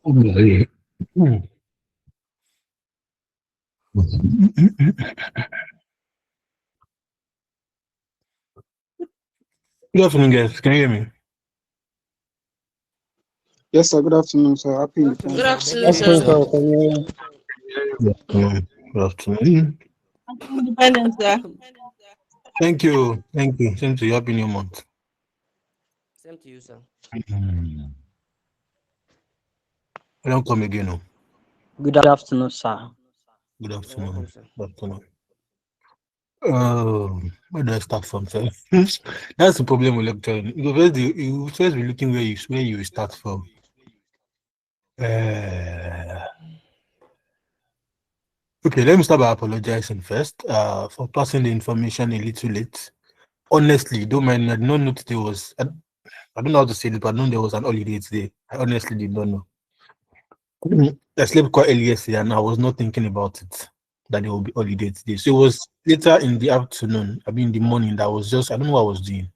Okay. Good afternoon, guys. Can you hear me? Yes, sir. Good afternoon, sir. Happy Good Independence Day. afternoon, That's sir. good, sir. Can you? Good afternoon. Good afternoon. Independence, sir. Thank you. Thank you. Same to you. Happy New Month. Same to you, sir. Mm. I don't come again. No. Good afternoon, sir. Good You're welcome, afternoon. sir. Good afternoon. Where do I start from, sir? That's the problem with lecturing. You first be looking where you start from. Uh, okay, let me start by apologizing first. For passing the information a little late. Honestly, don't mind me. I did not know today was. I don't know how to say this, but I know there was an holiday today. I honestly did not know. I slept quite early yesterday, and I was not thinking about it that there will be holiday today. So it was later in the afternoon. I mean, in the morning. That was just I don't know what I was doing.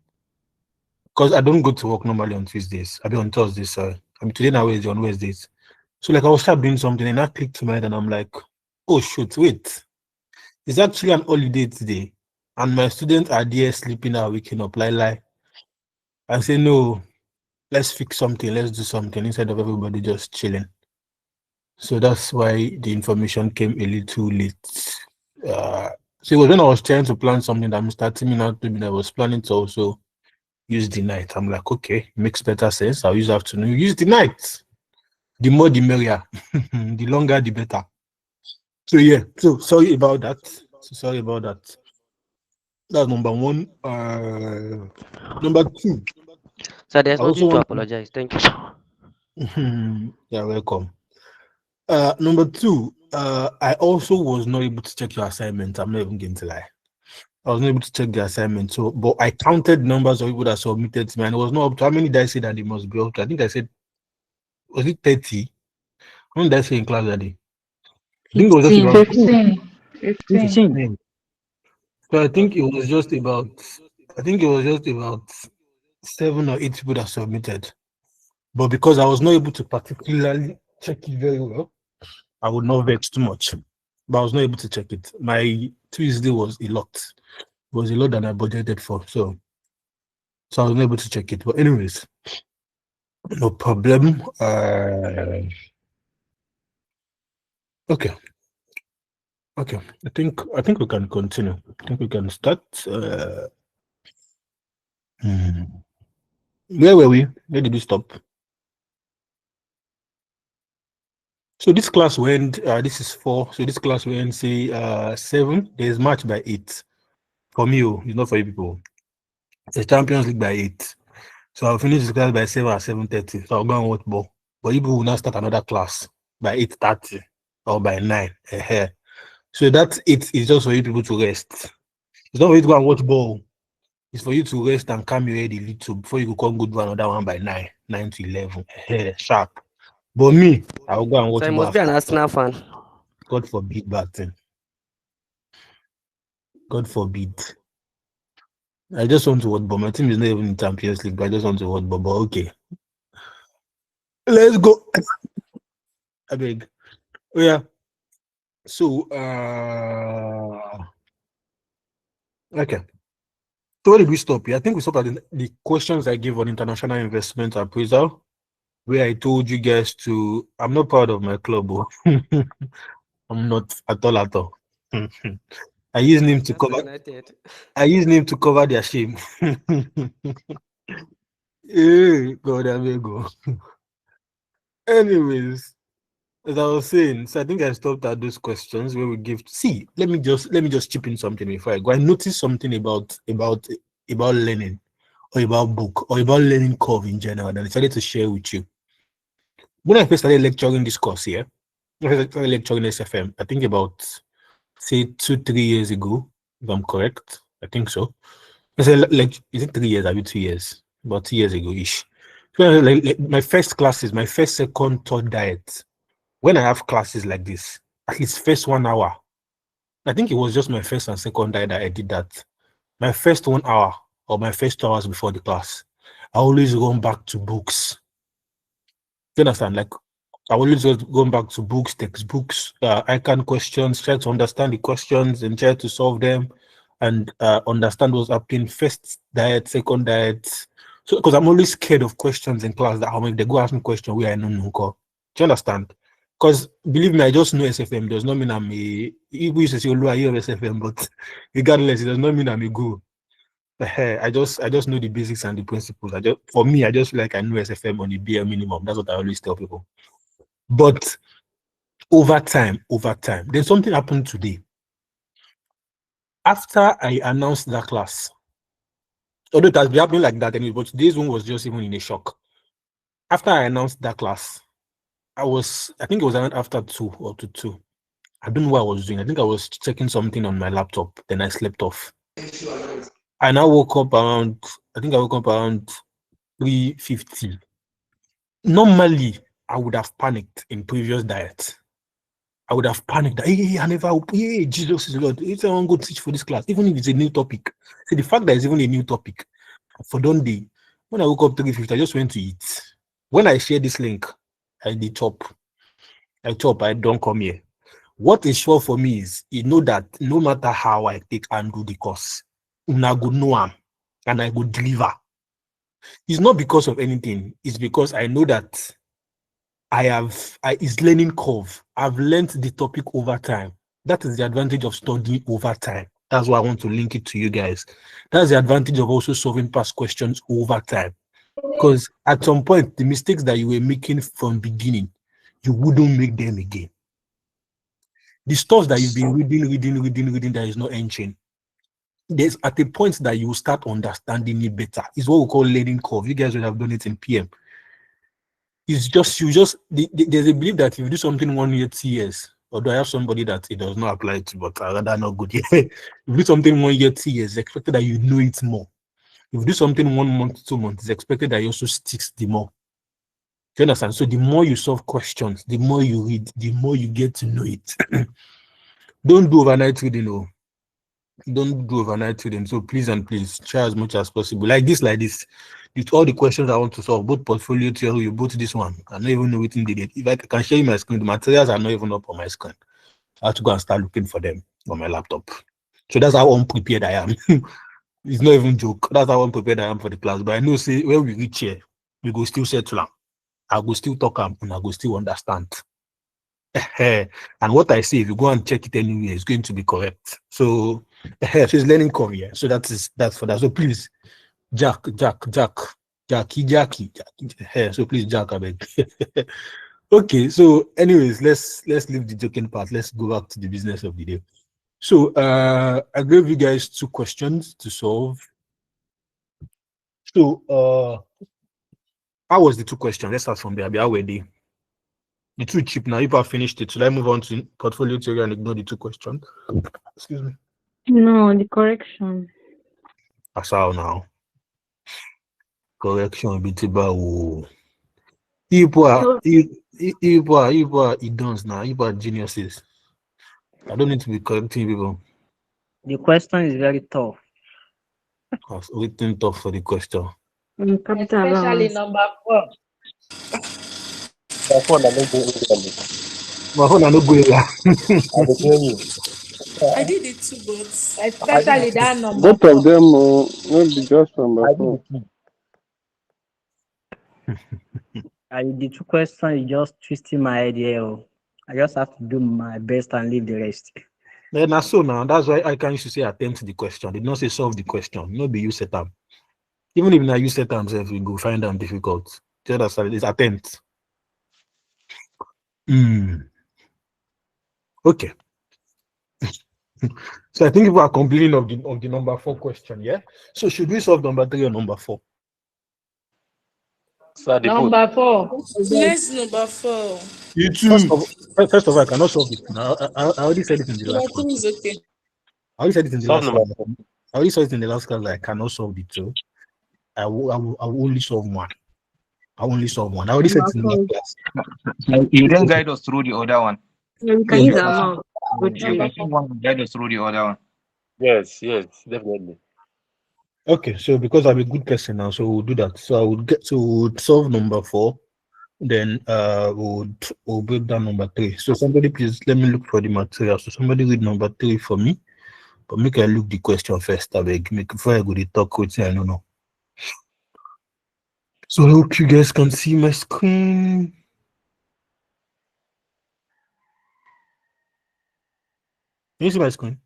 Because I don't go to work normally on Tuesdays. I be on Thursdays, sorry. I mean today now Wednesday on Wednesdays. So like I was start doing something and I clicked to my head and I'm like, oh shoot, wait. It's actually an holiday today. And my students are there sleeping or waking up. Like. I say no, let's fix something, let's do something instead of everybody just chilling. So that's why the information came a little late. Uh so it was when I was trying to plan something that Mr. Timmy now told me I was planning to also use the night. I'm like, okay, makes better sense. I'll use afternoon. Use the night. The more the merrier. The longer the better. So yeah. So sorry about that. So sorry about that. That's number one. Number two. Sir, there's I also nothing to want. apologize. Thank you, sir. Yeah, welcome. Number two. I also was not able to check your assignment. I'm not even going to lie. I was not able to check the assignment. So, but I counted numbers of people that submitted to me, and it was not up to how many did I say that they must be up to. I think I said was it 30? How many did I say in class that day? I think it was just 15. about 15. 15. 15. 15. So I think it was just about I think it was just about 7 or 8 people that submitted. But because I was not able to particularly check it very well, I would not vex too much. But I was not able to check it. My Tuesday was a lot. It was a lot that I budgeted for. So I was not able to check it. But anyways, no problem. Okay. Okay. I think we can continue. I think we can start. Where were we? Where did we stop? So this class went, this is 4. So this class went, say, 7. There's match by 8. For me, it's not for you people. It's a Champions League by 8. So I'll finish this class by 7 at 7:30. So I'll go and watch ball. But you people will now start another class by 8:30 or by 9. So that 8 is just for you people to rest. It's not for you to go and watch ball. It's for you to rest and calm your head a little before you go come go do another one by 9 to 11. Sharp. But me, I will go and watch So I ball must be an after. Arsenal fan. God forbid bad thing. God forbid. I just want to watch ball. My team is not even in Champions League, but I just want to watch ball. But okay. Let's go. I beg. Oh, yeah. So, okay. So where did we stop here? I think we stopped at the questions I gave on international investment appraisal, where I told you guys to. I'm not proud of my club. I'm not at all. I use name to cover. United. I use name to cover their shame. Hey, God, I may go. Anyways, as I was saying, so I think I stopped at those questions where we give. See, let me just chip in something before I go. I noticed something about learning, or about book, or about learning curve in general, and I decided to share with you. When I first started lecturing this course here, when I started lecturing SFM, I think about say 2-3 years ago, if I'm correct. I think so. I said, like, is it 3 years? I'll be 2 years, about 2 years ago ish. So, like my first classes, my first, second, third diet. When I have classes like this, at least first 1 hour, I think it was just my first and second diet that I did that. My first 1 hour or my first 2 hours before the class, I always run back to books. You understand? Like, I always just going back to books, textbooks, icon questions, try to understand the questions and try to solve them and understand what's happening. First diet, second diet. So, because I'm always scared of questions in class that how if they go ask me question where I don't know. Do you understand? Because believe me, I just know SFM. Does not mean I'm a. People used to say, "Oh, I hear SFM," but regardless, it does not mean I'm a guru. I just know the basics and the principles. For me, I just feel like I know SFM on the bare minimum. That's what I always tell people. But over time, then something happened today. After I announced that class, although it has been happening like that anyway, but today's one was just even in a shock. After I announced that class, I think it was around after 2 or to 2. I don't know what I was doing. I think I was checking something on my laptop. Then I slept off. I woke up around 3:50. Normally, I would have panicked in previous diets. I would have panicked that, hey, I never, hey, Jesus is Lord. If I want to go teach for this class, even if it's a new topic. See, the fact that it's even a new topic, for don't day, when I woke up 3:50, I just went to eat. When I share this link, I did chop. I don't come here. What is sure for me is, you know that no matter how I take and do the course, I go know am and I go deliver. It's not because of anything. It's because I know that it's learning curve. I've learned the topic over time. That is the advantage of studying over time. That's why I want to link it to you guys. That's the advantage of also solving past questions over time. Because at some point, the mistakes that you were making from beginning, you wouldn't make them again. The stuff that you've been reading that is not ancient, there's at a point that you will start understanding it better. It's what we call learning curve. You guys would have done it in PM. It's just there's a belief that if you do something 1 year, 2 years, although I have somebody that it does not apply to, but I rather not good. If you do something 1 year, 2 years, it's expected that you know it more. If you do something 1 month, 2 months, it's expected that you also sticks the more. Do you understand? So the more you solve questions, the more you read, the more you get to know it. Don't do overnight reading, oh. Don't do overnight reading. So please try as much as possible. Like this. With all the questions I want to solve, both portfolio theory, both this one. I don't even know what they did. If I can share my screen, the materials are not even up on my screen. I have to go and start looking for them on my laptop. So that's how unprepared I am. It's not even joke. That's how unprepared I am for the class. But I know, say, when we reach here, we go still settle. I go still talk and I go still understand. And what I say, if you go and check it anyway, it's going to be correct. So she's learning Korean. So that's for that. So please, Jackie. So please, Jack, I beg. Okay, so anyways, let's leave the joking part. Let's go back to the business of the day. So I gave you guys 2 questions to solve. So how was the 2 questions? Let's start from there. How were they? The 2 cheap now. If I finished it, should I move on to portfolio theory and ignore the 2 questions? Excuse me. No, the correction. That's how now. Correction, Bitiba. People are idons now. People are geniuses. I don't need to be correcting people. The question is very tough. That's written tough for the question. Capital Especially allowance. number 4. That one I don't go early. My phone, I no go area. I will tell you. I did it too, but Especially that number Both 4. of them will be just number I did 4. it too. The two questions you just twisting my idea. I just have to do my best and leave the rest. Then so now, that's why I can used to say attempt the question. They did not say solve the question. No be use set them. Even if I use set them, we go find them difficult. The other side is attempt. Okay. So I think people are complaining of the number 4 question, yeah? So should we solve number 3 or number 4? So the both. Number 4. let's number 4. You too. First of all, I cannot solve it. Now, I already said it in the last Number 3 one. is okay. I already said it in the Solve last number one. 4. I already said it in the last class that I cannot solve the 2. I will only solve one. I only solve one. I already said it in the last class. You then guide us through the other one. Yeah, we can Yeah, use our mouth. Go You through it. can guide us through the other one. Yes, definitely. Okay, so because I'm a good person now, so we'll do that. So I would we'll solve number 4, then we'll break down number 3. So somebody please let me look for the material. So somebody read number 3 for me, but make I look the question first. I beg, make before I go to talk with you. I don't know. So I hope you guys can see my screen. Can you see my screen?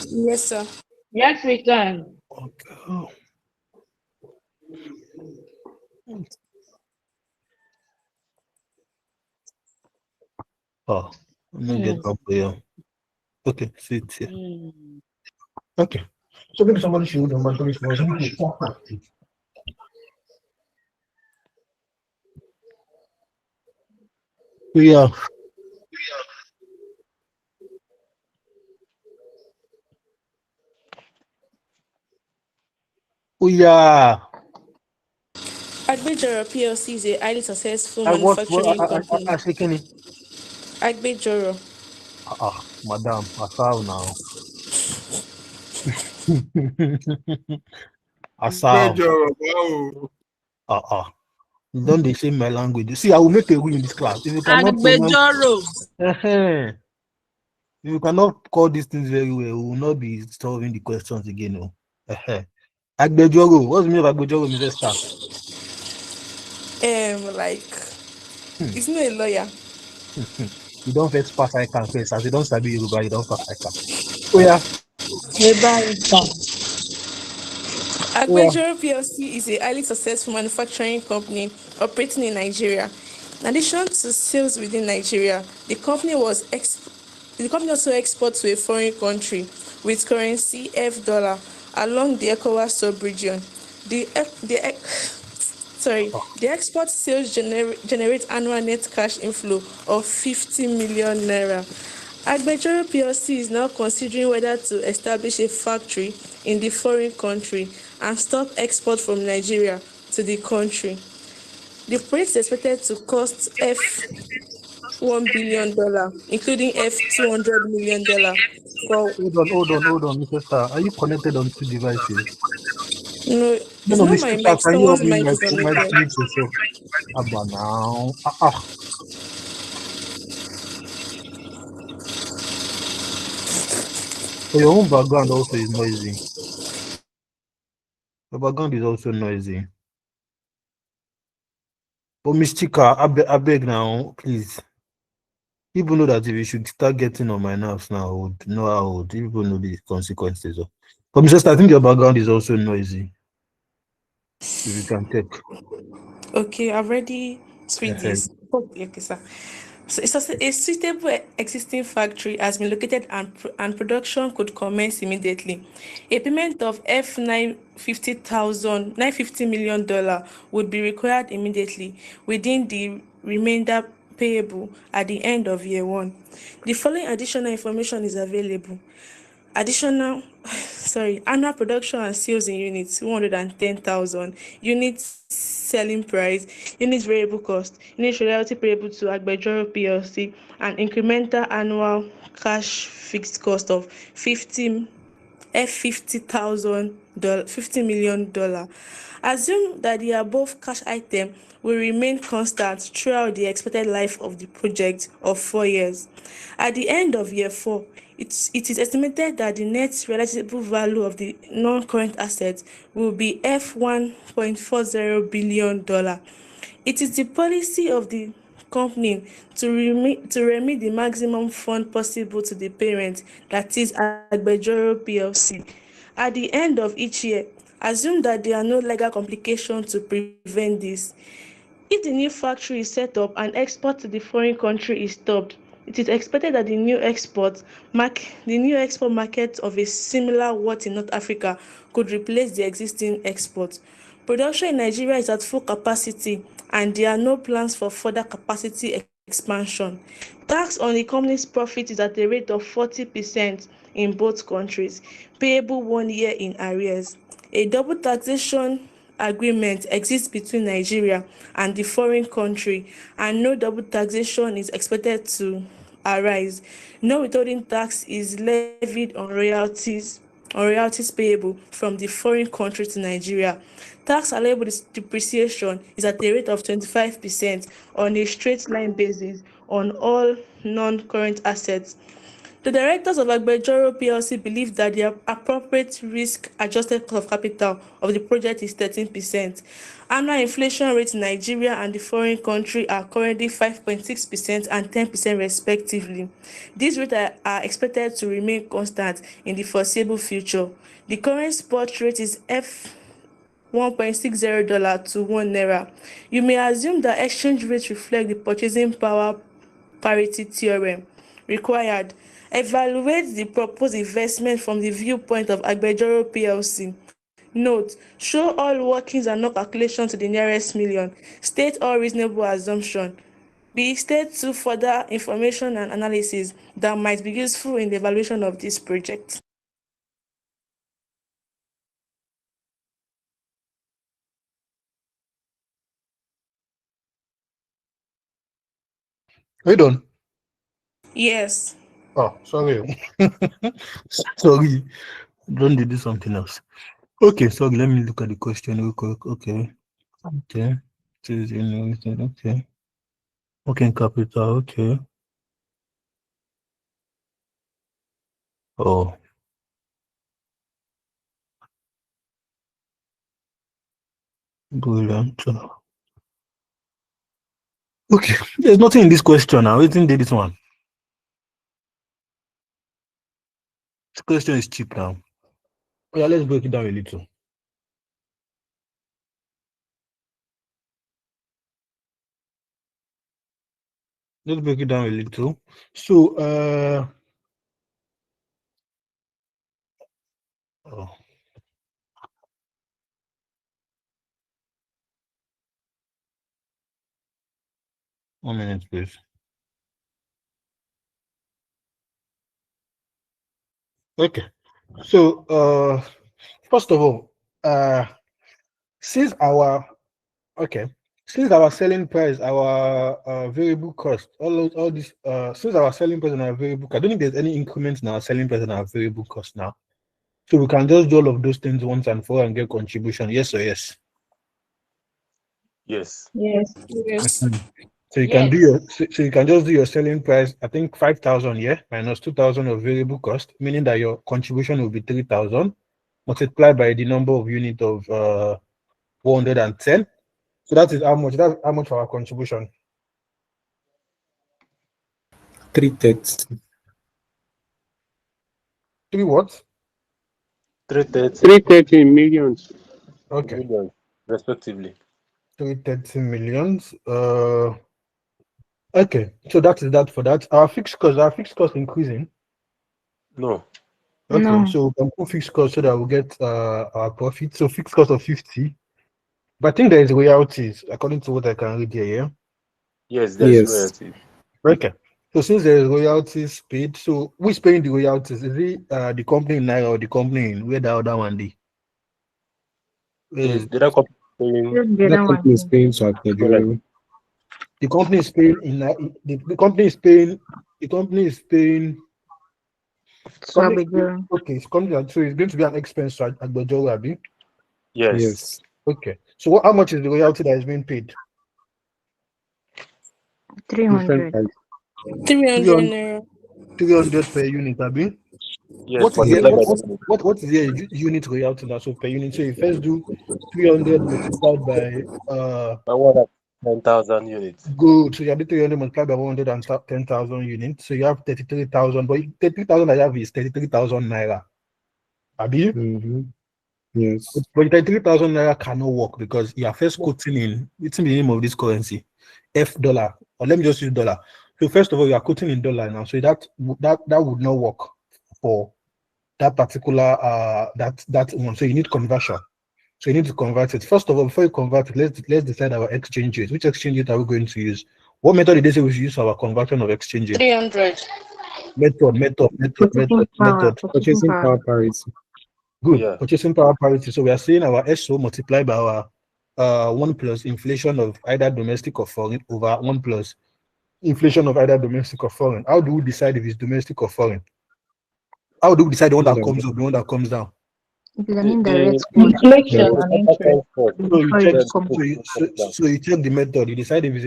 Yes, sir. Yes, we can. Okay. Oh, let me get up here. Okay, see it here. Okay. So maybe somebody should read number 3 for us. Yeah. Oh yeah. Agbejoro PLC is a highly successful I manufacturing company. I say Kenny. Agbejoro. Madam, I found now. Asal. Don't they say my language? See, I will make a rule in this class. If you cannot pronounce, if you cannot call these things very well, we will not be solving the questions again. No. Agbejoro. What's the meaning of Agbejoro, Mr. Star? He's not a lawyer. You don't first pass I can first. As you don't study Yoruba, you don't pass I can. Oh yeah. Agbejoro PLC is a highly successful manufacturing company operating in Nigeria. In addition to sales within Nigeria, the company also exports to a foreign country with currency $F along the ECOWAS sub-region. The export sales generate annual net cash inflow of 50 million naira. Agbejoro PLC is now considering whether to establish a factory in the foreign country and stop export from Nigeria to the country. The project is expected to cost $1 billion, including $200 million. Hold on, Mr. Star. Are you connected on 2 devices? No, it's not my Mr. Star, mic. can you help Someone's me mic is mic connected. mute yourself? Abba now. So your own background also is noisy. The background is also noisy. But Miss Chika, I beg now, please. People know that if you should start getting on my nerves now, I would know how people know the consequences. But Mr. Star, I think your background is also noisy. If you can take. Okay, I've already tweeted this. Okay, sir. So it's also a suitable existing factory has been located and production could commence immediately. A payment of $950 million would be required immediately within the remainder payable at the end of year 1. The following additional information is available. Additional, annual production and sales in units 110,000, unit selling price, unit variable cost, unit royalty payable to Agbejoro PLC, and incremental annual cash fixed cost of 50 million dollar. Assume that the above cash item will remain constant throughout the expected life of the project of 4 years. At the end of year 4, it is estimated that the net realizable value of the non-current assets will be F1.40 billion dollar. It is the policy of the company to remit the maximum fund possible to the parent, that is Agbejoro PLC. At the end of each year, assume that there are no legal complications to prevent this. If the new factory is set up and export to the foreign country is stopped, it is expected that the new export market of a similar worth in North Africa could replace the existing export. Production in Nigeria is at full capacity and there are no plans for further capacity expansion. Tax on the company's profit is at a rate of 40% in both countries, payable 1 year in arrears. A double taxation agreement exists between Nigeria and the foreign country, and no double taxation is expected to arise. No withholding tax is levied on royalties payable from the foreign country to Nigeria. Tax allowable depreciation is at a rate of 25% on a straight line basis on all non-current assets. The directors of Agbejoro PLC believe that the appropriate risk-adjusted cost of capital of the project is 13%. Annual inflation rates in Nigeria and the foreign country are currently 5.6% and 10% respectively. These rates are expected to remain constant in the foreseeable future. The current spot rate is $1.60 to 1 naira. You may assume that exchange rates reflect the purchasing power parity theorem. Required: evaluate the proposed investment from the viewpoint of Agbejoro PLC. Note: show all workings and no calculation to the nearest million. State all reasonable assumptions. B. State 2 further information and analysis that might be useful in the evaluation of this project. Are you done? Yes. Oh, sorry. Sorry. Don't do something else. Okay, sorry. Let me look at the question real quick. Okay. Okay. Okay. Working capital. Okay. Oh. Brilliant. Okay. There's nothing in this question now. Waiting did this one. This question is cheap now. Oh, yeah, let's break it down a little. Let's break it down a little. So, oh. One minute, please. Okay. So, first of all, since our selling price, our variable cost, all this, since our selling price and our variable cost, I don't think there's any increments in our selling price and our variable cost now. So we can just do all of those things once and for all and get contribution. Yes or yes? Yes. Yes. Yes. So you can do so you can just do your selling price, I think 5,000 minus 2,000 of variable cost, meaning that your contribution will be 3,000 multiplied by the number of unit of 110. So that is how much. That's how much for our contribution. 330. 3 what? 330 330 millions. Okay. million, respectively. 330 millions. Okay. So that is that for that. Our fixed cost increasing. No. Okay. No. So we can put fixed cost so that we'll get our profit. So fixed cost of 50. But I think there is royalties according to what I can read here. Yeah. Yes, there's Yes. royalty. Okay. So since there is royalties paid, so who's paying the royalties? Is it the company in Naira or the company in where the other one dey? Where is The other company paying Just the That other company is one. paying to Agbejoro. the company is paying in the company is paying the company is paying So company, Agbejoro. okay, it's company, so it's going to be an expense at Agbojo, Abi. yes. Yes. Okay. So how much is the royalty that is being paid? 300. Different 300 300 naira. 300 per unit, Abi. Yes, What is multiplied by the what is the unit royalty now? So per unit. So you first do 300 multiplied by by 110,000 units. good. So you have the 300 multiplied by 110,000 units. So you have 33,000, but 33,000 I have is 33,000 naira. Abi? Mm-hmm. Yes. But 33,000 naira cannot work because you are first quoting in it's in the name of this currency, F dollar, or let me just use dollar. So first of all, you are quoting in dollar now. So that would not work for that particular that one. So you need conversion. So you need to convert it. First of all, before you convert it, let's decide our exchange rate. Which exchange rate are we going to use? What method did they say we should use for our conversion of exchange rate? 300. Method. Purchasing power parity. Good. Yeah. Purchasing power parity. So we are saying our SO multiplied by our 1 plus inflation of either domestic or foreign over 1 plus inflation of either domestic or foreign. How do we decide if it's domestic or foreign? How do we decide the one that comes up, the one that comes down? It is an The indirect quote. Inflation the and interest. Before it comes. So you check the method, you decide if it's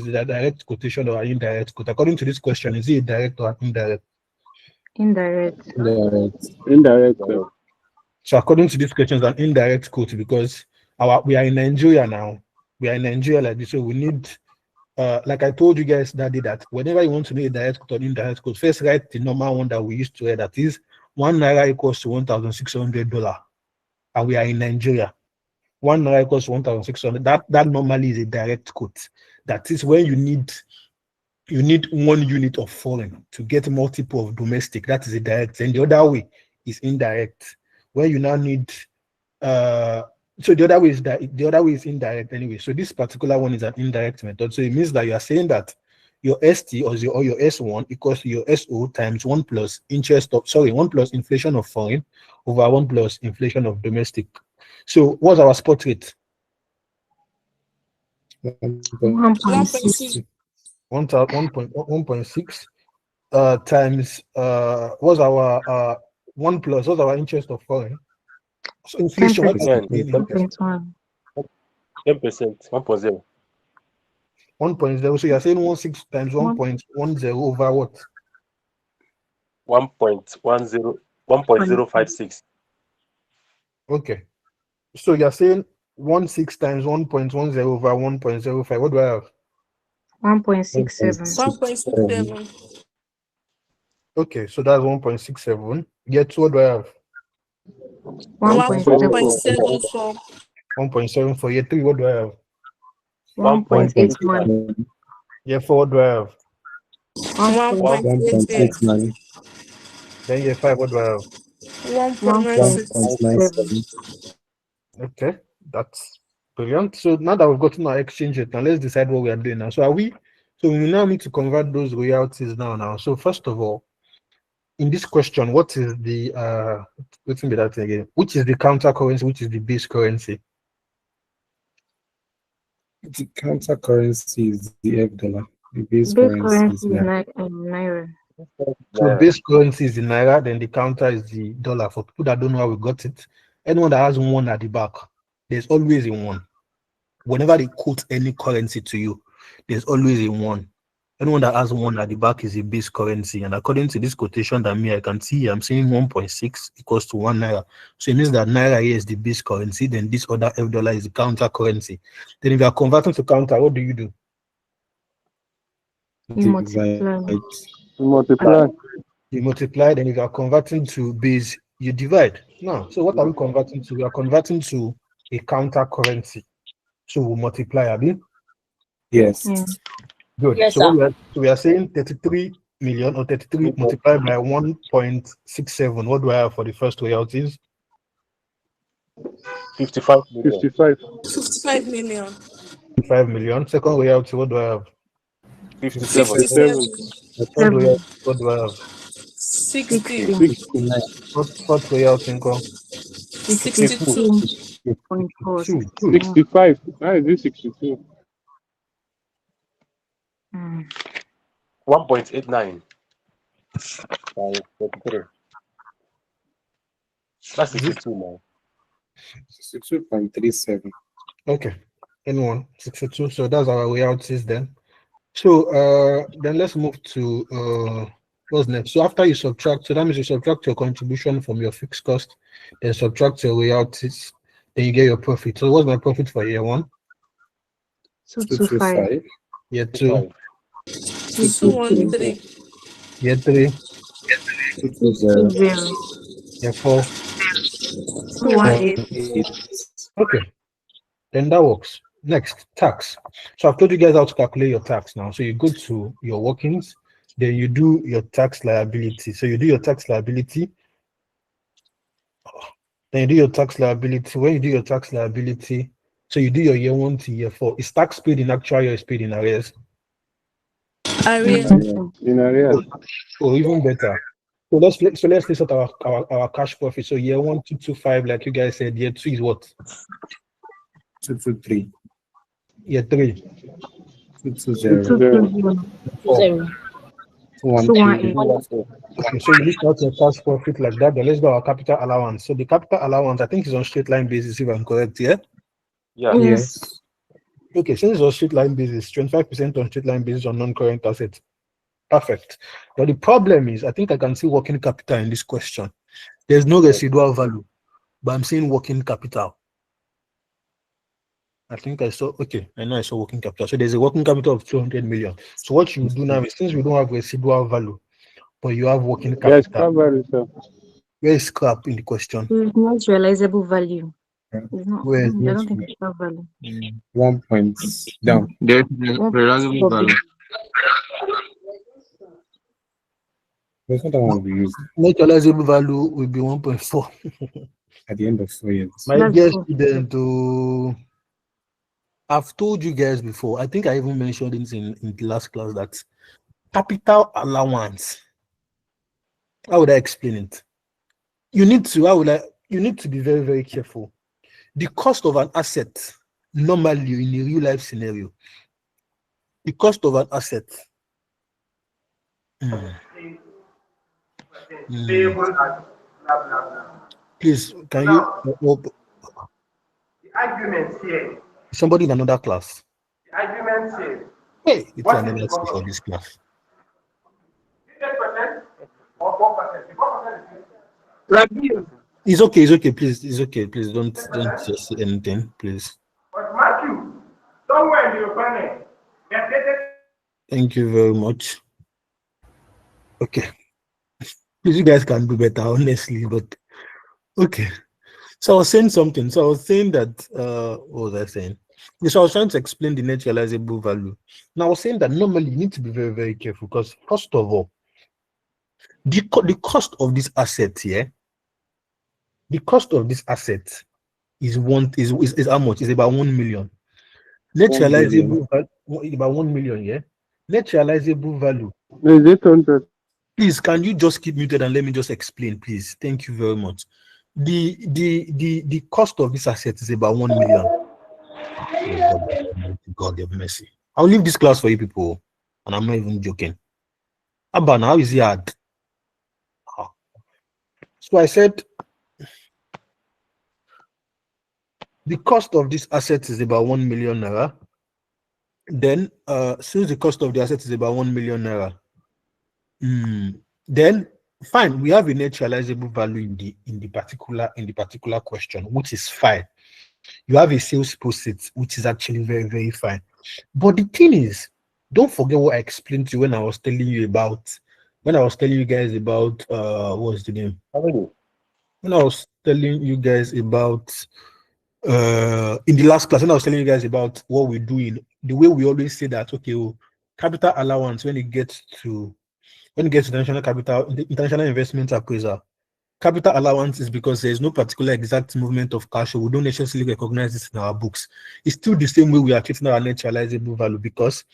a direct quotation or an indirect quote. According to this question, is it a direct or an indirect? Indirect. Indirect. So according to this question, it's an indirect quote because we are in Nigeria now. We are in Nigeria like this, so we need like I told you guys that day that whenever you want to make a direct quote or indirect quote, first write the normal one that we used to write, that is 1 naira equals to $1,600, and we are in Nigeria. 1 naira equals to 1,600. That normally is a direct quote. That is when you need 1 unit of foreign to get multiple of domestic. That is a direct. And the other way is indirect. When you now need so the other way is indirect anyway. So this particular one is an indirect method. So it means that you are saying that your ST or your S1 equals to your SO times 1 plus 1 plus inflation of foreign over 1 plus inflation of domestic. So what's our spot rate? 1.6. 1.6 times what's our 1 plus what's our interest of foreign? So inflation, what is 10%. it? 1.1. 10%, 1.0. 1.0. So you're saying 16 times 1.10 over what? 1.10, 1.056. Okay. So you're saying 16 times 1.10 over 1.05. What do I have? 1.67. 1.67. Okay, so that's 1.67. Get what do I have? 1.74. 1.7 for year 3. What do I have? 1.81. Year 4, what do I have? 1.88. 1.89. Then year 5, what do I have? 1.96. 1.97. Okay, that's brilliant. So now that we've gotten our exchange rate, now let's decide what we are doing now. So we now need to convert those royalties now. So first of all, in this question, what is the let's be that again? Which is the counter currency? Which is the base currency? The counter currency is the F dollar. The base Base currency is currency is Naira. Naira. So base currency is the naira, then the counter is the dollar. For people that don't know how we got it, anyone that has 1 at the back, there's always a 1. Whenever they quote any currency to you, there's always a 1. Anyone that has 1 at the back is a base currency. And according to this quotation that I can see, I'm saying 1.6 equals to 1 naira. So it means that naira here is the base currency, then this other F dollar is the counter currency. Then if you are converting to counter, what do? You multiply. Multiply. You multiply, then if you are converting to base, you divide. Now, so what are we converting to? We are converting to a counter currency. So we multiply, Abi. Yes. Yeah. Good. Yes, So sir. we are saying 33 million or 33 multiplied by 1.67. What do I have for the first royalties? 55 million. 55. 55 million. 5 million. Second royalty, what do I have? 57. 57. What do I have? 60, 69. What payout income? 62, 62.4. 65. Why is it 62? 1.89. 43. That's 62 now. 62.37. Okay. Anyone? 62. So that's our way out is then. So then let's move to what's next. So after you subtract, so that means you subtract your contribution from your fixed cost, then subtract your royalties, then you get your profit. So what's my profit for year one? 225. Year two, 213, year three, 220. year four. 218. Okay, then that works. Next, tax. So I've told you guys how to calculate your tax now. So you go to your workings, then you do your tax liability. So you do your tax liability. Then you do your tax liability. When you do your tax liability, so you do your year one to year four. Is tax paid in actual year, is paid in arrears? arrears, In arrears. Or even better. So let's list out our cash profit. So year one, 225, like you guys said. Year two is what? 223. Year three, 220. 220. four. 218. Okay, so you list out your cash profit like that. Then let's go our capital allowance. So the capital allowance, I think, is on straight line basis, if I'm correct, yeah? Yeah. Yes. Okay, since it's on straight line basis, 25% on straight line basis on non-current assets. Perfect. But the problem is, I think I can see working capital in this question. There's no residual value, but I'm saying working capital. I think I saw, okay, I know I saw working capital. So there's a working capital of 200 million. So what you do now is, since we don't have residual value, but you have working Yes, capital, cover it, sir. where is scrap in the question? There's not realizable value. It's not. Where? I don't think it's that value. 1 point down. There's realizable value. That's not the one we use Net realizable value will be 1.4. at the end of 4 years. My That's dear cool. student, I've told you guys before, I think I even mentioned this in the last class, that capital allowance, how would I explain it? You need to be very, very careful. The cost of an asset, normally in a real life scenario, the cost of an asset. Please, can you The argument here. somebody in another class? The argument here. Hey, it's What another is the class cost for of this class. 10% or 4%? The 4% is Rabiu. It's okay, please. It's okay, please. Don't just say anything, please. But Matthew, somewhere in your panel, they are stated. Thank you very much. Okay. Please, you guys can do better, honestly, but okay. So I was saying something. So I was saying that what was I saying? So I was trying to explain the net realizable value. Now I was saying that normally you need to be very, very careful, because first of all, the cost of this asset here, the cost of this asset is how much? Is about 1 million. Net 1 realizable value about 1 million, yeah. Net realizable value. Is it 100? Please, can you just keep muted and let me just explain, please? Thank you very much. The cost of this asset is about 1 million. God have mercy. I'll leave this class for you people, and I'm not even joking. Abba, how is it hard? So I said the cost of this asset is about 1 million naira. Then, since the cost of the asset is about 1 million naira, then fine, we have a net realizable value in the particular question, which is fine. You have a sales proceeds, which is actually very, very fine. But the thing is, don't forget what I explained to you when I was telling you guys about what was the name? When I was telling you guys about in the last class, when I was telling you guys about what we do in the way we always say that, okay, capital allowance when it gets to international investment appraiser, capital allowance is because there is no particular exact movement of cash, so we don't necessarily recognize this in our books. It's still the same way we are treating our net realizable value, because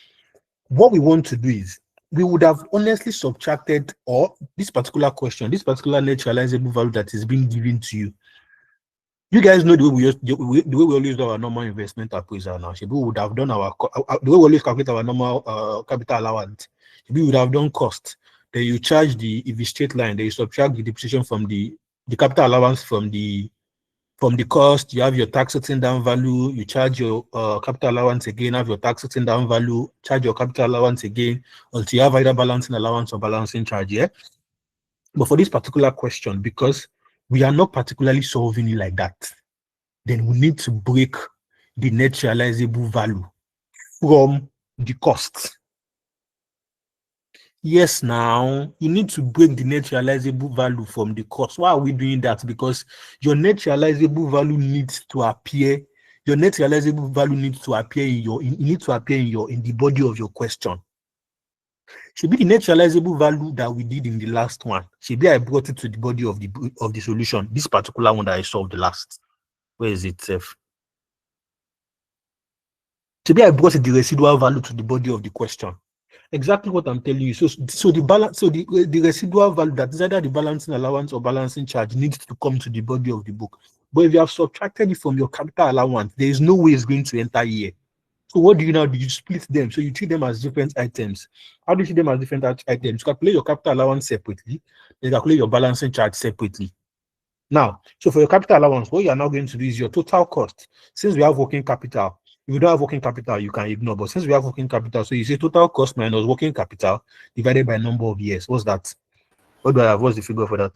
what we want to do is we would have honestly subtracted, or this particular question, this particular net realizable value that is being given to you. You guys know the way we always do our normal investment appraisal now. We would have done our the way we always calculate our normal capital allowance. We would have done cost. Then you charge if it's straight line, then you subtract the depreciation from the capital allowance from the cost. You have your tax sitting down value, you charge your capital allowance again, have your tax sitting down value, charge your capital allowance again until you have either balancing allowance or balancing charge. Yeah. But for this particular question, because we are not particularly solving it like that, then we need to break the net realizable value from the cost. Yes, now you need to break the net realizable value from the cost. Why are we doing that? Because your net realizable value needs to appear. Your net realizable value needs to appear in the body of your question. Should be the net realizable value that we did in the last one. Should be I brought it to the body of the solution. This particular one that I solved the last. Where is it, Seth? Should be I brought the residual value to the body of the question. Exactly what I'm telling you. So the balance, so the residual value that is either the balancing allowance or balancing charge needs to come to the body of the book. But if you have subtracted it from your capital allowance, there is no way it's going to enter here. So what do you now do? You split them. So you treat them as different items. How do you treat them as different items? You calculate your capital allowance separately, then calculate your balancing charge separately. Now, so for your capital allowance, what you are now going to do is your total cost. Since we have working capital, if you don't have working capital, you can ignore. But since we have working capital, so you say total cost minus working capital divided by number of years. What's that? What do I have? What's the figure for that?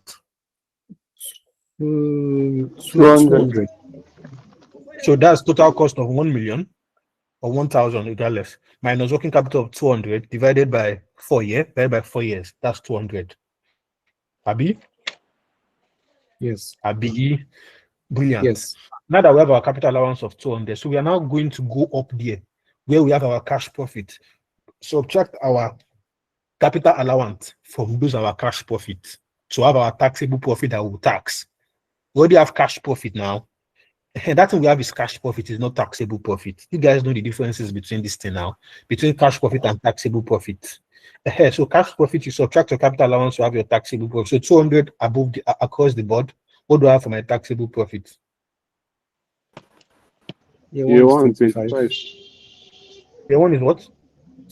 200. So that's total cost of 1 million or 1,000 regardless, minus working capital of 200 divided by 4 years. Divided by 4 years. That's 200. Abi? Yes. Abi? Brilliant. Yes. Now that we have our capital allowance of 200, so we are now going to go up there where we have our cash profit. Subtract our capital allowance from those our cash profit to have our taxable profit that will tax. We already have cash profit now. And that thing we have is cash profit, is not taxable profit. You guys know the differences between this thing now, between cash profit and taxable profit. So cash profit, you subtract your capital allowance to have your taxable profit. So 200 above across the board. What do I have for my taxable profit? Year 1, 25. Year 1 is what?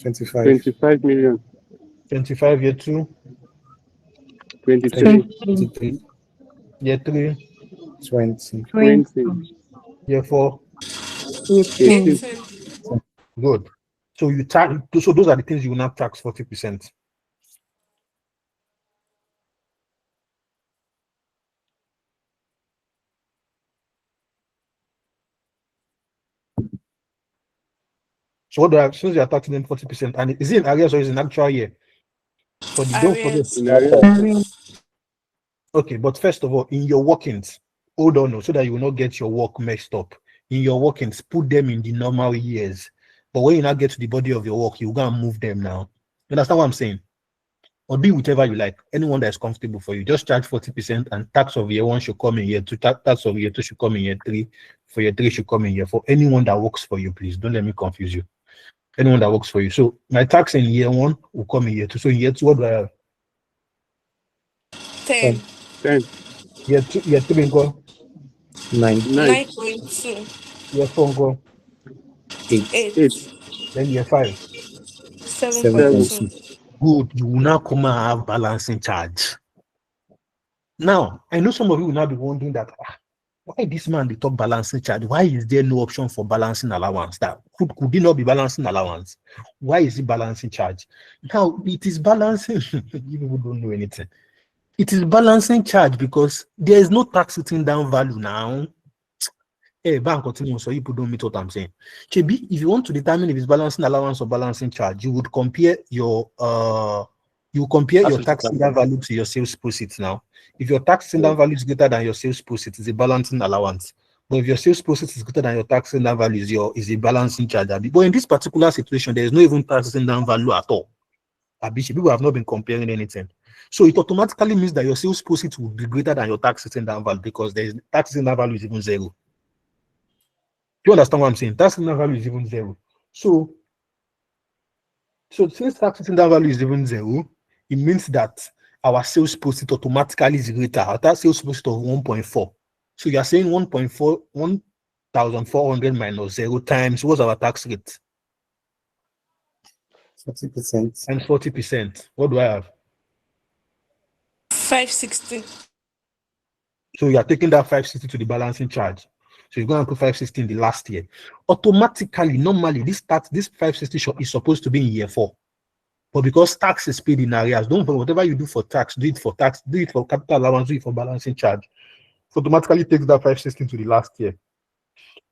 25. 25 million. 25. Year 2? 23. 23. Year 3? 20. 20. Year 4? 18. Good. So you tax. So those are the things you will not tax 40%. So what do I have? Since you are taxing them 40%, and is it in arrears or is it in actual year? For the don't forget. In arrears. Okay, but first of all, in your workings, hold on, so that you will not get your work messed up. In your workings, put them in the normal years. But when you now get to the body of your work, you go and move them now. You understand what I'm saying? Or do whichever you like. Anyone that is comfortable for you. Just charge 40%, and tax of year 1 should come in year 2. Tax of year 2 should come in year 3. For year 3 should come in year 4. Anyone that works for you, please don't let me confuse you. Anyone that works for you. So my tax in year 1 will come in year 2. So in year 2, what do I have? 10. 10. Year 3 go. 9. 9.2. Year 4 go. 8. 8. Then year 5. 7.2. Good. You will now come and have balancing charge. Now, I know some of you will now be wondering that why this man they talk balancing charge? Why is there no option for balancing allowance? That could it not be balancing allowance? Why is it balancing charge? Now it is balancing. You people don't know anything. It is balancing charge because there is no tax sitting down value now. Hey, bank continue, so people don't meet what I'm saying. Chebi, if you want to determine if it's balancing allowance or balancing charge, you would compare your tax sitting down value to your sales proceeds now. If your tax sitting down value is greater than your sales proceeds, it's a balancing allowance. But if your sales proceeds is greater than your tax sitting down value, is a balancing charge. But in this particular situation, there is no even tax sitting down value at all. People have not been comparing anything. So it automatically means that your sales proceeds will be greater than your tax sitting down value because there is tax sitting down value is even 0. Do you understand what I'm saying? Tax sitting down value is even 0. So So since tax that value is even 0, it means that our sales proceed automatically is greater. Our sales proceed of 1.4. So you are saying 1.4, 1,400 minus 0 times what's our tax rate? 40%. And 40%. What do I have? 560. So you are taking that 560 to the balancing charge. So you're going to put 560 in the last year. Automatically, normally, this 560 is supposed to be in year 4. But because tax is paid in arrears, don't forget, whatever you do for tax, do it for capital allowance, do it for balancing charge. So automatically takes that 560 to the last year.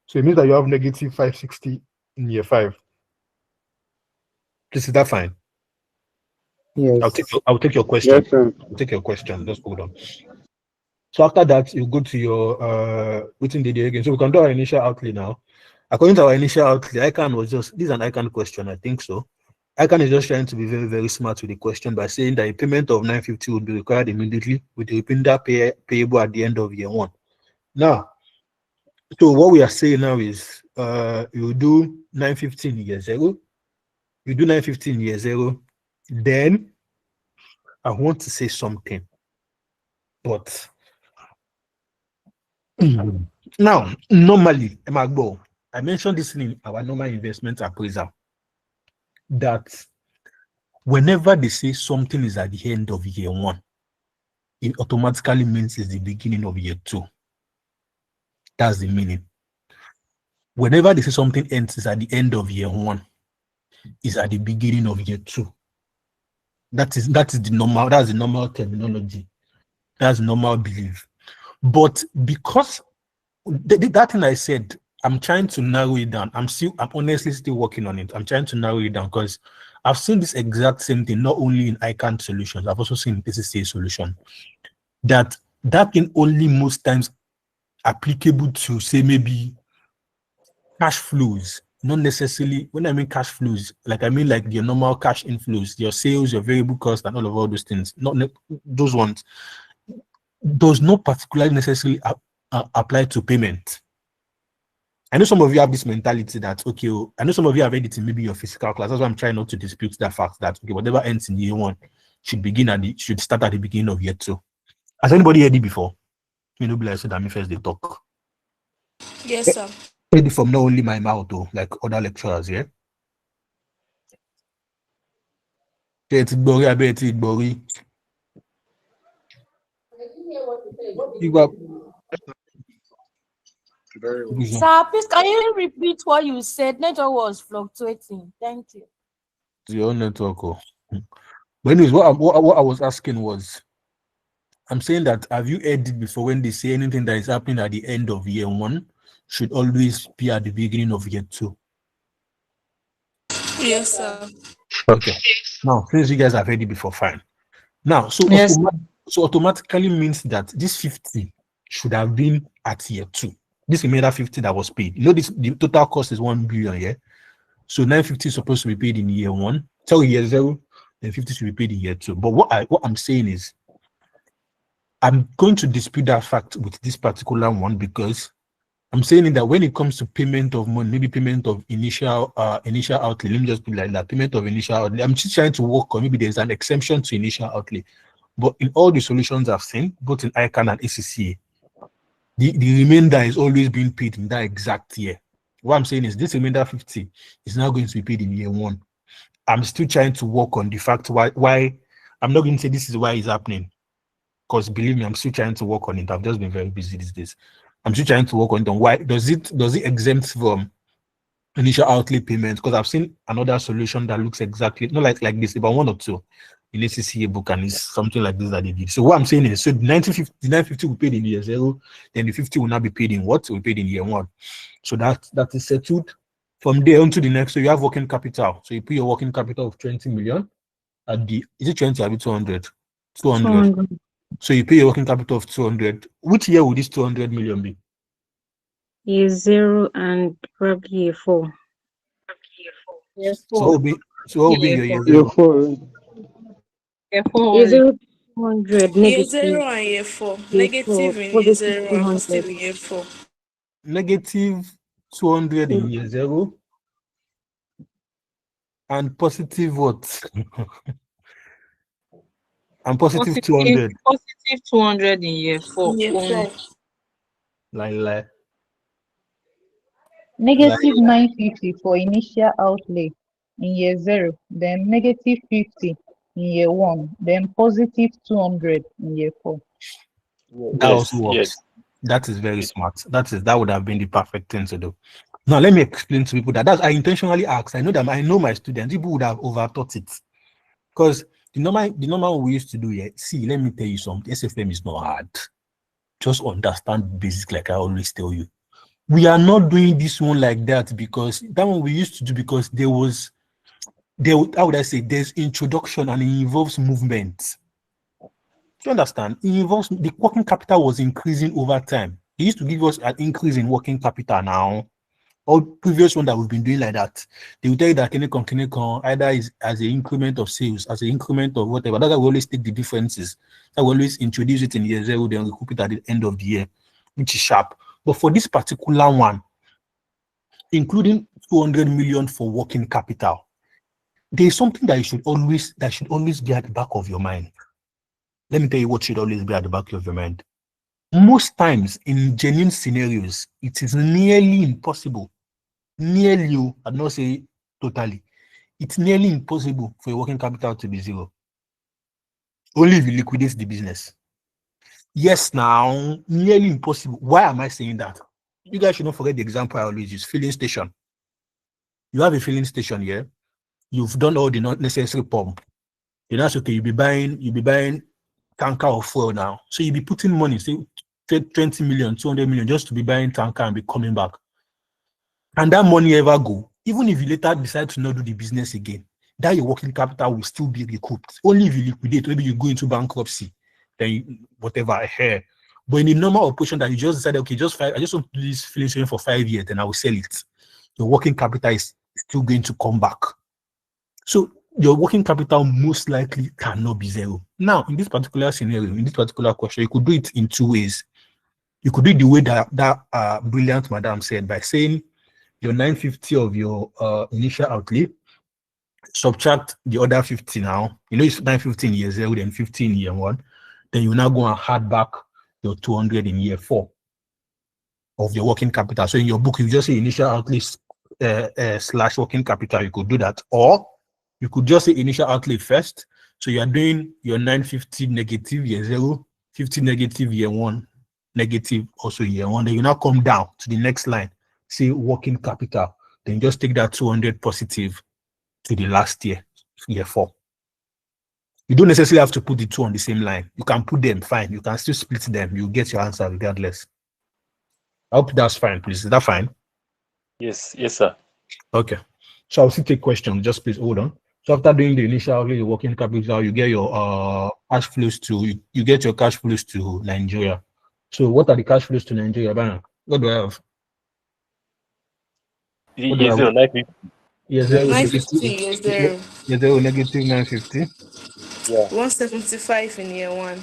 So it means that you have negative 560 in year 5. Is that fine? Yes. I'll take your question. Yes, sir. I'll take your question. Just hold on. So after that, you go to your written data again. So we can do our initial outlay now. According to our initial outlay, ICANN was just, this is an ICANN question, I think so. ICANN is just trying to be very, very smart with the question by saying that a payment of 950 would be required immediately with the remainder payable at the end of year 1. Now, so what we are saying now is you do 950 in year 0. You do 950 in year 0. Then I want to say something. But now, normally, I mentioned this in our normal investment appraisal, that whenever they say something is at the end of year 1, it automatically means it's the beginning of year 2. That's the meaning. Whenever they say something ends is at the end of year 1, is at the beginning of year 2. That is the normal terminology. That's the normal belief. But because that thing I said, I'm trying to narrow it down. I'm honestly still working on it. I'm trying to narrow it down because I've seen this exact same thing not only in ICANN solutions, I've also seen PCCA solution. That thing only most times applicable to, say, maybe cash flows, not necessarily. When I mean cash flows, like I mean like your normal cash inflows, your sales, your variable cost, and all those things. Not those ones. Does not particularly necessarily apply to payment. I know some of you have this mentality that, okay, I know some of you have read it in maybe your physical class. That's why I'm trying not to dispute that fact that, okay, whatever ends in year 1 should start at the beginning of year 2. Has anybody heard it before? You know, like I said, first they talk. Yes, sir. Heard it from not only my mouth, though, like other lecturers, yeah? It's boring, I bet it's boring. Sir, please can you repeat what you said? Network was fluctuating. Thank you. Your network. But anyways, what I was asking was, I'm saying that have you heard it before when they say anything that is happening at the end of year 1 should always be at the beginning of year 2? Yes, sir. Okay. Now, since you guys have heard it before, fine. Now, so Yes. automatically means that this 50 should have been at year 2. This remainder 50 that was paid. You know, the total cost is 1 billion, yeah? So 950 is supposed to be paid in year 1. Tell year 0, then 50 should be paid in year 2. But what I'm saying is, I'm going to dispute that fact with this particular one because I'm saying that when it comes to payment of money, maybe payment of initial outlay, let me just put it like that, payment of initial outlay, I'm just trying to work on maybe there's an exemption to initial outlay. But in all the solutions I've seen, both in ICANN and ACCA, the remainder is always being paid in that exact year. What I'm saying is this remainder 50 is now going to be paid in year 1. I'm still trying to work on the fact why I'm not going to say this is why it's happening. Because believe me, I'm still trying to work on it. I've just been very busy these days. I'm still trying to work on it. Why does it exempt from initial outlay payments? Because I've seen another solution that looks exactly not like this, about 1 or 2 in ACCA book, and it's something like this that they did. So what I'm saying is, so the 950 will be paid in year 0, then the 50 will not be paid in what? It will be paid in year 1. So that is settled. From there on to the next, so you have working capital. So you put your working capital of 20 million at the, is it 20 or 200? 200. So you pay your working capital of 200. Which year would this 200 million be? Year 0 and probably year 4. Yes, So what will be your year 0? Year 4. Year 0, 200 Year 0 negative. and year 4. Year Negative 4, in year positive 0 and 200. positive in year 4. Negative 200 in year 0 and positive what? And positive 200. Positive 200 in year 4. Year five. Like. Negative 950 for initial outlay in year 0, then negative 50 in year 1, then positive 200 in year 4. That also works. That is very smart. That would have been the perfect thing to do. Now let me explain to people that I intentionally asked. I know my students, people would have overthought it. Because the normal we used to do here, see, let me tell you something. SFM is not hard. Just understand basics like I always tell you. We are not doing this one like that because that one we used to do because how would I say, there's introduction and it involves movement. Do you understand? It involves the working capital was increasing over time. They used to give us an increase in working capital now. All previous one that we've been doing like that, they will tell you that can either is as an increment of sales, as an increment of whatever. That's why we always take the differences. So we always introduce it in year 0, then recoup it at the end of the year, which is sharp. But for this particular one, including 200 million for working capital, there is something that should always be at the back of your mind. Let me tell you what should always be at the back of your mind. Most times in genuine scenarios, it is nearly impossible. Nearly, I'd not say totally. It's nearly impossible for your working capital to be 0. Only if you liquidate the business. Yes, now, nearly impossible. Why am I saying that? You guys should not forget the example I always use, filling station. You have a filling station here. You've done all the necessary pump. That's okay. You'll be buying tanker of fuel now. So you'll be putting money, say 20 million, 200 million, just to be buying tanker and be coming back. And that money ever go, even if you later decide to not do the business again, that your working capital will still be recouped. Only if you liquidate, maybe you go into bankruptcy, then whatever I hear. But in the normal operation that you just decided, okay, I just want to do this filling station for 5 years, then I will sell it. Your working capital is still going to come back. So your working capital most likely cannot be 0. Now, in this particular scenario, in this particular question, you could do it in 2 ways. You could do it the way that brilliant madam said, by saying your 950 of your initial outlay, subtract the other 50 now. It's 950 in year 0, then 50 in year 1. Then you now go and add back your 200 in year 4 of your working capital. So in your book, you just say initial outlay slash working capital. You could do that. Or you could just say initial outlay first. So you are doing your 950 negative year 0, 50 negative year 1, negative also year 1. Then you now come down to the next line, say working capital. Then just take that 200 positive to the last year 4. You don't necessarily have to put the 2 on the same line. You can put them, fine. You can still split them. You get your answer regardless. I hope that's fine, please. Is that fine? Yes, sir. Okay. So I'll still take questions. Just please hold on. So after doing the initial working capital, you get your cash flows to you get your cash flows to Nigeria. So what are the cash flows to Nigeria, Bana? What do I have? Year 0, 950. Year 0, 950 year 0. Year 0, negative 950. Yeah. 175 in year 1.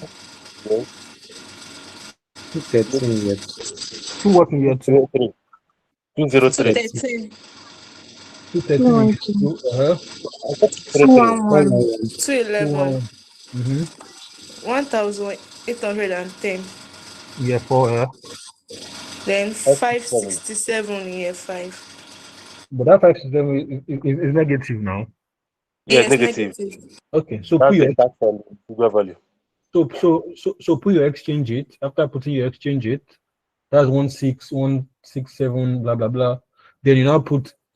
Yes. 213 year 2 what in year 2? 203. 13. 213 in 211. 211. 1,810. 1,810. Year 4, Then 567 in year 5. But that 567 is negative now. Yes, negative. Okay, so that's put your the tax on sugar value. So put your exchange rate. After putting your exchange rate, that's 16167 blah blah blah. Then you now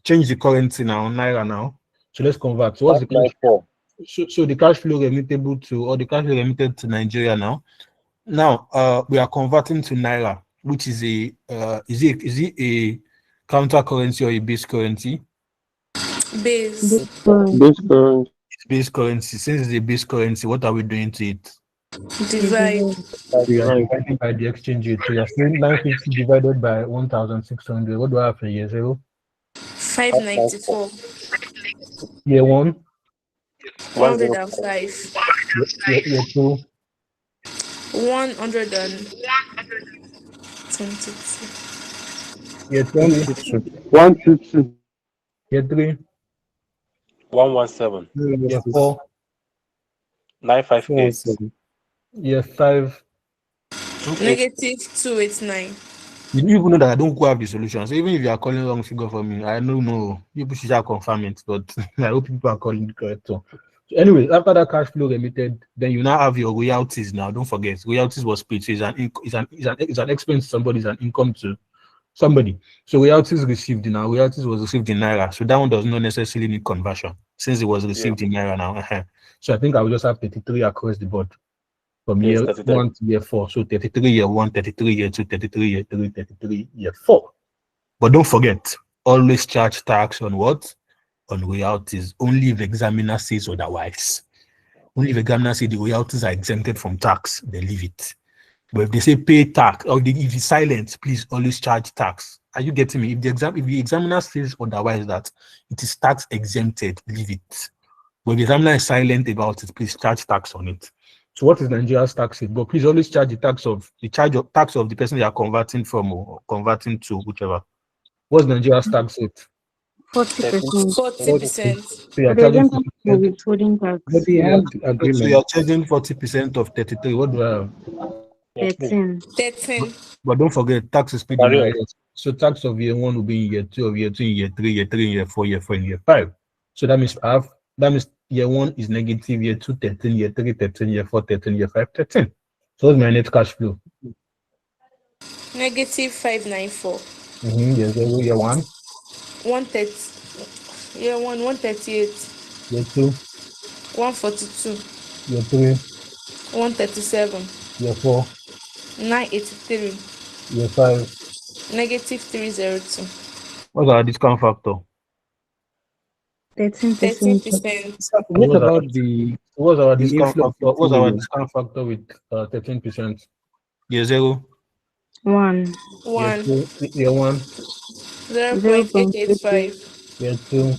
change the currency now, naira now. So let's convert. So what's the cash? So the cash flow remitted to Nigeria now. Now we are converting to naira, which is is it a counter currency or a base currency? Base currency. Base currency. Since it's a base currency, what are we doing to it? Divide. We are dividing by the exchange rate. So you're saying 950 divided by 1,600. What do I have for year 0? 594. Year 1? 105. Year 2? 122. Year 3? 122. Year 3? 117. Yeah, 4. 958. 417. Yeah, 5. Negative 289. You even know that I don't have the solution. So even if you are calling wrong figure for me, I don't know. People should just confirm it, but I hope people are calling the correct one. So anyway, after that cash flow remitted, then you now have your royalties. Now, don't forget, royalties was paid. So it's an expense to somebody, it's an income to somebody. So royalties received now, royalties was received in naira. So that one does not necessarily need conversion since it was received in naira now. So I think I will just have 33 across the board from Yes, year 33. 1 to year 4. So 33 year 1, 33 year 2, 33 year 3, 33 year 4. But don't forget, always charge tax on what? On royalties. Only if the examiner says otherwise. Only if the examiner says the royalties are exempted from tax, they leave it. But if they say pay tax, or if it's silent, please always charge tax. Are you getting me? If the examiner says otherwise that it is tax exempted, leave it. But if the examiner is silent about it, please charge tax on it. So what is Nigeria's tax rate? But please always charge the tax of the person you are converting from or converting to, whichever. What's Nigeria's tax rate? 40%. 40%. So you are But the charging exemption for 40%. withholding tax. But they had agreement. So you are charging 40% of 33. What do I have? 13. 13. But don't forget, tax is paid in Carry on. arrears. So tax of year 1 will be in year 2, of year 2 in year 3, year 3 in year 4, year 4 in year 5. So that means year 1 is negative, year 2 13, year 3 13, year 4 13, year 5 13. So what's my net cash flow? Negative 594. Year 0, year 1, 130. Year 1, 138. year 2, 142. year 3, 137. year 4, 983. year 5. Negative 302. What's our discount factor? 13%. 13%. What about the discount inflow of factor? 50 What's our million? discount factor with 13%? Year 0, 1. year 1. 2, year 1, 0.885. year 2.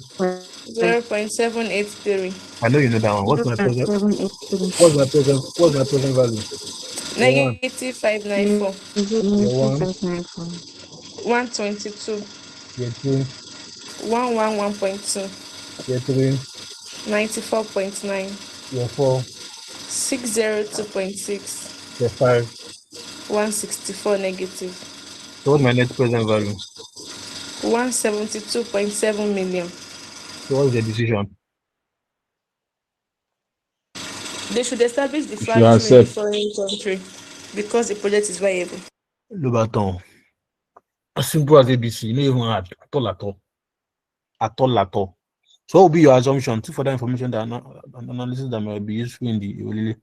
0.783. I know you know that one. What's my present? 783. What's my present value? Year 1, Negative 594. year 1, 122. year 2, 111.2. year 3, 94.9. year 4, 602.6. year 5. 164 negative. So what's my net present value? 172.7 million. So what's the decision? They should establish the should factory in the accept. foreign country because the project is viable. Lobaton. As simple as ABC. You know even hard. At all, at all. At all, at all. So what will be your assumption? Two further information that analysis that might be useful in the really.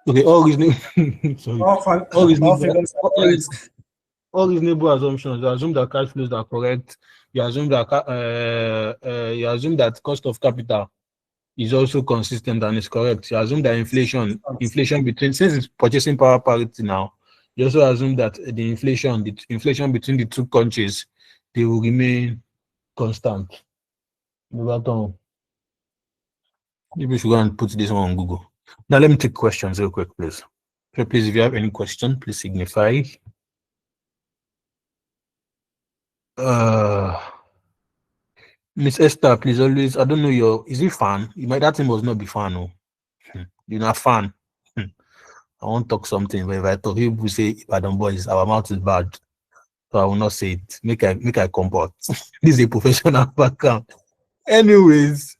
Okay, all reasonable. Sorry. All reasonable assumptions. You assume that cash flows are correct. You assume that cost of capital is also consistent and is correct. You assume that inflation between, since it's purchasing power parity now, you also assume that the inflation between the two countries, they will remain constant. Maybe we should go and put this one on Google. Now let me take questions real quick, please. So please, if you have any question, please signify. Miss Esther, please always, I don't know is it fan? That thing must not be fan, no. You're not fan. I won't talk something, but if I talk, people say, pardon boys, our mouth is bad. So I will not say it. Make I comport. This is a professional background. Anyways,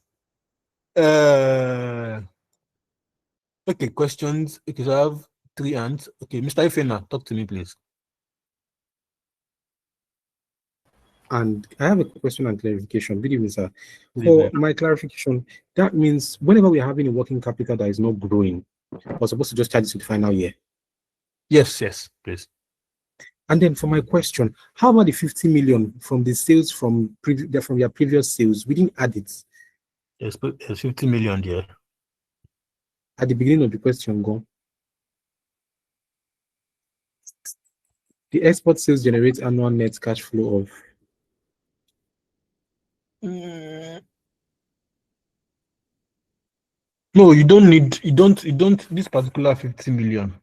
okay, questions. Okay, so I have 3 hands. Okay, Mr. Ifena, talk to me, please. And I have a question and clarification. Good evening, sir. Good For evening. my clarification, that means whenever we are having a working capital that is not growing, we're supposed to just charge it to the final year. Yes, please. And then for my question, how about the 50 million from the sales from your previous sales? We didn't add it. There's 50 million there. At the beginning of the question, go. The export sales generate annual net cash flow of. No, you don't, this particular 50 million.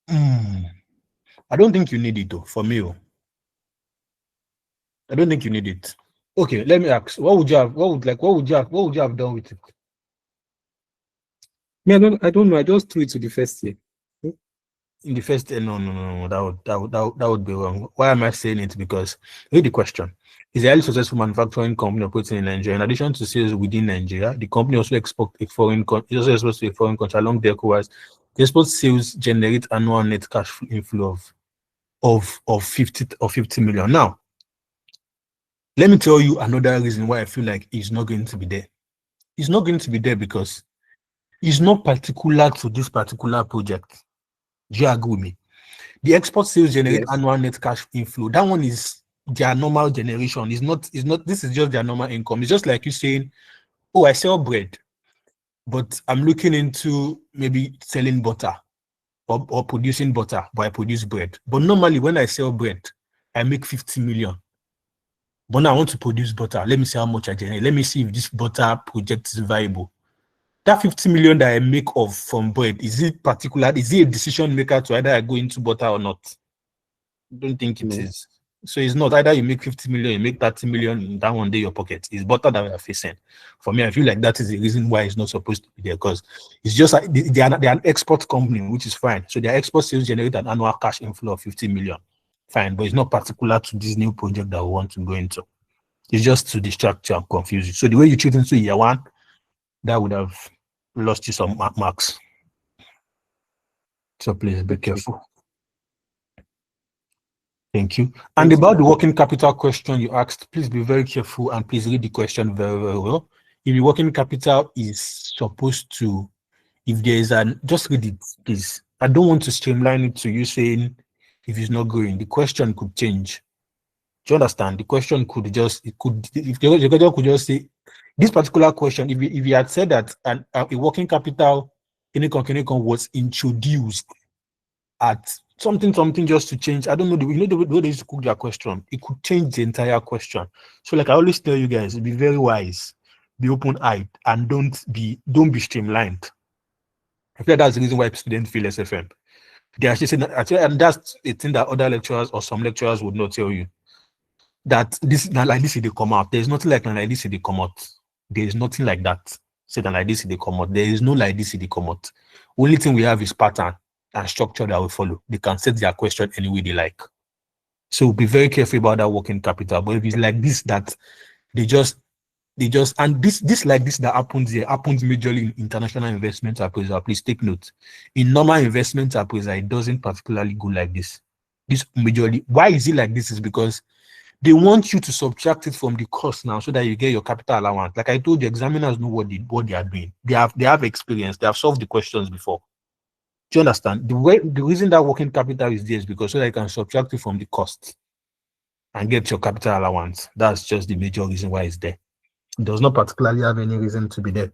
I don't think you need it though, for me. I don't think you need it. Okay, let me ask. What would you have done with it? Me, I don't know. I just threw it to the first year. In the first year, no. That would be wrong. Why am I saying it? Because read the question. Is a highly successful manufacturing company operating in Nigeria. In addition to sales within Nigeria, the company also exports to a foreign country along the ECOWAS. The export sales generate annual net cash inflow of 50 million. Now, let me tell you another reason why I feel like it's not going to be there. It's not going to be there because it's not particular to this particular project. Do you agree with me? The export sales generate annual net cash inflow. That one is their normal generation. It's not, this is just their normal income. It's just like you saying, oh, I sell bread, but I'm looking into maybe selling butter or producing butter, but I produce bread. But normally when I sell bread, I make 50 million. But now I want to produce butter. Let me see how much I generate. Let me see if this butter project is viable. That 50 million that I make off from bread, is it a decision maker to either I go into butter or not? I don't think it is. So it's not either you make 50 million, you make 30 million in that one day your pocket. It's butter that we are facing. For me, I feel like that is the reason why it's not supposed to be there, because it's just like they are an export company, which is fine. So their export sales generate an annual cash inflow of 50 million. Fine, but it's not particular to this new project that we want to go into. It's just to distract you and confuse you. So the way you treat into year one, that would have lost you some marks. So please be careful. Thank you. And about the working capital question you asked, please be very careful and please read the question very, very well. If the working capital is supposed to, if there is just read it, please. I don't want to streamline it to you saying if it's not growing, the question could change. Do you understand? The question could just, if the question could just say, this particular question, if you had said that a working capital was introduced at something just to change, I don't know, the way they used to cook their question, it could change the entire question. So like I always tell you guys, be very wise, be open-eyed, and don't be streamlined. I feel like that's the reason why students feel SFM. They actually say that, and that's a thing that other lecturers or some lecturers would not tell you. That this is not like this, they come out. There's nothing like this, they come out. There is nothing like that. Say that like this, they come out. There is no like this, they come out. Only thing we have is pattern and structure that we follow. They can set their question any way they like. So be very careful about that working capital. But if it's like this, that they just and this like this that happens here happens majorly in international investment appraisal. Please take note. In normal investment appraisal, it doesn't particularly go like this. This majorly. Why is it like this? Is because they want you to subtract it from the cost now so that you get your capital allowance. Like I told you, examiners know what they are doing. They have experience. They have solved the questions before. Do you understand? The reason that working capital is there is because so that you can subtract it from the cost and get your capital allowance. That's just the major reason why it's there. It does not particularly have any reason to be there,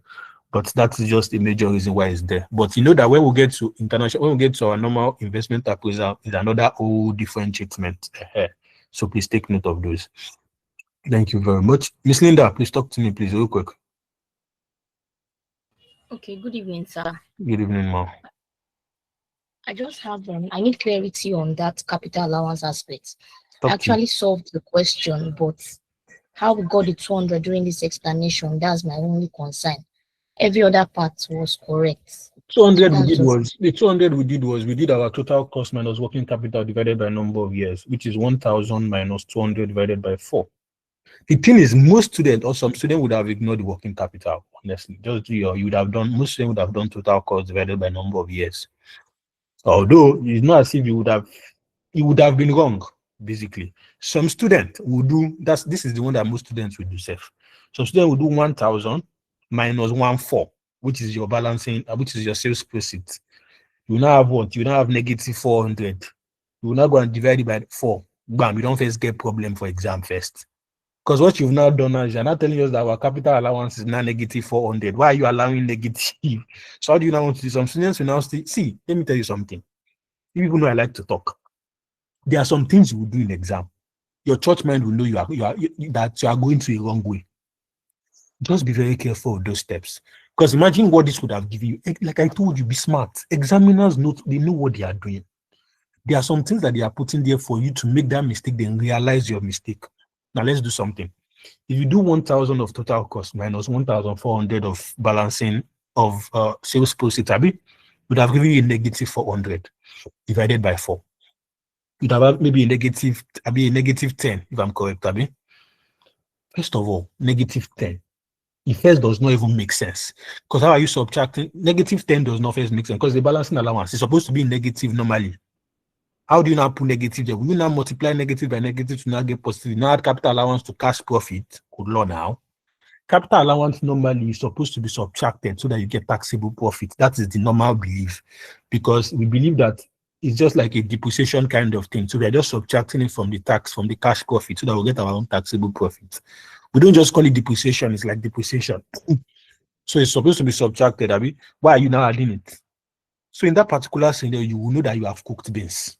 but that is just the major reason why it's there. But you know that when we get to international, when we get to our normal investment appraisal, is another whole different treatment. So please take note of those. Thank you very much. Miss Linda, please talk to me, please, real quick. Okay, good evening, sir. Good evening, ma'am. I just have I need clarity on that capital allowance aspect. I actually solved the question, but how we got the 200 during this explanation, that's my only concern. Every other part was correct. 200 we did our total cost minus working capital divided by number of years, which is 1,000 minus 200 divided by 4. The thing is, most students or some students would have ignored the working capital, honestly. Most students would have done total cost divided by number of years. Although it's not as if it would have been wrong, basically. Some students will do this is the one that most students will do safe. Some students will do 1,000 minus 1,400, which is your balancing, which is your sales proceeds. You now have what? You now have negative 400. You will now go and divide it by 4. Bam, you don't first get problem for exam first. Because what you've now done is you're not telling us that our capital allowance is now negative 400. Why are you allowing negative? So how do you now want to do? Some students will now see, let me tell you something. You people know I like to talk. There are some things you will do in exam. Your church mind will know that you are going to a wrong way. Just be very careful of those steps. Because imagine what this would have given you. Like I told you, be smart. Examiners they know what they are doing. There are some things that they are putting there for you to make that mistake, then realize your mistake. Now let's do something. If you do 1,000 of total cost minus 1,400 of balancing of sales proceeds, would have given you a negative 400 divided by 4. You'd have maybe a negative 10, if I'm correct, First of all, negative 10. It first does not even make sense. Because how are you subtracting? Negative 10 does not first make sense because the balancing allowance is supposed to be negative normally. How do you now put negative there? Will you now multiply negative by negative to now get positive? Now add capital allowance to cash profit. Good Lord now. Capital allowance normally is supposed to be subtracted so that you get taxable profit. That is the normal belief. Because we believe that it's just like a depreciation kind of thing. So we are just subtracting it from the tax, from the cash profit so that we'll get our own taxable profit. We don't just call it depreciation, it's like depreciation. So it's supposed to be subtracted, Why are you now adding it? So in that particular scenario, you will know that you have cooked beans.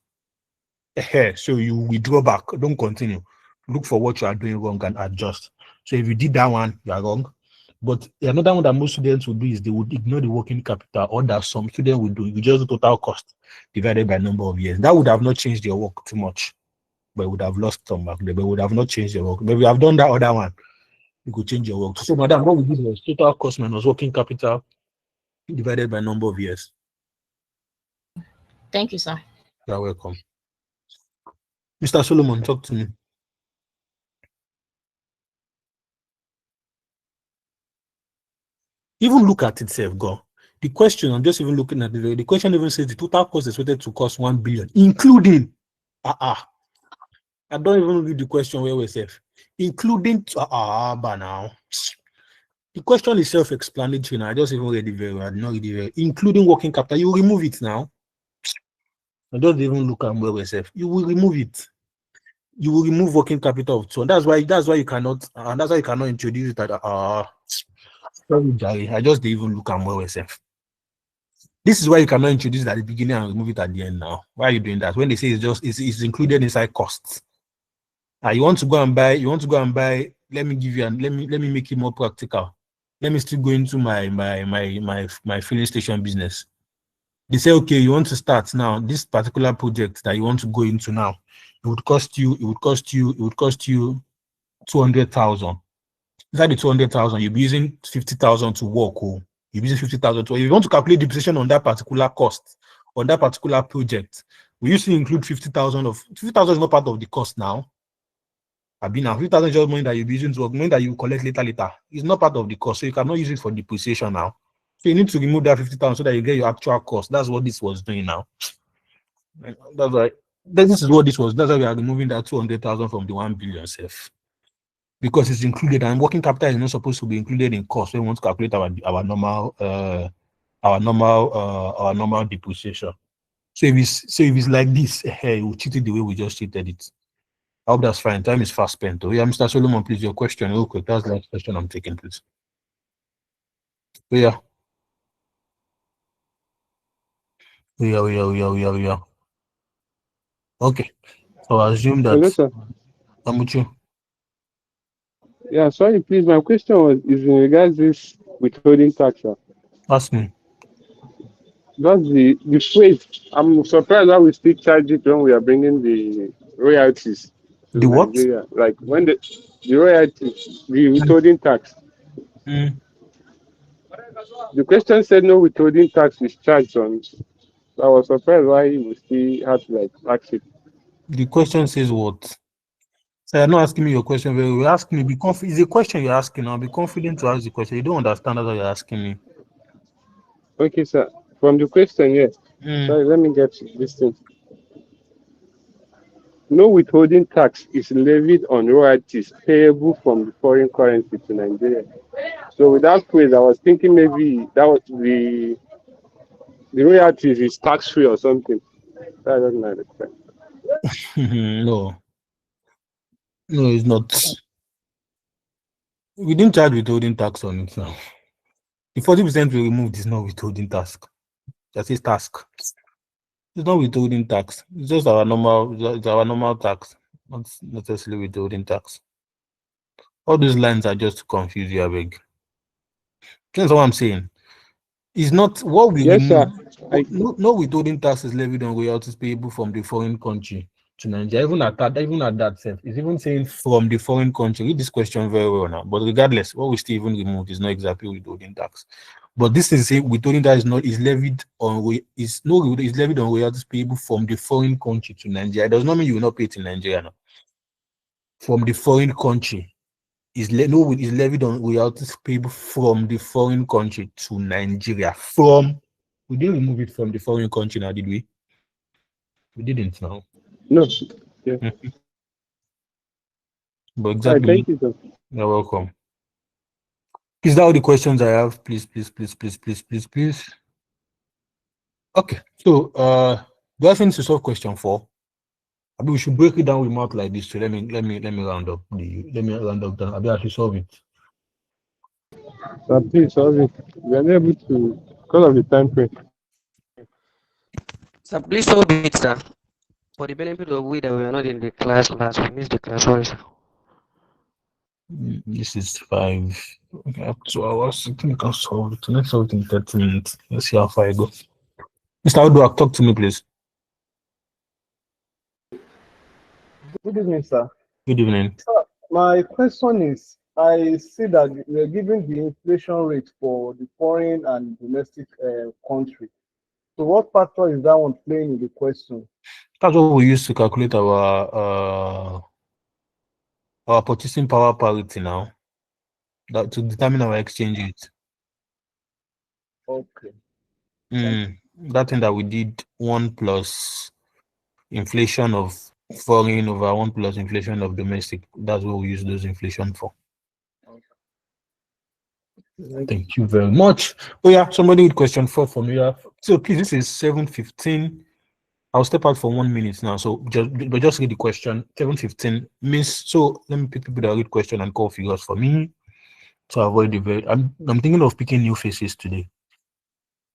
So you withdraw back, don't continue. Look for what you are doing wrong and adjust. So if you did that one, you are wrong. But another one that most students will do is they would ignore the working capital, or that some students will do. You just do total cost divided by number of years. That would have not changed your work too much, but you would have lost some back there, but would have not changed your work. But we have done that other one, you could change your work. So, madam, what we did was total cost minus working capital divided by number of years. Thank you, sir. You're welcome. Mr. Solomon, talk to me. Even look at itself, go. The question, I'm just even looking at the question even says the total cost is expected to cost 1 billion, including I don't even read the question where we say including but now. The question is self-explanatory now. I just even read it very well. I did not read it very, including working capital. You remove it now. I don't even look at where we say you will remove it. You will remove working capital of 2. That's why you cannot introduce it at sorry, Jerry. I just didn't even look at where we say. This is why you cannot introduce it at the beginning and remove it at the end now. Why are you doing that? When they say it's included inside costs. You want to go and buy, let me make it more practical. Let me still go into my filling station business. They say, okay, you want to start now, this particular project that you want to go into now, it would cost you 200,000. Inside the 200,000, you'll be using 50,000 to work. You'll be using 50,000 to work. If you want to calculate depreciation on that particular cost, on that particular project, we usually include 50,000 of 50,000 is not part of the cost now. Now 50,000 is just money that you'll be using to work, money that you collect later. It's not part of the cost, so you cannot use it for depreciation now. So you need to remove that 50,000 so that you get your actual cost. That's what this was doing now. That's why this is what this was. That's why we are removing that 200,000 from the 1 billion self. Because it's included, and working capital is not supposed to be included in cost. We want to calculate our normal depreciation. So if it's like this, we cheated the way we just treated it. I hope that's fine. Time is fast spent. Yeah, Mr. Solomon, please, your question real quick. That's the last question I'm taking, please. Yeah. Okay. So I assume that. Hello, sir. I'm with you. Yeah, sorry, please. My question is in regards to this withholding tax, sir. Ask me. That's the phrase. I'm surprised that we still charge it when we are bringing the royalties to The what? Nigeria. Like when the royalties, the withholding tax. Mm. The question said no withholding tax is charged on. I was surprised why we still had to tax it. The question says what? So you're not asking me your question very well. Ask me. It's a question you're asking now. Be confident to ask the question. You don't understand that's what you're asking me. Okay, sir. From the question, yes. Sorry, let me get this thing. No withholding tax is levied on royalties payable from the foreign currency to Nigeria. So with that phrase, I was thinking maybe that was the royalties is tax-free or something. That doesn't understand. No, it's not. We didn't charge withholding tax on it now. The 40% we removed is not withholding tax. That is task. It's not withholding tax. It's just our normal tax, not necessarily withholding tax. All those lines are just to confuse you, I beg. That's what I'm saying. It's not what we yes, remove. Sir. No withholding tax is levied on royalties payable from the foreign country to Nigeria. Even at that sense, it's even saying from the foreign country. Read this question very well now. But regardless, what we still even remove is not exactly withholding tax. But this is saying withholding tax is levied on levied on royalties payable from the foreign country to Nigeria. It does not mean you will not pay it in Nigeria now. From the foreign country is levied on royalties payable from the foreign country to Nigeria. We didn't remove it from the foreign country now, did we? We didn't now. No. Yeah. But exactly. Thank you, sir. You're welcome. Is that all the questions I have? Please. Okay. So do I finish to solve question 4? I mean, we should break it down with mouth like this. So let me round up that. I should solve it. So please solve it. We are unable to because of the time frame. Sir, please solve it, sir. For the benefit of we that were not in the class last, we missed the class. Sorry, sir. This is 5. Okay, up 2 hours. I think I'll solve it. Let's solve it in 30 minutes. Let's see how far I go. Mr. Odua, talk to me, please. Good evening, sir. Good evening. Sir, my question is, I see that we are giving the inflation rate for the foreign and domestic country. So what factor is that one playing in the question? That's what we use to calculate our purchasing power parity now. That to determine our exchange rate. Okay. That thing that we did 1 plus inflation of foreign over 1 plus inflation of domestic. That's what we use those inflation for. Thank you very much. Oh yeah, somebody with question 4 for me. So please, this is 7:15. I'll step out for 1 minute now. So just read the question. 7:15 means, so let me pick people that read question and call figures for me to avoid the I'm thinking of picking new faces today.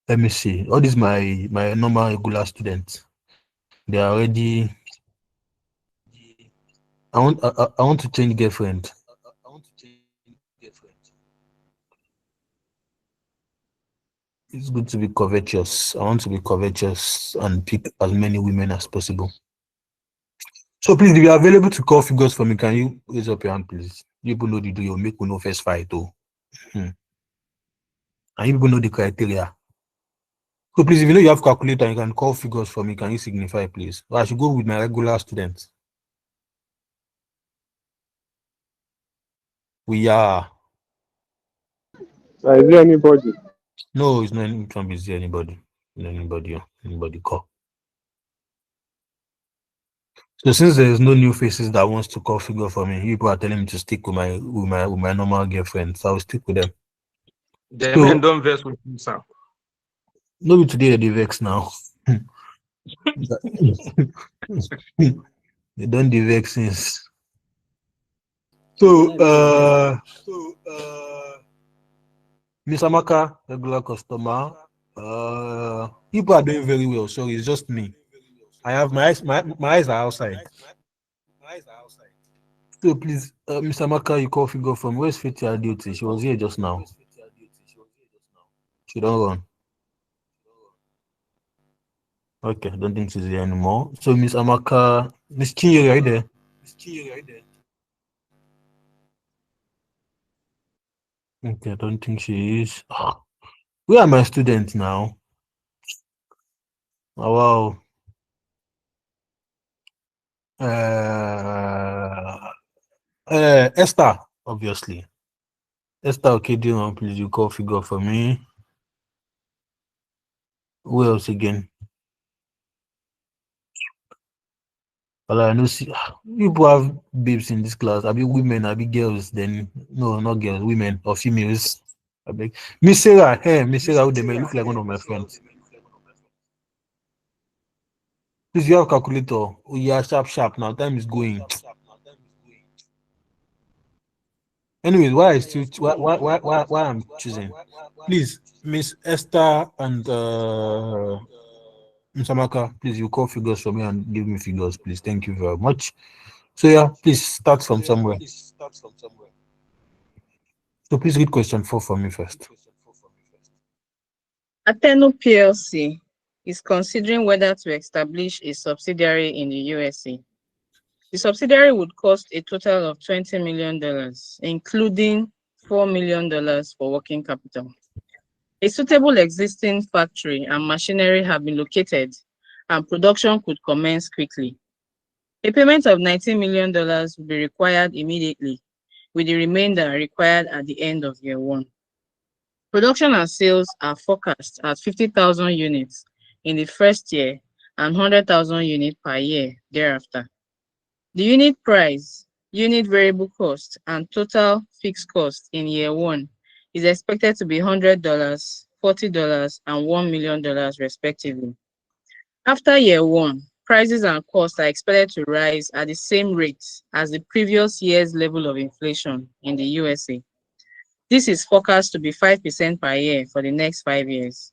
Let me see. All these my normal regular students. They are already. I want to change girlfriend. It's good to be covetous. I want to be covetous and pick as many women as possible. So please, if you are available to call figures for me, can you raise up your hand, please? You people know the deal. Make we no first fight, though. And you people know the criteria. So please, if you know you have calculator, you can call figures for me. Can you signify, please? Or I should go with my regular students. We are. Is there anybody? No, it's not. It can't be anybody. Anybody call. So since there is no new faces that wants to call figure for me, people are telling me to stick with my normal girlfriend. So I'll stick with them. The men don't vex with you, sir. No, today they vex now. They don't vex since. So Miss Amaka, regular customer. People are doing very well. Sorry, it's just me. I have my eyes are outside. So please, Miss Amaka, you call figure from where's Fiti duty? She was here just now. She don't run. Okay, I don't think she's here anymore. So Miss Amaka, Miss Chinyere, right there? Okay, I don't think she is. Where are my students now? Oh, wow. Esther, obviously. Esther, okay, please, you call figure for me. Who else again? Well, I know people have babes in this class. I be women, I be girls. Then no, not girls, women or females. I beg. Miss Sarah, hey, Miss Sarah, they may look like one of my friends. Please, you have a calculator. Oh yeah, sharp. Now time is going. Anyways, why I'm choosing? Please, Miss Esther and Miss Amaka, please you call figures for me and give me figures, please. Thank you very much. So yeah, please start from somewhere. So please read question 4 for me first. Ateno PLC is considering whether to establish a subsidiary in the USA. The subsidiary would cost a total of $20 million, including $4 million for working capital. A suitable existing factory and machinery have been located, and production could commence quickly. A payment of $19 million will be required immediately, with the remainder required at the end of year one. Production and sales are forecast at 50,000 units in the first year and 100,000 units per year thereafter. The unit price, unit variable cost, and total fixed cost in year one is expected to be $100, $40, and $1 million respectively. After year one, prices and costs are expected to rise at the same rate as the previous year's level of inflation in the USA. This is forecast to be 5% per year for the next 5 years.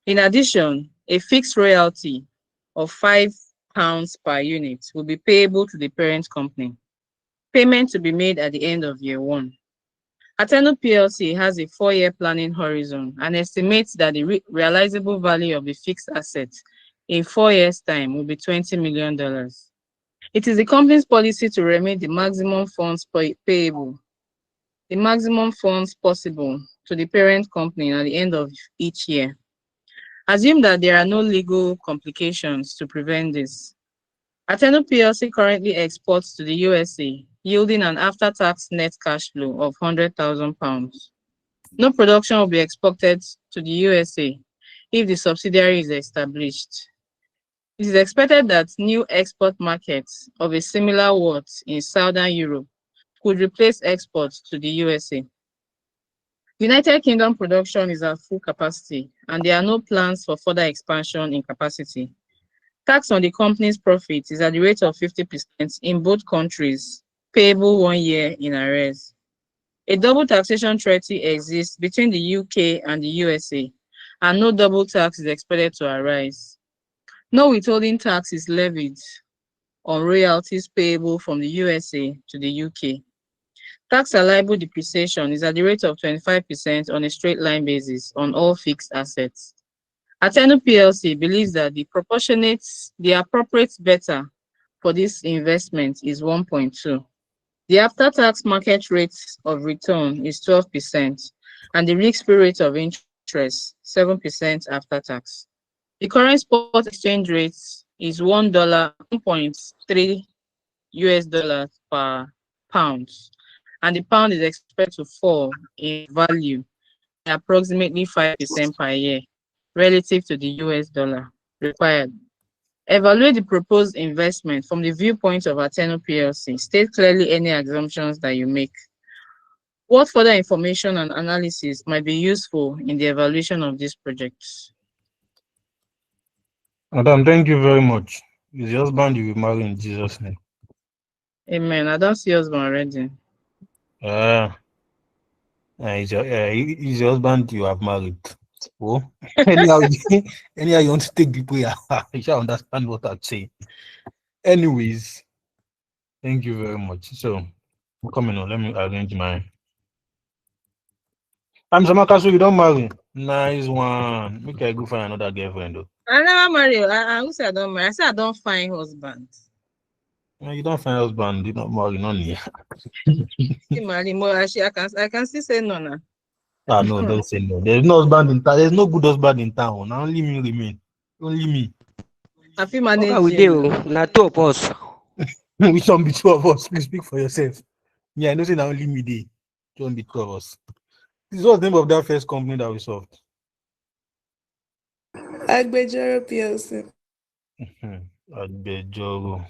In addition, a fixed royalty of £5 per unit will be payable to the parent company. Payment to be made at the end of year one. Ateno PLC has a 4-year planning horizon and estimates that the realizable value of the fixed assets in 4 years' time will be $20 million. It is the company's policy to remit the maximum funds payable, the maximum funds possible to the parent company at the end of each year. Assume that there are no legal complications to prevent this. Ateno PLC currently exports to the USA, yielding an after-tax net cash flow of £100,000. No production will be exported to the USA if the subsidiary is established. It is expected that new export markets of a similar worth in Southern Europe could replace exports to the USA. United Kingdom production is at full capacity, and there are no plans for further expansion in capacity. Tax on the company's profit is at the rate of 50% in both countries, payable 1 year in arrears. A double taxation treaty exists between the UK and the USA, and no double tax is expected to arise. No withholding tax is levied on royalties payable from the USA to the UK. Tax allowable depreciation is at the rate of 25% on a straight line basis on all fixed assets. Ateno PLC believes that the appropriate beta for this investment is 1.2. The after-tax market rate of return is 12%, and the risk-free rate of interest 7% after tax. The current spot exchange rate is $1.3 per pound, and the pound is expected to fall in value by approximately 5% per year relative to the US dollar required. Evaluate the proposed investment from the viewpoint of Ateno PLC. State clearly any assumptions that you make. What further information and analysis might be useful in the evaluation of this project? Madam, thank you very much. Is your husband you will marry in Jesus' name? Amen. I don't see husband already. Is your husband you have married? Oh, anyhow, anyhow you want to take the prayer, you shall understand what I'm saying. Anyways, thank you very much. So, coming on, let me arrange my. I'm Samaka, so you don't marry. Nice one. Make I go find another girlfriend though. I never marry. I who say I don't marry? I say I don't find husband. You don't find husband, you don't marry, none here. Marry more. I can still say no now. Ah no, don't say no. There's no husband in town. There's no good husband in town. Now only me remain. Only me. I feel manage. Okay, we do. Now two of us. Which one be two of us? Please speak for yourself. Yeah, I know say now only me dey. Don't be two of us. This was the name of that first company that we solved. Agbejoro PLC. Agbejoro.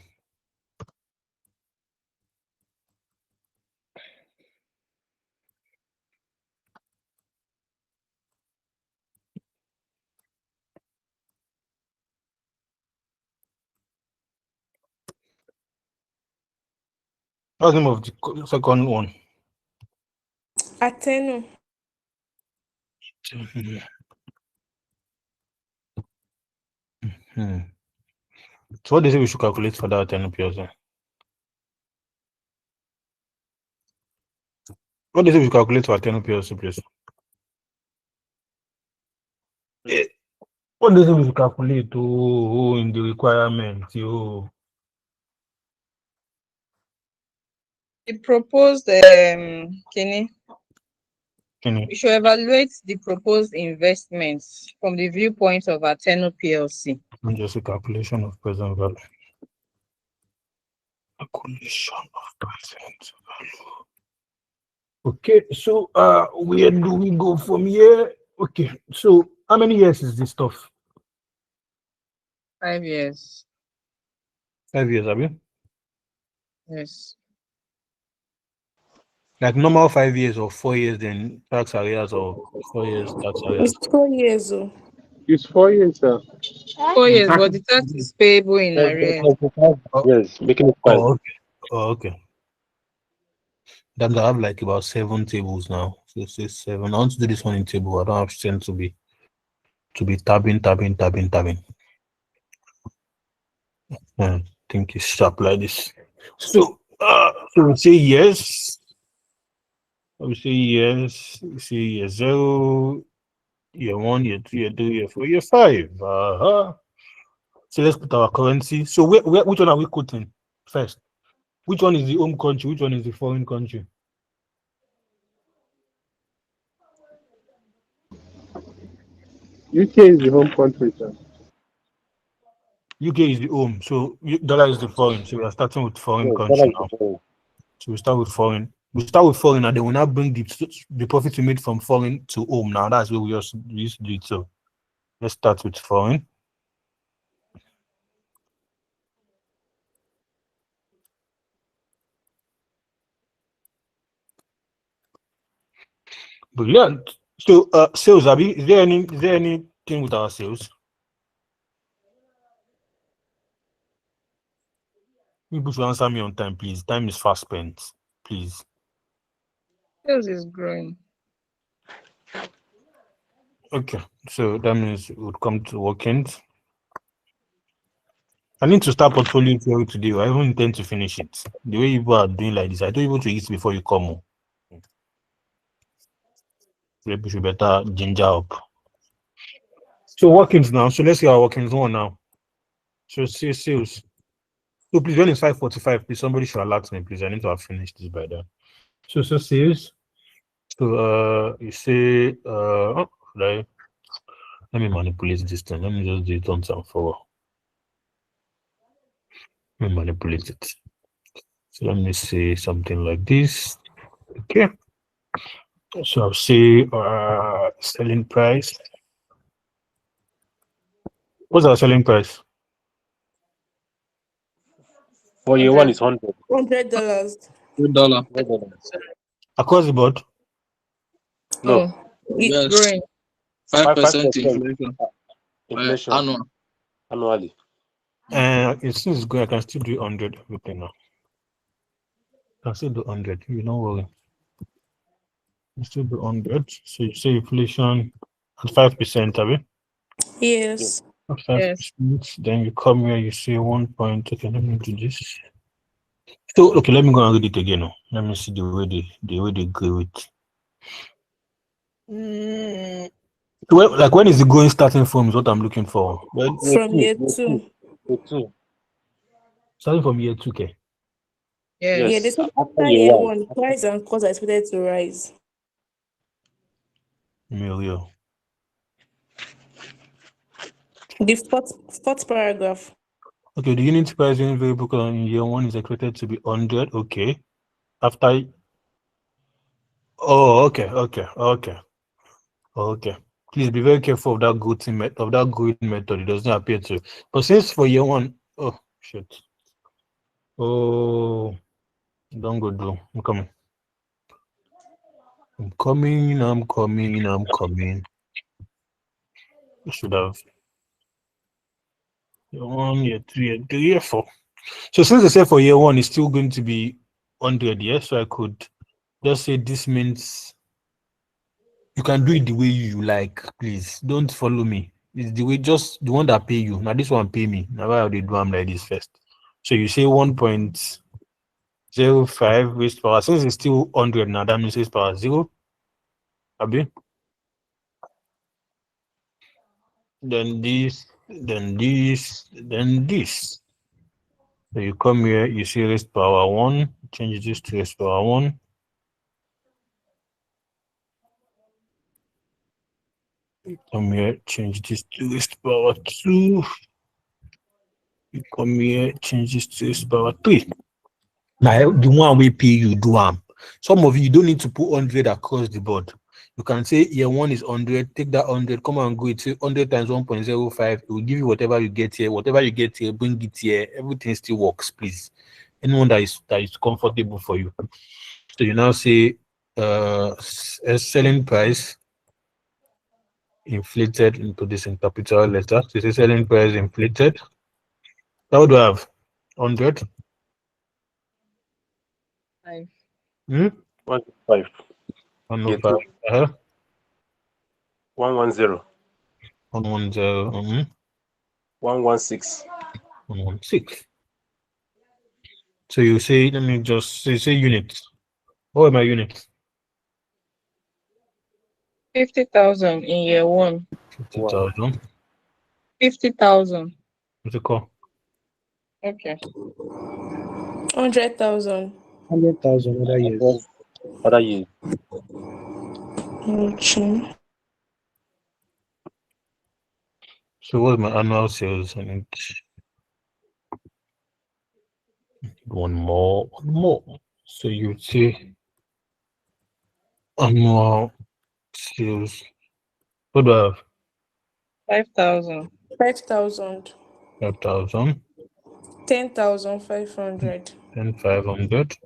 What's the name of the second one? Ateno. So what do you say we should calculate for that Ateno PLC? What do you say we should calculate for Ateno PLC, please? What do you say we should calculate in the requirement? The proposed Kenny, Kenny. we should evaluate the proposed investments from the viewpoint of Ateno PLC. Just a calculation of present value. Calculation of present value. Okay, so where do we go from here? Okay, so how many years is this stuff? 5 years. 5 years, have you? Yes. Like normal 5 years or 4 years, then tax areas, or 4 years tax areas. It's 4 years. Oh. It's 4 years, sir. 4 years, but the tax is payable in arrears. Yes, making it fine. Oh, okay. Oh, okay. Then I have like about 7 tables now. So 6, 7. I want to do this one in table. I don't have strength to be tabbing. I think it's sharp like this. So we say yes. We say yes. We say year 0, year 1, year 2, year 3, year 4, year 5. So let's put our currency. So which one are we quoting first? Which one is the home country? Which one is the foreign country? UK is the home country, sir. UK is the home, so dollar is the foreign. So we are starting with foreign Yes, country dollar is now. the foreign. So we start with foreign. We start with foreign, and then we now bring the profit we made from foreign to home. Now that's where we used to do it. So let's start with foreign. Brilliant. So sales, Abby, is there anything with our sales? People should answer me on time, please. Time is fast spent, please. Sales is growing. Okay, so that means it would come to workings. I need to start portfolio theory today. I don't intend to finish it. The way you are doing like this, I don't even to eat before you come. Maybe you better ginger up. So workings now. So let's see our workings one now. So say sales. So please, when it's 5:45, please somebody should alert me, please. I need to have finished this by then. So sales. So you say let me manipulate this thing. Let me just do it on some forward. Let me manipulate it. So let me say something like this. Okay. So I'll say selling price. What's our selling price? For year 1 is $100. $100. $100. Across the board? No. It's Yes. growing. 5% inflation. Inflation. Annually. It seems good. I can still do 100 everything now. I can still do 100. You don't worry. You still do 100. So you say inflation at 5%, have you? Yes. At 5%. Then you come here, you say 1 point. Okay, let me do this. So okay, let me go and read it again. Let me see the way they go with. Like when is the going starting from is what I'm looking for. From year 2. Starting from year 2, okay. Yes. Yeah, this after year 1, price and cost are expected to rise. Real. The fourth paragraph. Okay, the unit price in variable cost in year 1 is expected to be 100. Okay. After. Oh, okay. Please be very careful of that growing method. It doesn't appear to. But since for year 1, oh shit. Oh, don't go do. I'm coming. I should have. Year 1, year 2, year 3, year 4. So since they say for year 1 it's still going to be 100, yes. So I could just say this means you can do it the way you like. Please don't follow me. It's the way, just the one that pay you. Now this one pay me. Now why they do them like this first? So you say 1.05 raised power. Since it's still 100 now, that means raised power 0. Abi? Then this. So you come here, you see raised power 1, change this to S power 1. Come here, change this to S power 2. You come here, change this to S power 3. Now, the one we pay you do some of you don't need to put 100 across the board. You can say year 1 is 100, take that 100, come and go, it's 100 times 1.05. It will give you whatever you get here. Whatever you get here, bring it here. Everything still works, please. Anyone that is comfortable for you. So you now say selling price inflated into this in capital letter. So you say selling price inflated. How do I have 100? 5. 105. 105. 110. 110. 116. 116. So you say, let me just say units. What are my units? 50,000 in year 1. 50,000. 50,000. What's it called? Okay. 100,000. 100,000 other years. Other years. Okay. So what's my annual sales? And one more. So you would say annual sales. What do I have? 5,000. 5,000. 5,000. 10,500. 10,500.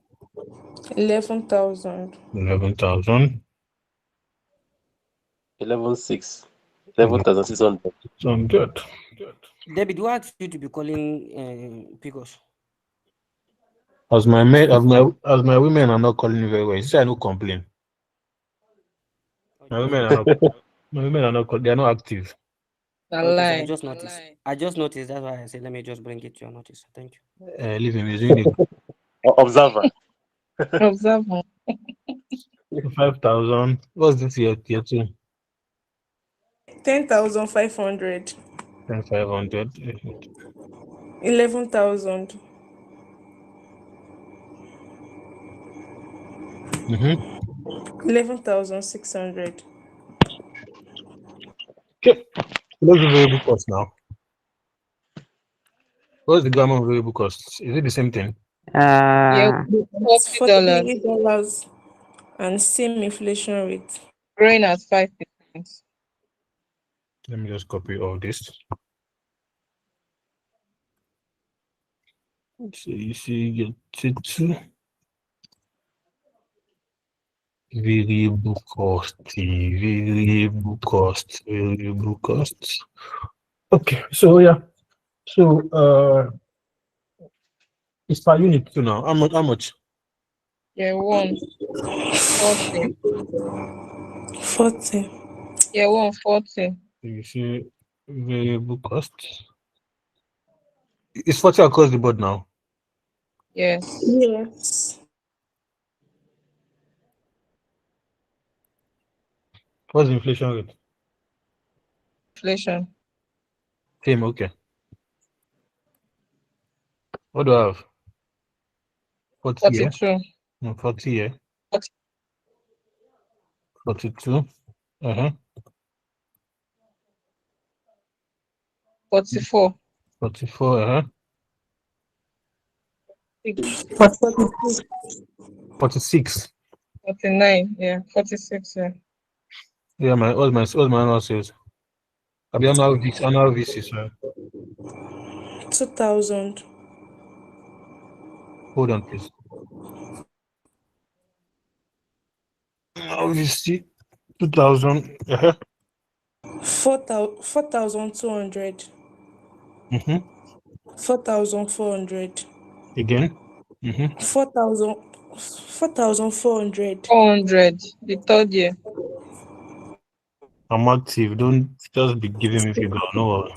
11,000. 11,000. 11,600. 11,600. 600. David, do I ask you to be calling Pigos? As my women are not calling me very well. You say I no complain. My women are not they are not active. Okay, so I just noticed. That's why I said let me just bring it to your notice. Thank you. Leave him. He's doing it. Observer. Observer. 5,000. What's this year? Tier 2. 10,500. 10,500. 11,000. 11,600. Okay. What's the variable cost now? What's the grammar of variable cost? Is it the same thing? Yeah, It's $40. $48 and same inflation rate. Growing at 5%. Let me just copy all this. So you see, you get to variable cost. Okay, so yeah. So it's per unit too now. How much? Yeah, 1. 40. 40. Yeah, 140. You see variable cost. It's 40 across the board now. Yes. Yes. What's the inflation rate? Inflation. Same, okay. What do I have? 40 here. 42. No, 40 here. 40. 42. 44. 44. 46. 49. Yeah, 46. Yeah. Yeah, what's my annual sales? I'll be annual VC, sorry. 2,000. Hold on, please. VC 2,000. 4,200. 4,400. Again. 4,400. 400. The third year. I'm active. Don't just be giving me figure. No.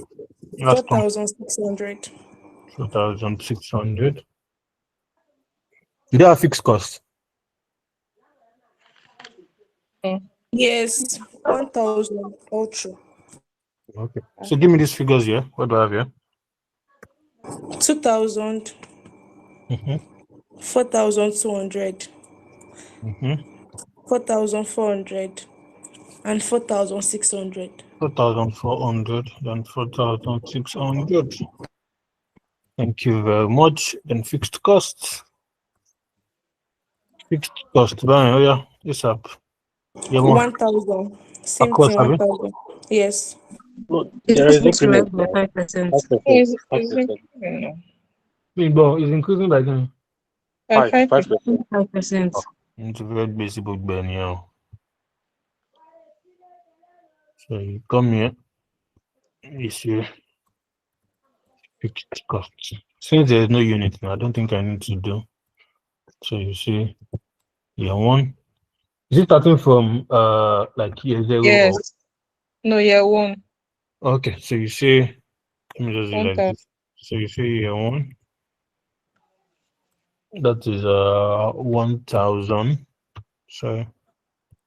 4,600. 4,600. You don't have fixed cost. Yes, 1,000 ultra. Okay. So give me these figures here. What do I have here? 2,000. 4,200, Mm-hmm. 4,400, and 4,600. 4,400, then 4,600. Thank you very much. Then fixed costs. Fixed cost. Oh yeah, this up. Yeah, 1,000. Same across, thing, have you? 1,000. Yes. There is It's less increment. by 5%. 5%. Is 5%. Is increasing by then. 5%. 5%. It's a very basic book by now. So you come here, you see fixed costs. Since there is no unit now, I don't think I need to do. So you see year one. Is it starting from like year 0 Yes. or No, year one. okay, so you see, let me just do like 1,000. this. So you see year one. That is 1,000. So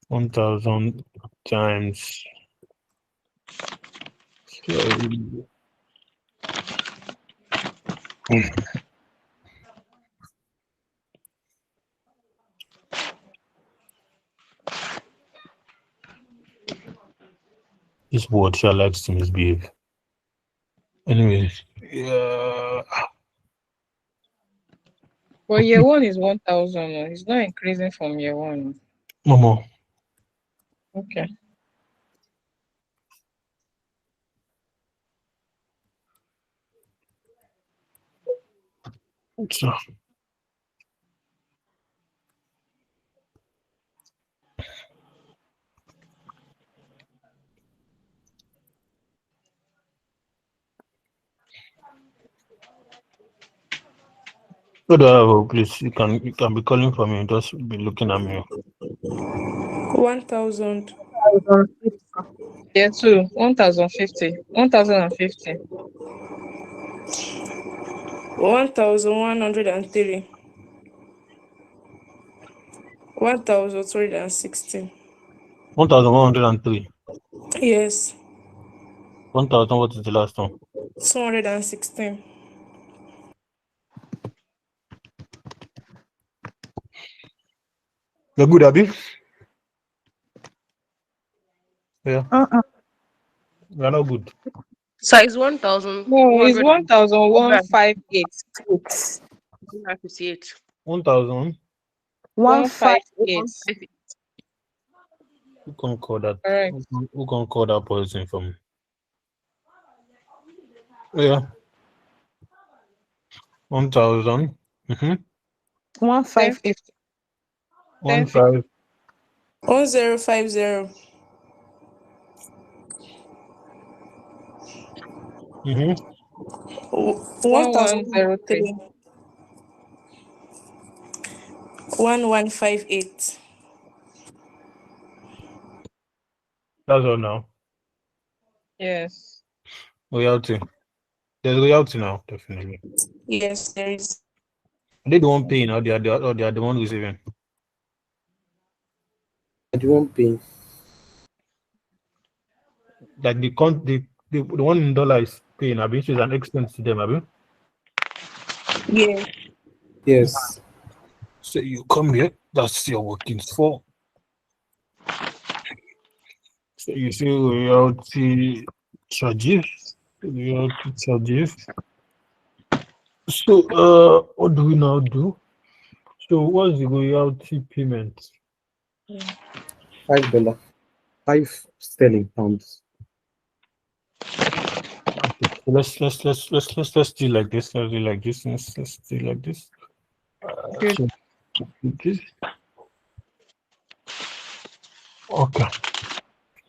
1,000 times this word shall likes to misbehave. Anyways, yeah. But year one is 1,000. It's not increasing from year one. Momo. Okay. So, what do I have? Please, you can be calling for me. Just be looking at me. 1,000. Year two, 1,050. 1,050. 1,103. 1,260. 1,103. Yes. 1,000. What is the last one? 216. You're good, Abby? Yeah. You're not good. Size 1,000. No, it's 1,158. 1,000. 158. Who can call that? Correct. Who can call that person for me? Yeah. 1,000. 1,550. 1,5. 1,050. 1,103. 1,158. That's all now. Yes. Royalty. There's royalty now, definitely. Yes, there is. Are they the one paying or they are the one receiving? The one paying. Like the one in dollar is paying, Abi, so it's an expense to them, Abi. Yeah. Yes. So you come here, that's your workings for. So you see royalty charges. Royalty charges. So what do we now do? So what's the royalty payment? $5. 5 sterling pounds. Okay. So let's do like this. Let's do like this. Let's do like this. So this. Okay.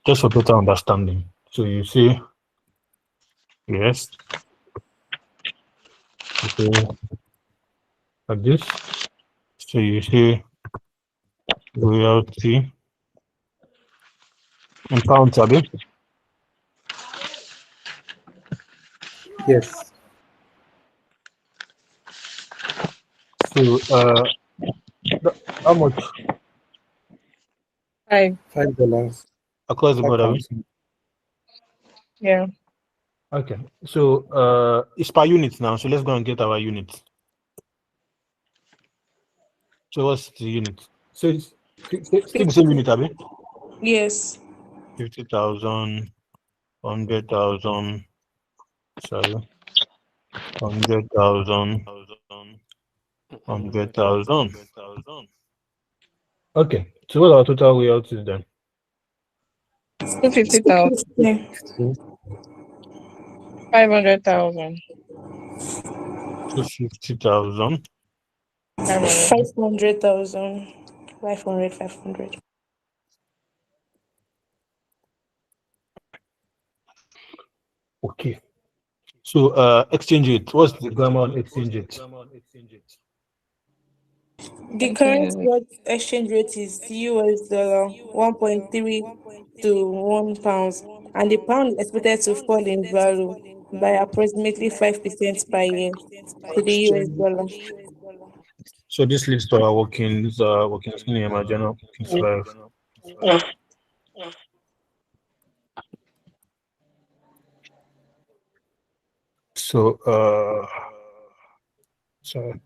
Just for better understanding. So you see, yes. Okay. Like this. So you see royalty in pounds, Abi. Yes. So how much $5 across the board, Abi? Yeah. Okay. So it's per unit now. So let's go and get our unit. So what's the unit? So it's still the same unit, Abby? Yes. 50,000, 100,000, sorry, 100,000, 100,000. Okay, so what are our total royalties then? 250,000. 500,000. 250,000. 500,000. 500. Okay. So exchange rate. What's the grammar on exchange rate? The current spot exchange rate is US dollar 1.3 to 1 pound, and the pound is expected to fall in value by approximately 5% per year to the US dollar. So this leads to our workings in my general workings 5. So sorry.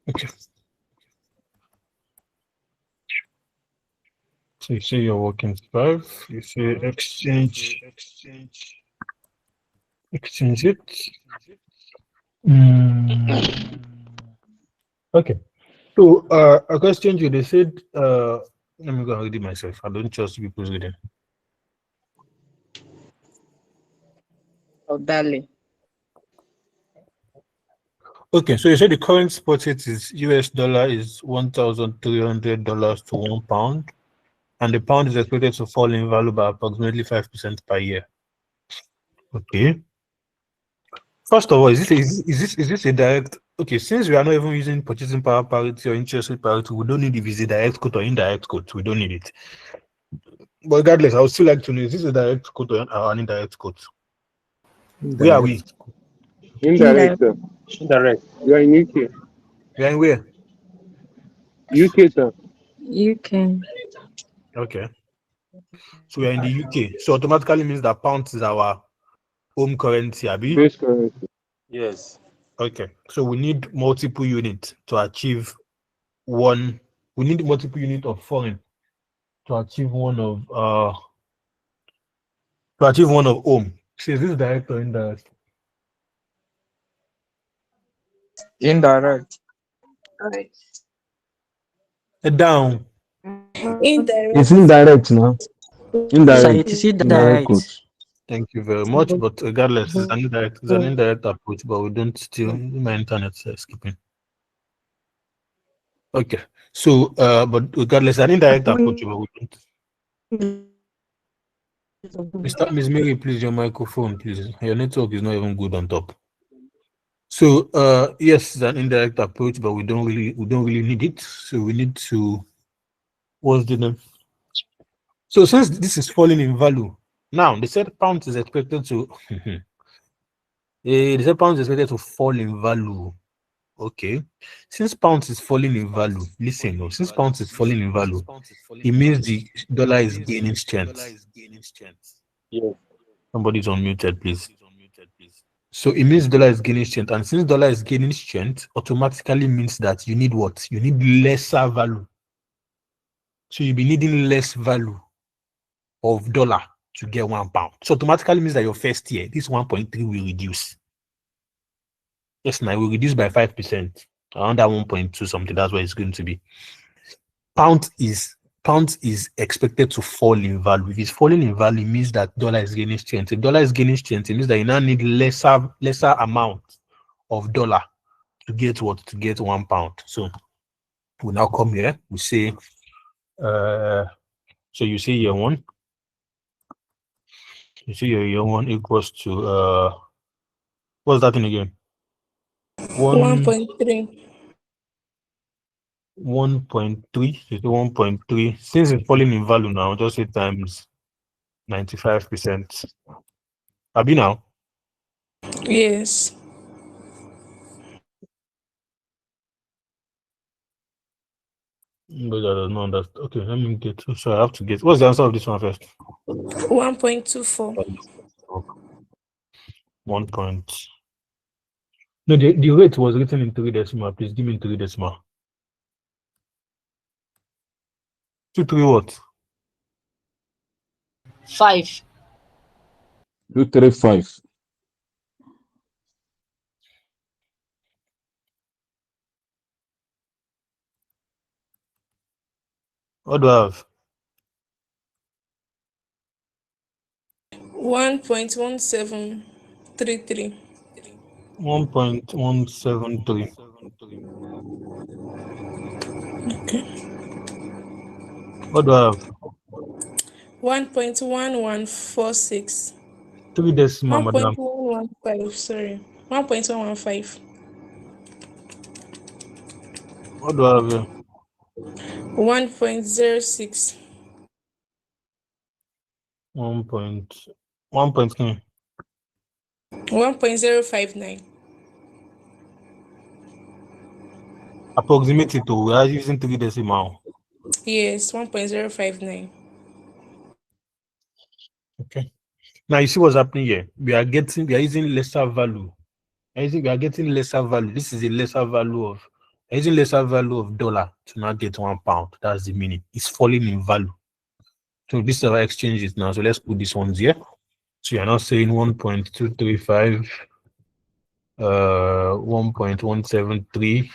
Okay. So you say your workings 5, you say exchange it. Okay. So a question you they said let me go and read it myself. I don't trust people's reading. Oh, Dali. Okay, so you said the current spot rate is US dollar is $1,300 to 1 pound, and the pound is expected to fall in value by approximately 5% per year. Okay. First of all, is this a direct? Okay, since we are not even using purchasing power parity or interest rate parity, we don't need if it's a direct quote or indirect quote. We don't need it. But regardless, I would still like to know: is this a direct quote or an indirect quote? Where are we? Indirect. Indirect. You are in UK. We are in where? UK, sir. UK. Okay. So we are in the UK. So automatically means that pounds is our home currency, Abi? Base currency. Yes. Okay. So we need multiple units to achieve one. We need multiple units of foreign to achieve one of home. So is this direct or indirect? Indirect. Right. Down. Indirect. It's indirect now. So Indirect. it is Indirect quote. indirect. Thank you very much. But regardless, it's an indirect approach, but we don't still my internet skipping. Okay. So but regardless, an indirect approach, but we don't. Miss Mary, please, your microphone, please. Your network is not even good on top. So yes, it's an indirect approach, but we don't really need it. So we need to, what's the name? So since this is falling in value, now they said pound is expected to they said pound is expected to fall in value. Okay. Since pounds is falling in value, listen, no, since pounds is falling in value, it means the dollar is gaining strength. Yes. Somebody's unmuted, please. So it means dollar is gaining strength, and since dollar is gaining strength, automatically means that you need what? You need lesser value. So you'll be needing less value of dollar to get 1 pound. So automatically means that your first year, this 1.3 will reduce. Yes, now will reduce by 5%, around that 1.2 something. That's what it's going to be. Pound is expected to fall in value. If it's falling in value, it means that dollar is gaining strength. If dollar is gaining strength, it means that you now need lesser amount of dollar to get what? To get 1 pound. So we now come here, we say so you see year one. You see your year one equals to what's that thing again? 1.3. 1.3. It's 1.3. Since it's falling in value now, just say times 95%. Abi now? Yes. But I don't know that. Okay, let me get. So I have to get. What's the answer of this one first? 1.24. 1 point. No, the rate was written in 3 decimal. Please give me in 3 decimal. 2 3 what? 5. 235. What do I have? 1.1733. 1.173. Okay. What do I have? 1.1146. 3 decimal, madam. 1.115, sorry. 1.115. What do I have here? 1.06. 1.059. Approximate it to. We are using 3 decimal. Yes, 1.059. Okay. Now you see what's happening here. We are using lesser value. We are getting lesser value. This is a lesser value of using lesser value of dollar to now get £1. That's the meaning. It's falling in value. So this is our exchanges now. So let's put this one here. So you're now saying 1.235, 1.173,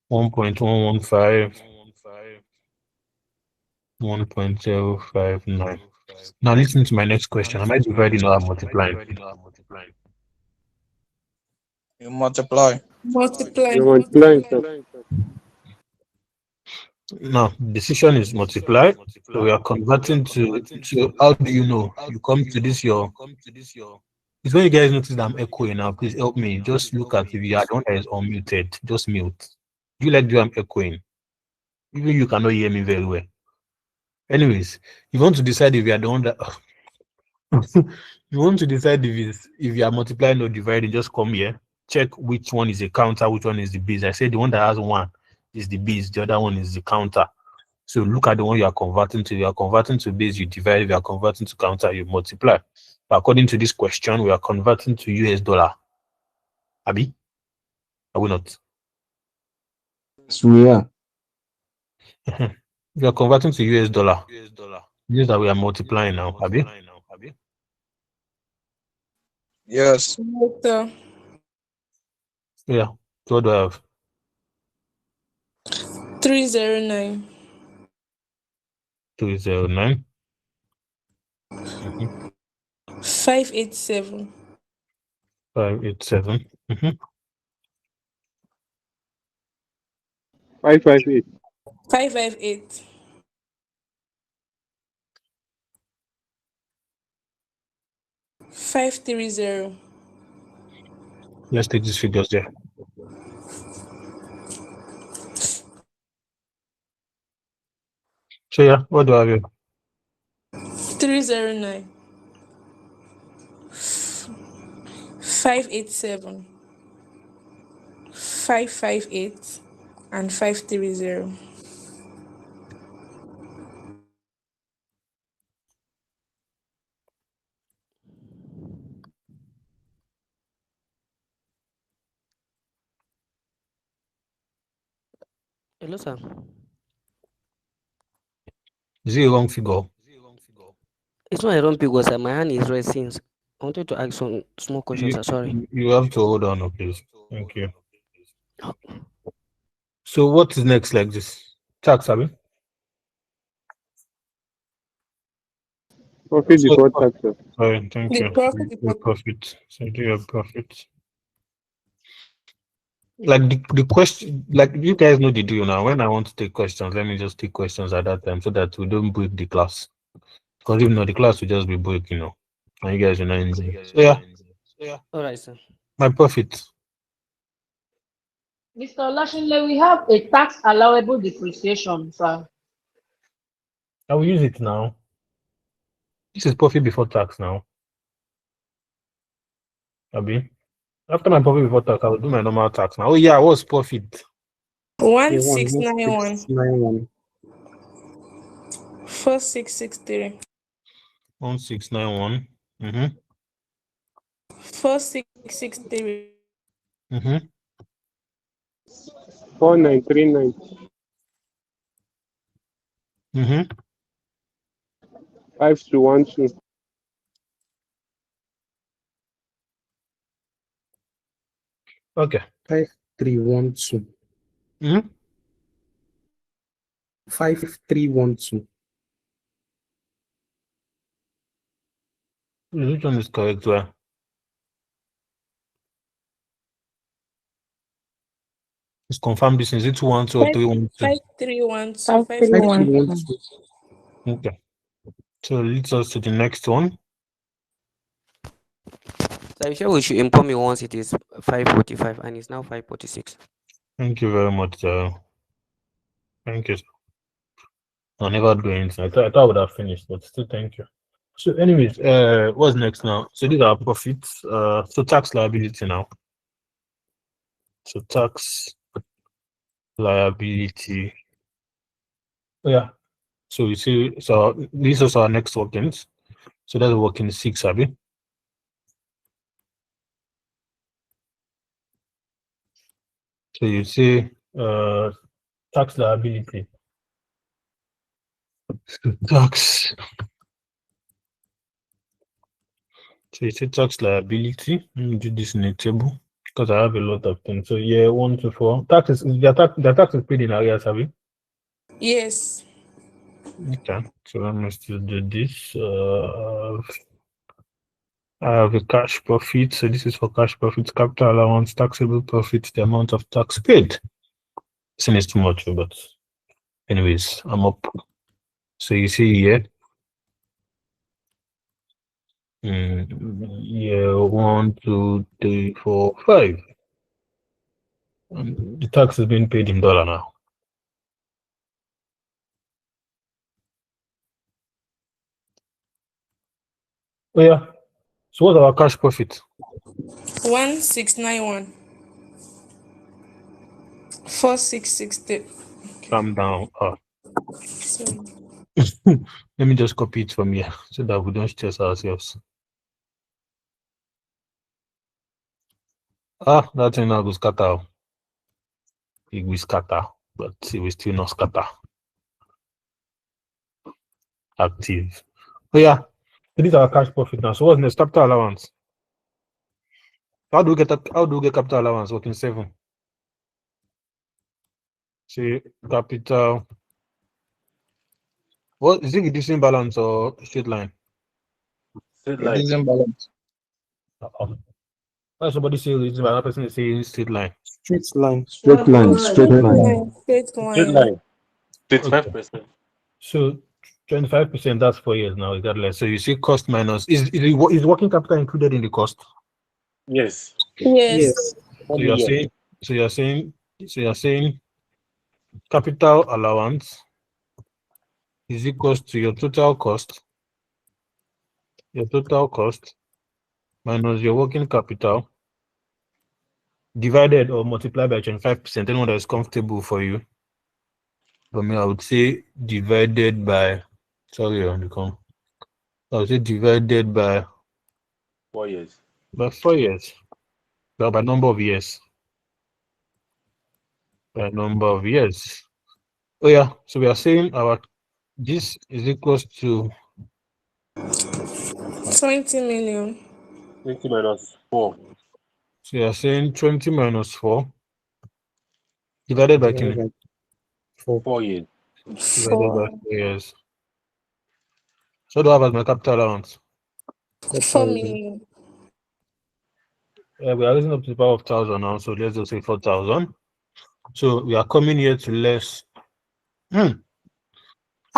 1.115, 1.059. Now listen to my next question. Am I dividing or multiplying? You multiply. Multiply. You're multiplying, sir. Now, decision is multiply. So we are converting to. So how do you know? You come to this your. It's when you guys notice that I'm echoing now. Please help me. Just look at if you are the one that is unmuted. Just mute. Do you like the way I'm echoing? Even you cannot hear me very well. Anyways, you want to decide if you are the one that. You want to decide if you are multiplying or dividing. Just come here. Check which one is a counter, which one is the base. I said the one that has 1 is the base. The other one is the counter. So look at the one you are converting to. You are converting to base, you divide. If you are converting to counter, you multiply. But according to this question, we are converting to US dollar. Abi? Are we not? Yes, we are. We are converting to US dollar. Means that we are multiplying now. Abi? Yes. Later. Yeah. So what do I have? 309. 309. 587. 587. 558. 558. 530. Let's take these figures there. So yeah, what do I have here? 309. 587. 558. And 530. Hello, sir. Is it a wrong figure? It's not a wrong figure, sir. My hand is raised since. I wanted to ask some small questions, sir. Sorry. You have to hold on, please. Thank you. So what is next like this? Tax, Abi? Profit before taxes. Sorry, thank The you. profit The before profit. So do you have profit? Like the question, like you guys know the deal now. When I want to take questions, let me just take questions at that time so that we don't break the class. Because if not, the class will just be breaking, and you guys will not enjoy. So yeah, All right, sir. my profit. Mr. Olashinle, we have a tax allowable depreciation, sir. I will use it now. This is profit before tax now. Abi. After my profit before tax, I will do my normal tax now. Oh yeah, what's profit? 1691. 1691. 4663. 1691. 4663. Mm-hmm. 4939. Mm-hmm. 5212. Okay. 5312. Mm-hmm. 5312. Which one is correct? Well, let's confirm this. Is it 212 or 312? 5312. 5312. Okay. So leads us to the next one. So I'm sure we should inform you once it is 5:45 and it's now 5:46. Thank you very much. Thank you. I never do anything. I thought I would have finished, but still thank you. So, anyways, what's next now? So these are profits. So tax liability now. So tax liability. Oh, yeah. So you see, so this is our next workings. So that's working 6, Abby. So you see, tax liability. Tax. So you see tax liability. Let me do this in a table because I have a lot of things. So yeah, 1 to 4. Tax is the tax is paid in arrears, Abby. Yes. Okay. So let me still do this. I have a cash profit. So this is for cash profits, capital allowance, taxable profits, the amount of tax paid. This is too much, but anyways, I'm up. So you see here, yeah, 1, 2, 3, 4, 5. The tax is being paid in dollar now. Oh yeah. So what's our cash profit? 1691. 4660. Calm down. Sorry. Let me just copy it from here so that we don't stress ourselves. That thing now will scatter. It will scatter, but it will still not scatter. Active. Oh yeah. So these are our cash profit now. So what's next? Capital allowance. How do we get capital allowance working 7? See capital. What is it, reducing balance or straight line? Reducing balance. Why somebody say reducing balance, person is saying straight line. Straight line. Straight line. Straight line. Straight Straight line. line. 35%. So 25%, that's 4 years now, regardless. So you see cost minus is working capital included in the cost? Yes. Yes. So you're saying capital allowance is equals to your total cost minus your working capital divided or multiplied by 25%. Anyone that is comfortable for you. For me, I would say divided by I would say divided by 4 years. by 4 years. Well, by number of years. By number of years. Oh yeah. So we are saying this is equals to 20 million. 20 minus 4. So you are saying 20 minus 4 divided by 2. 4 years. Divided by 4 years. So do I have as my capital allowance? 4 million. We are raising up to the power of 1,000 now, so let's just say 4,000. So we are coming here to less.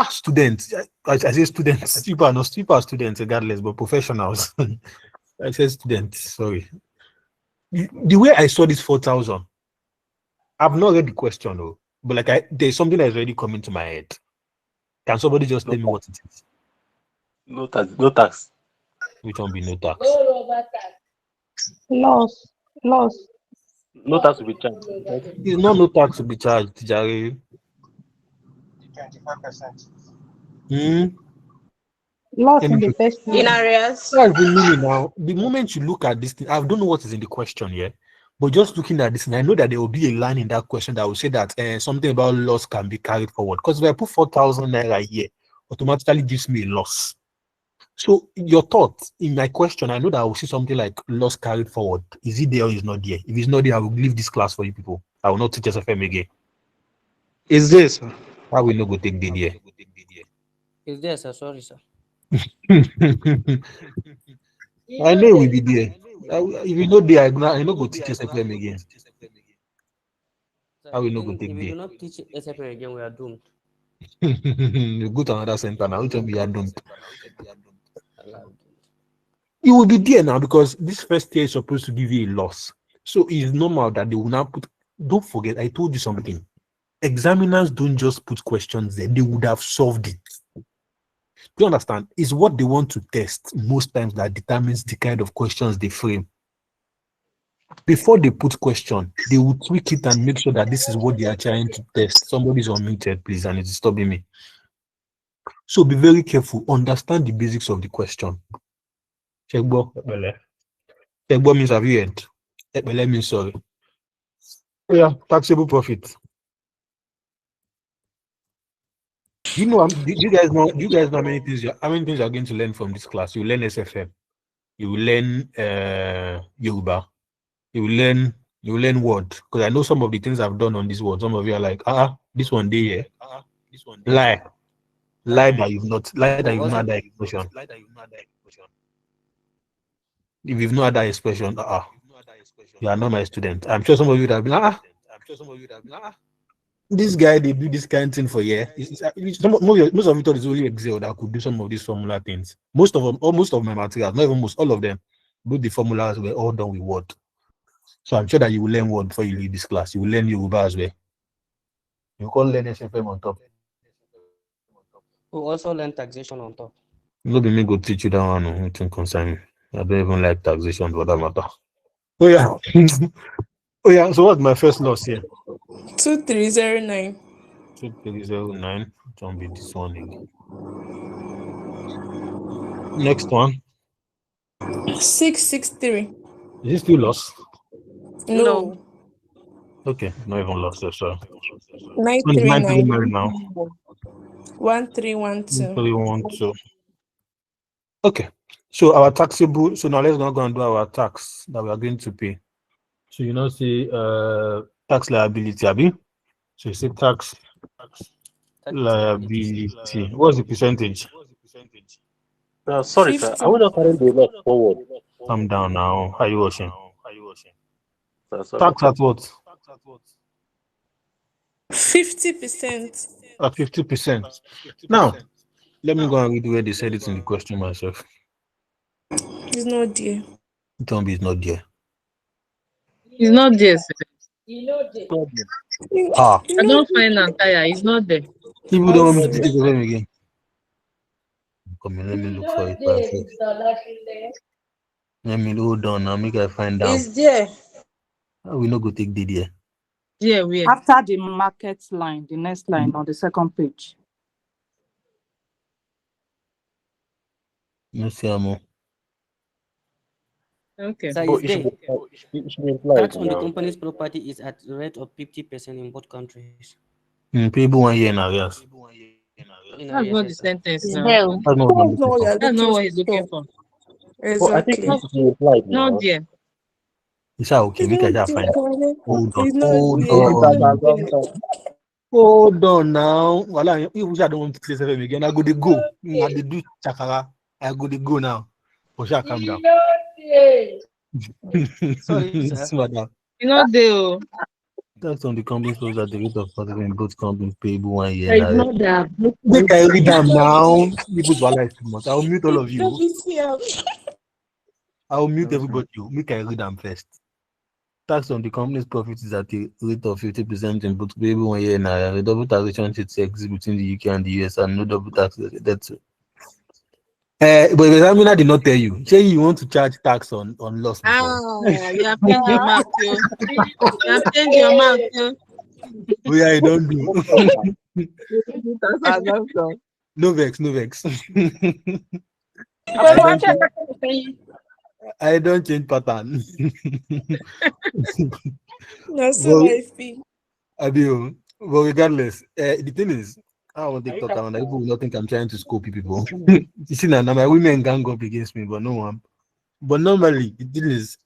Students. I say students. People are students regardless, but professionals. I said students. Sorry. The way I saw this 4,000, I've not read the question though, but there's something that is already coming to my head. Can somebody just tell me what it is? No tax. No tax. Which one be no tax? Loss. No tax will be charged. It's not no tax to be charged, Jerry. 25%. Loss in the first year. In arrears. That's the meaning now. The moment you look at this thing, I don't know what is in the question here, But just looking at this, and I know that there will be a line in that question that will say that something about loss can be carried forward. Because if I put 4,000 naira a year, automatically gives me a loss. So your thought in my question, I know that I will see something like loss carried forward. Is it there or is not there? If it's not there, I will leave this class for you people. I will not teach SFM again. Is there, sir? I will not go take the year. Is there, sir? Sorry, sir. I know it will be there. If you know there, I not go teach SFM again. Sir, I will not go then take if we there. do not teach SFM again, we are doomed. You go to another center now. Which one be doomed? Allowed. It will be there now because this first year is supposed to give you a loss. So it's normal that they will now put. Don't forget, I told you something. Examiners don't just put questions there, they would have solved it. Do you understand? It's what they want to test most times that determines the kind of questions they frame. Before they put question, they will tweak it and make sure that this is what they are trying to test. Somebody's unmuted, please, and it's disturbing me. So be very careful. Understand the basics of the question. Checkbo means have you heard? Ekbele means sorry. Oh yeah, taxable profit. You know, you guys know how many things you're going to learn from this class. You learn SFM, you will learn Yoruba, you will learn word. Because I know some of the things I've done on this word. Some of you are like, this one day here. Lie that you've not had that expression. If you've not had that expression, you are not my student. I'm sure some of you would have been this guy, they do this kind of thing for year. Most of you thought it's only Excel that could do some of these formula things. Most of my materials, not even most, all of them, both the formulas were all done with Word. So I'm sure that you will learn Word before you leave this class. You will learn Yoruba as well. You can't learn SFM on top. We also learn taxation on top. No be me go teach you that one. Nothing concern me. I don't even like taxation for that matter. Oh yeah. Oh yeah. So what's my first loss here? 2309. 2309. Don't be this one again. Next one. 663. Is it still loss? No. Okay, not even lost. So 939 now. 1312. 1312. Okay. So our taxable. So now let's not go and do our tax that we are going to pay. So you know, say tax liability, Abi. So you say tax liability. What's the percentage? Sorry, sir. I will not carry the lot forward. Calm down now. How are you watching? Sorry. Tax at what? 50%. At 50%. Now, let me go and read where they said it in the question myself. It's not there. Don't be, it's not there. It's not there, sir. I don't find Antaya. It's not there. People don't want me to take them again. Come on, let me look for it. Let me hold on now. Make I find out. It's there. We not go take the there. Yeah, we After the market line, the next line on the second page. No see more. Okay. So But is there? it should be implied Tax on the now. company's property is at the rate of 50% in both countries. People 1 year now, yes. That's not the sentence now. That's not what I'm That's not what looking he's looking for. But I think Exactly. it should be implied now. Not there. Is that okay? We can just find out. Hold on. It's not Hold on. Hold on now. Well, if we don't want to play seven again, I go to go. I do chakara. I go to go now. For sure, calm down. Sorry, sir. You're not there. That's on the company shows that the rate of profit in both companies payable 1 year. It's not there. Make I read them now. People's wallet is too much. I'll mute all of you. I'll mute everybody. Make I read them first. Tax on the company's profit is at a rate of 50% in both payable 1 year. The double taxation should exist between the UK and the US, and no double tax. That's but the examiner did not tell you. Say you want to charge tax on loss before. You have changed your mouth, too. You have changed your mouth, too. Oh yeah, I don't do. No vex. I don't think- I don't change pattern. That's so Well, I feel. I do. But regardless, the thing is, I don't want to talk about people will not think I'm trying to scope people. You see, now my women gang up against me, but no one. But normally, the thing is,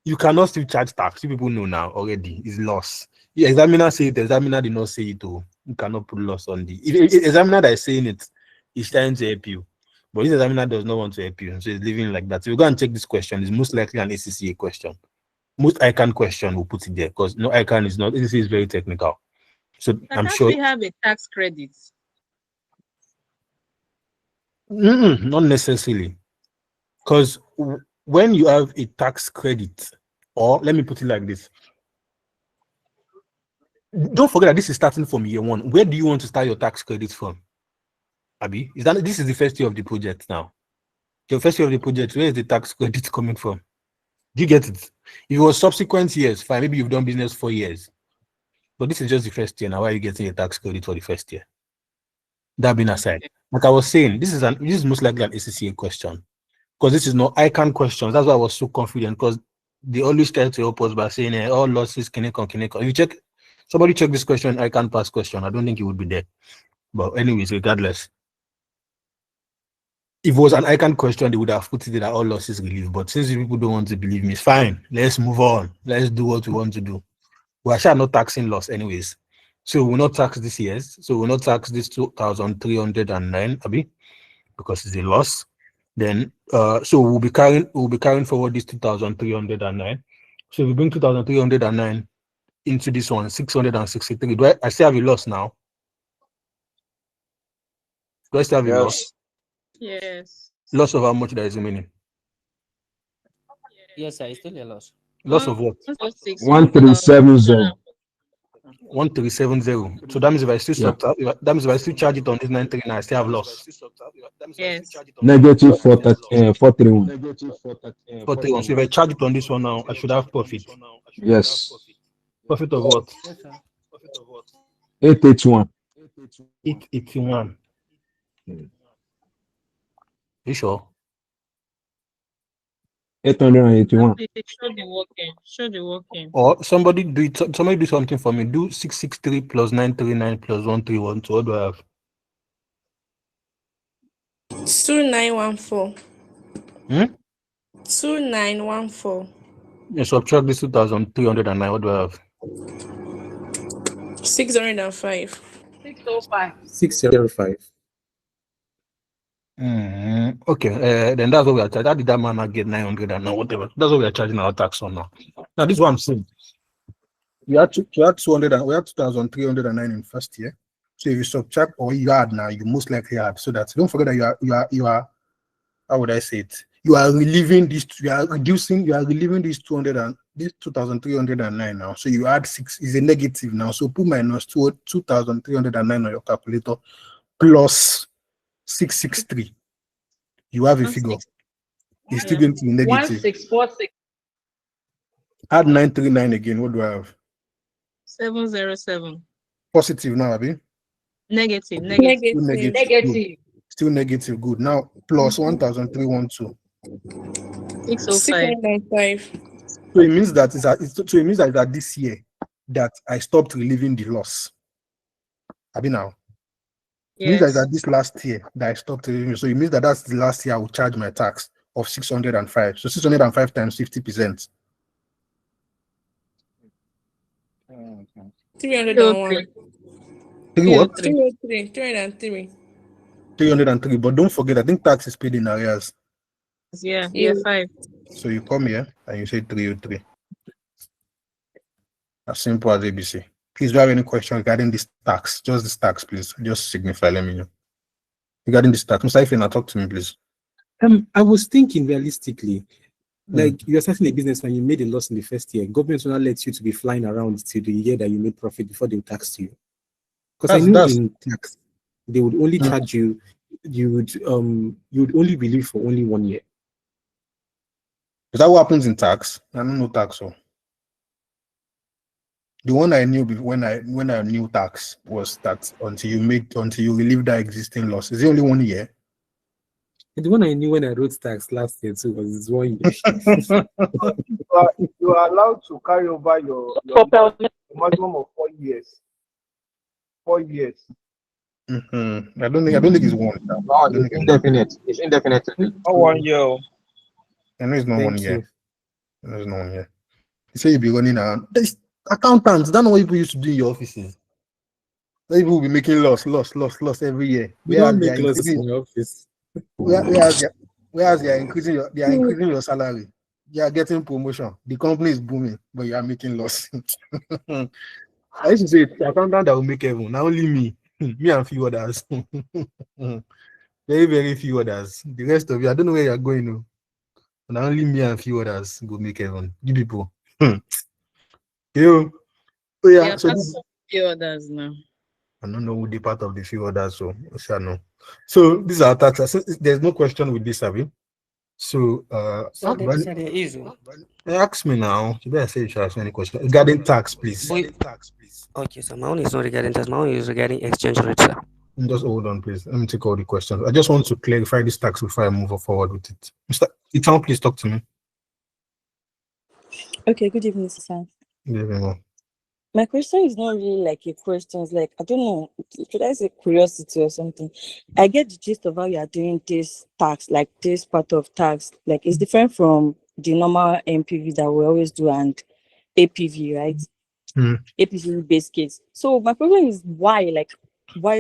you cannot still charge tax. You people know now already. It's loss. The examiner say it, the examiner did not say it. Oh, you cannot put loss on the if examiner that is saying it is trying to help you. But this examiner does not want to help you, so it's leaving like that. So you go and check this question. It's most likely an ACCA question. Most ICANN question will put it there because no ICANN is not. ACCA is very technical. So But I'm can't sure. we have a tax credit? Not necessarily. Because when you have a tax credit, or let me put it like this, don't forget that this is starting from year one. Where do you want to start your tax credit from? Abi, this is the first year of the project now? Your first year of the project, where is the tax credit coming from? Do you get it? If it was subsequent years, fine, maybe you've done business 4 years. But this is just the first year. Now, why are you getting a tax credit for the first year? That being aside, like I was saying, this is most likely an ACCA question. Because this is not ICANN questions. That's why I was so confident, because they always try to help us by saying all losses can. If you check, somebody check this question, ICANN pass question. I don't think it would be there. But anyways, regardless, if it was an ICANN question, they would have put it that all losses relief. But since people don't want to believe me, it's fine. Let's move on. Let's do what we want to do. We are sure not taxing loss anyways. So we will not tax this year's. So we will not tax this 2,309, Abi, because it's a loss. Then so we'll be carrying forward this 2,309. So we bring 2,309 into this one, 663. I still have a loss now? Do I still have a loss? Yes. Loss of how much that is remaining? Yes, sir. It's still a loss. Loss of what? 1370. 1370. So that means if I still Yeah. that means if I still charge it on this 939, I still have loss. Yes. Negative 431. 431. So if I charge it on this one now, I should have profit. Yes. Profit of what? Yes, sir. 881. 881. You sure? 881. Show the working. Or somebody do something for me. Do 663 plus 939 plus 131. So what do I have? 2914. 2914. Yeah, subtract this 2,309. What do I have? 605. 605. 605. Okay, then that's what we are charging. How did that man not get 900 and now whatever? That's what we are charging our tax on now. Now, this is what I'm saying. We had 200 and we had 2,309 in first year. So if you subtract or you add now, you most likely add. So that don't forget that you are how would I say it? You are relieving this. You are relieving this 2,309 now. So you add 6 is a negative now. So put minus 2,309 on your calculator plus 663. You have a figure. It's still going to be negative. 1646. Add 939 again. What do I have? 707. Positive now, Abi? Negative. Still negative. Good. Now plus 1,312. 605. So it means that it's at this year that I stopped relieving the loss. Abi now? It means that it's at this last year that I stopped relieving. So it means that that's the last year I will charge my tax of 605. So 605 times 50%. 301. 303. 303. 303. But don't forget, I think tax is paid in arrears. Yeah, 5. So you come here and you say 303. As simple as ABC. Please, do you have any question regarding this tax? Just this tax, please. Just signify, let me know. Regarding this tax, Mr. Ifena, talk to me, please. I was thinking realistically, like you're starting a business and you made a loss in the first year. Government will not let you to be flying around till the year that you made profit before they will tax you. Because I know in tax they would only charge you. You would only relieve for only 1 year. Is that what happens in tax? I don't know tax. So the one I knew when I knew tax was that until you relieve that existing loss. Is it only 1 year? The one I knew when I wrote tax last year too was 1 year. You are allowed to carry over your maximum of 4 years. 4 years. I don't think it's one. No, it's indefinite. It's indefinite. Oh, 1 year. I know it's not Thank 1 year. you. I know it's not 1 year. You say you'll be running around. There's accountants. That's not what people used to do in your offices. People will be making loss every year. We don't make losses in your office. Whereas they are increasing your salary. You are getting promotion. The company is booming, but you are making loss. I used to say it's the accountant that will make heaven. Not only me, me and few others. Very, very few others. The rest of you, I don't know where you're going. No. Not only me and few others go make heaven. You people. Yo. Oh yeah. So few others now. I don't know who the part of the few others, so I shall know. So these are taxes. So there's no question with this, Abby. So ask me now. You better say you should ask me any question regarding tax, please. Okay, so my own is not regarding tax. My own is regarding exchange rate, sir. Just hold on, please. Let me take all the questions. I just want to clarify this tax before I move forward with it. Mr. Itan, please talk to me. Okay, good evening, sir. Good evening. My question is not really like a question. It's like, I don't know, should I say curiosity or something? I get the gist of how you are doing this tax, like this part of tax. Like, it's different from the normal MPV that we always do and APV, right? APV based case. So my problem is why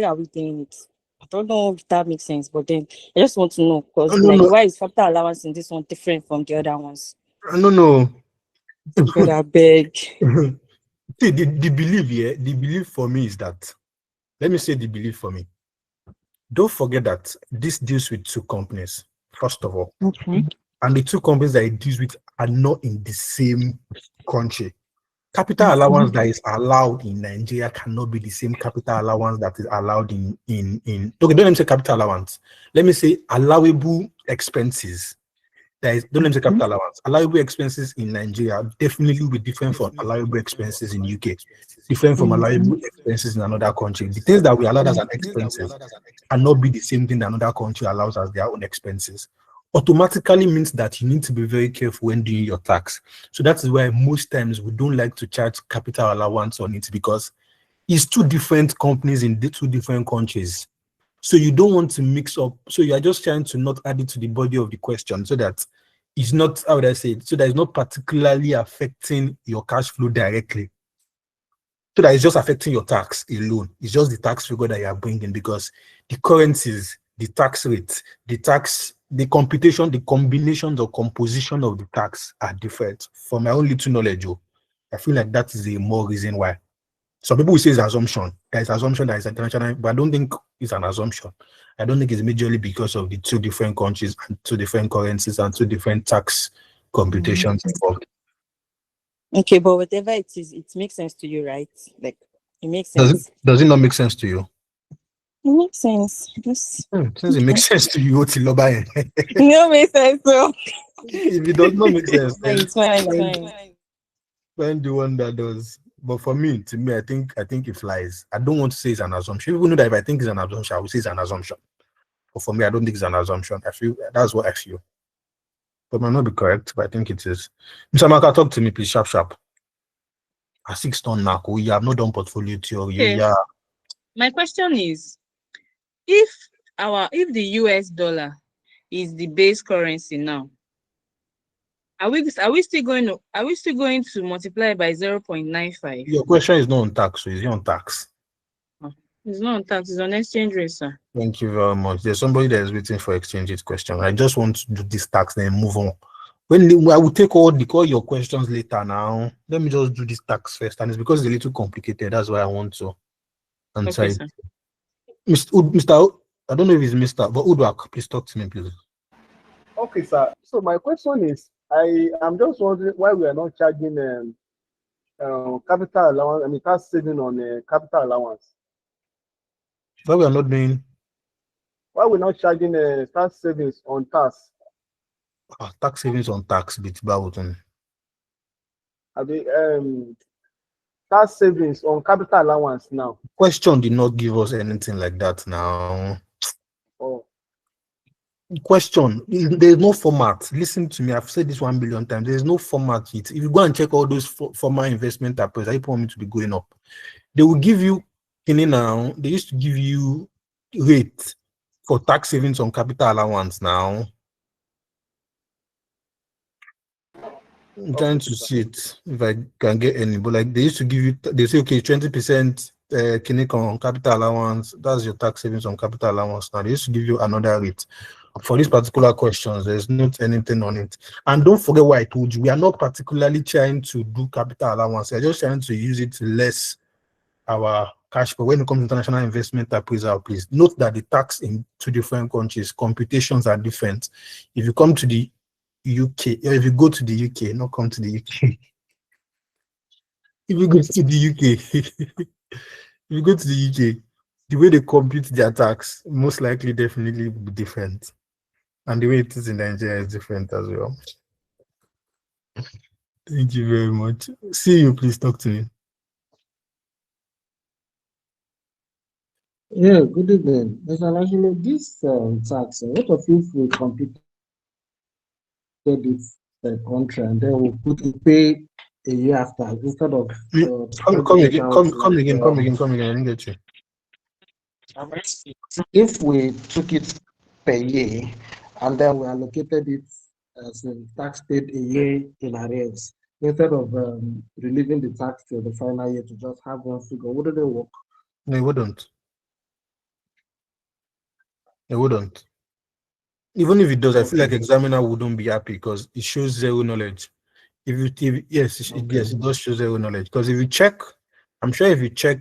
are we doing it? I don't know if that makes sense, but then I just want to know because why is capital allowance in this one different from the other ones? I don't know. God, I beg. See, the belief for me is that, let me say the belief for me. Don't forget that this deals with two companies, first of all. Okay. And the two companies that it deals with are not in the same country. Capital allowance that is allowed in Nigeria cannot be the same capital allowance that is allowed in okay, don't let me say capital allowance. Let me say allowable expenses. Don't let me say capital allowance. Allowable expenses in Nigeria definitely will be different from allowable expenses in UK, different from allowable expenses in another country. The things that we allow as an expenses cannot be the same thing that another country allows as their own expenses. Automatically means that you need to be very careful when doing your tax. So that is why most times we don't like to charge capital allowance on it, because it's two different companies in the two different countries. So you don't want to mix up. So you are just trying to not add it to the body of the question so that it's not, how would I say it? So that it's not particularly affecting your cash flow directly. So that it's just affecting your tax alone. It's just the tax figure that you are bringing, because the currencies, the tax rates, the computation, the combinations or composition of the tax are different. For my own little knowledge, I feel like that is a more reason why. Some people will say it's assumption. There's assumption that is international, but I don't think it's an assumption. I don't think it's majorly because of the two different countries and two different currencies and two different tax computations involved. Okay, but whatever it is, it makes sense to you, right? Like, it makes sense. Does it not make sense to you? It makes sense. Just since it makes sense to you, it don't make sense. So if it does not make sense, then it's fine. Find the one that does. But for me, I think it flies. I don't want to say it's an assumption. People know that if I think it's an assumption, I will say it's an assumption. But for me, I don't think it's an assumption. I feel that's what I feel. But might not be correct, but I think it is. Mr. Maka, talk to me, please, sharp. A 6 ton now. You have not done portfolio theory. Okay. Yeah. My question is, if the US dollar is the base currency now, are we still going to multiply by 0.95? Your question is not on tax, so it's on tax. It's not on tax, it's on exchange rate, sir. Thank you very much. There's somebody that is waiting for exchange rate question. I just want to do this tax and move on. I will take all your questions later now. Let me just do this tax first. And it's because it's a little complicated. That's why I want to answer it. Mr. I don't know if it's Mr. But Udwak, please talk to me, please. Okay, sir. So my question is, I am just wondering why we are not charging capital allowance. I mean, tax saving on capital allowance. Why we are not doing? Why we're not charging tax savings on tax? Tax savings on tax, bit Bawuton. I mean, tax savings on capital allowance now. Question did not give us anything like that now. Oh. Question: there's no format. Listen to me. I've said this 1 billion times. There's no format. If you go and check all those former investment appraisals, people want me to be going up. They will give you now. They used to give you rate for tax savings on capital allowance now. I'm trying to see it if I can get any, but like they used to give you, they say okay, 20% on capital allowance. That's your tax savings on capital allowance. Now they used to give you another rate. For these particular questions, there's not anything on it. And don't forget what I told you. We are not particularly trying to do capital allowance. We're just trying to use it to less our cash. But when it comes to international investment appraisal, please note that the tax in two different countries, computations are different. If you come to the UK, or if you go to the UK, not come to the UK. If you go to the UK, if you go to the UK, the way they compute their tax most likely definitely will be different. And the way it is in Nigeria is different as well. Thank you very much. See you, please talk to me. Yeah, good evening. Mr. Actually, this tax, what of if we compute this country and then we put to pay a year after instead of Come again. I didn't get you. If we took it per year and then we allocated it as a tax paid a year in arrears instead of relieving the tax till the final year to just have one figure, wouldn't it work? No, it wouldn't. It wouldn't. Even if it does, I feel like examiner wouldn't be happy because it shows zero knowledge. Yes, it does show zero knowledge. Because if you check, I'm sure if you check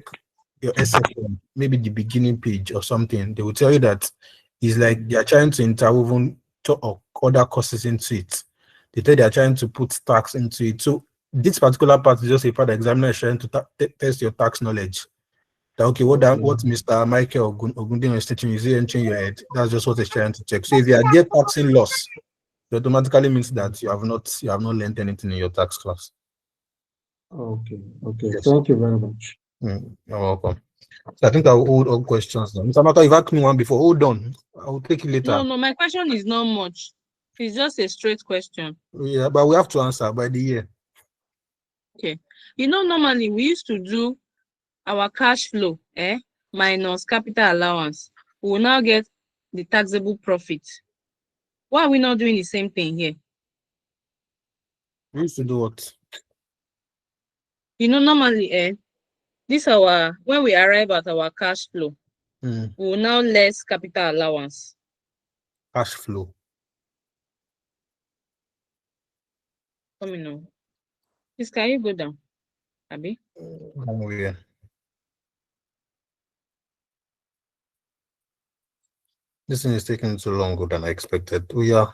your SFM, maybe the beginning page or something, they will tell you that it's like they are trying to interwoven other courses into it. They tell they are trying to put tax into it. So this particular part is just a part the examiner is trying to test your tax knowledge. That, okay, what Mr. Michael Ogundin is teaching you, is he entering your head? That's just what he's trying to check. So if you are there taxing loss, it automatically means that you have not learned anything in your tax class. Okay. Yes. Thank you very much. You're welcome. So I think I'll hold all questions now. Mr. Maka, you've asked me one before. Hold on. I'll take it later. No, my question is not much. It's just a straight question. Yeah, but we have to answer by the year. Okay. Normally we used to do our cash flow minus capital allowance. We will now get the taxable profit. Why are we not doing the same thing here? We used to do what? Normally, when we arrive at our cash flow, we will now less capital allowance. Cash flow. Come in now. Please, can you go down, Abby? Oh, yeah. This thing is taking too longer than I expected. Oh, yeah.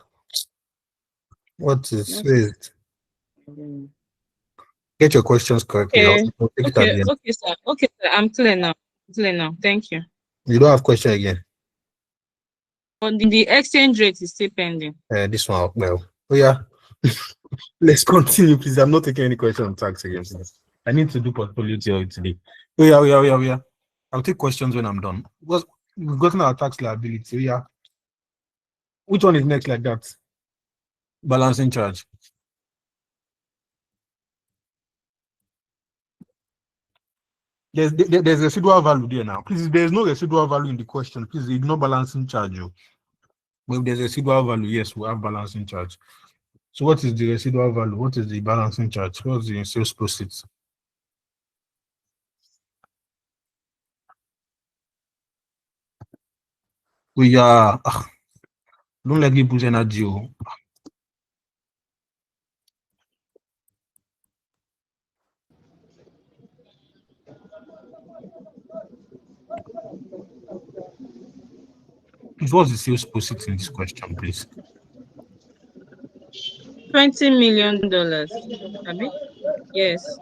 What is it? Get your questions correctly. Okay, sir. Okay, sir. I'm clear now. Thank you. You don't have question again? But the exchange rate is still pending. This one, well. Oh, yeah. Let's continue, please. I'm not taking any question on tax again. I need to do portfolio theory today. Oh, yeah. I'll take questions when I'm done. We've gotten our tax liability. Oh, yeah. Which one is next like that? Balancing charge. There's residual value there now. Please, if there's no residual value in the question, please ignore balancing charge. But if there's residual value, yes, we'll have balancing charge. So what is the residual value? What is the balancing charge? What's the sales proceeds? We are don't let me put energy. What's the sales proceeds in this question, please? $20 million. Abby? Yes.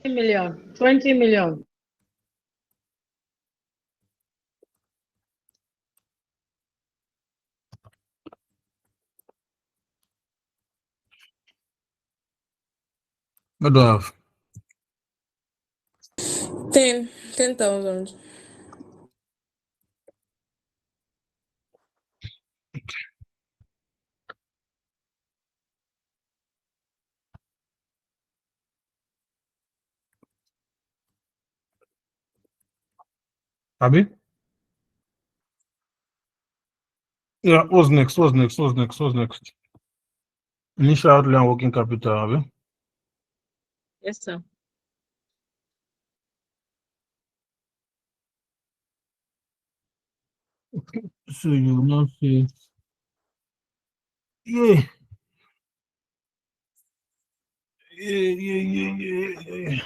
$20 million. What do I have? 10,000. Abi? Yeah, what's next? What's next? What's next? What's next? Initial outlay and working capital, Abi? Yes, sir. So you will not say, yeah, yeah.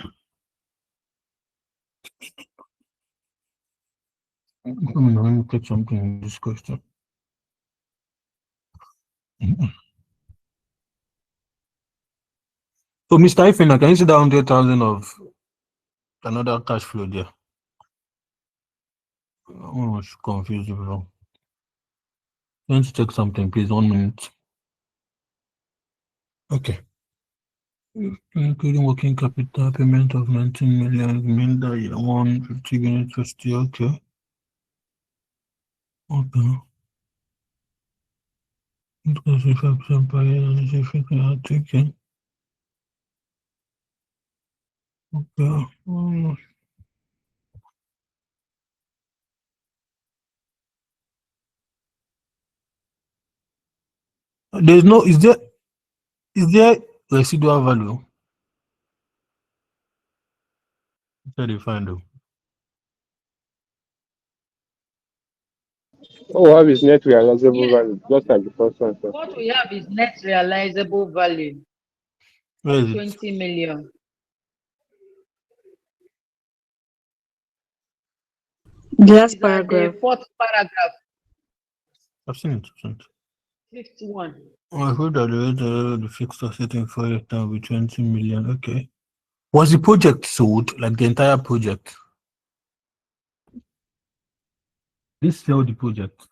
Let me take something in this question. So, Mr. Ifena, can you see that 100,000 of another cash flow there? I was confused, bro. Can you check something, please? 1 minute. Okay. Including working capital payment of 19 million, remainder year 150 units 50. Okay. Okay. It was 5% per year and it's okay. Okay. There's no, is there residual value? How do you find though? What we have is net realizable value, just like the first one. Sir. What we have is net realizable value Where of is it? 20 million. The last Is at the paragraph. fourth paragraph, I've seen it. 51. Oh, I heard that the fixed asset in 4 years now with 20 million. Okay. Was the project sold? Like the entire project? This sell the project.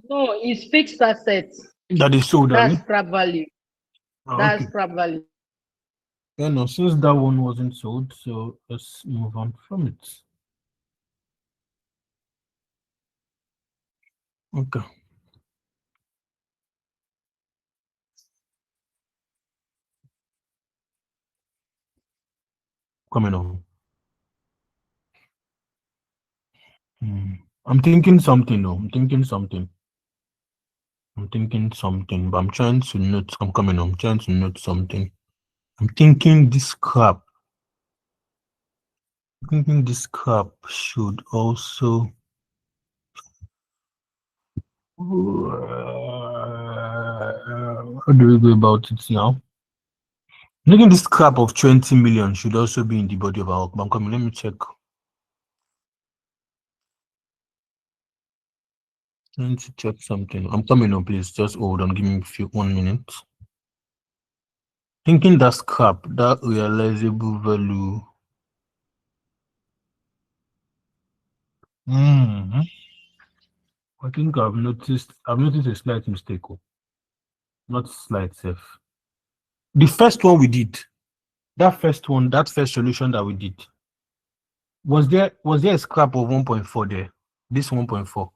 No, it's fixed assets. That is sold, That's Abi? scrap value. That's Okay. scrap value. Yeah, no, since that one wasn't sold, so let's move on from it. Okay. Coming on. I'm thinking something though. I'm thinking something, but I'm trying to note. I'm coming on. I'm trying to note something. I'm thinking this crap. Should also. How do we go about it now? Thinking this crap of 20 million should also be in the body of our. I'm coming. Let me check. Trying to check something. I'm coming on, please. Just hold on. Give me 1 minute. Thinking that scrap, that realizable value. I think I've noticed a slight mistake. Not slight safe. The first one we did, that first solution that we did, was there a scrap of 1.4 there? This 1.4.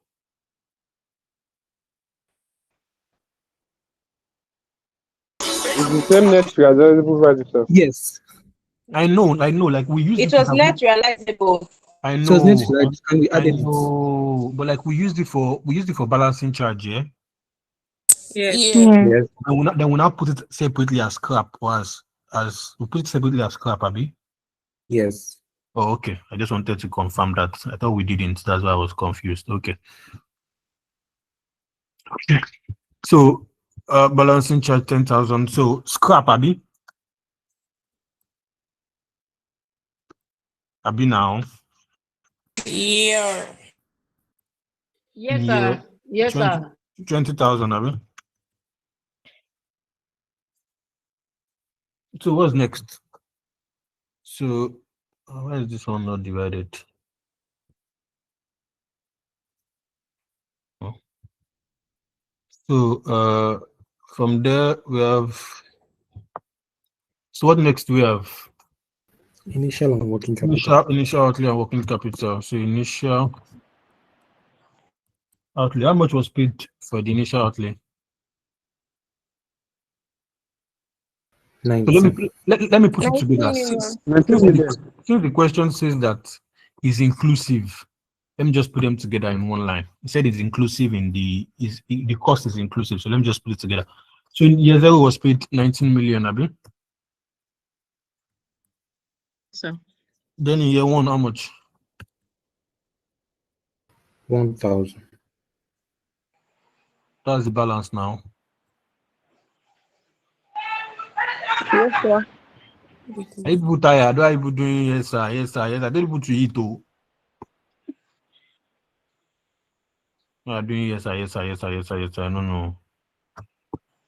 It's the same net realizable value, sir. Yes. I know. Like we used It was net realizable. I know. So it's net realizable, and we added it. But like we used it for balancing charge, yeah. Yes. Yes. Then we now put it separately as scrap, or as we put it separately as scrap, Abi. Yes. Oh, okay. I just wanted to confirm that. I thought we didn't. That's why I was confused. Okay. So, balancing charge 10,000. So scrap, Abi. Abi now. Yeah. Yes, sir. Yes, 20 sir. 20,000, Abi. So what's next? So why is this one not divided? Oh. So from there we have So what next do we have? Initial and working capital. Initial outlay and working capital. So initial outlay. How much was paid for the initial outlay? 90. So let me put it 19 together. million. Since the question says that is inclusive, let me just put them together in one line. It said it's inclusive in the cost is inclusive. So let me just put it together. So in year 0 was paid 19 million, Abi. So Then in year 1, how much? 1,000. That's the balance now. Yes, sir. Are people tired? Why are people doing yes, sir, yes, sir, yes, sir? Tell people to eat, oh. Are doing yes, sir, yes, sir, yes, sir, yes, sir, yes, sir. I don't know.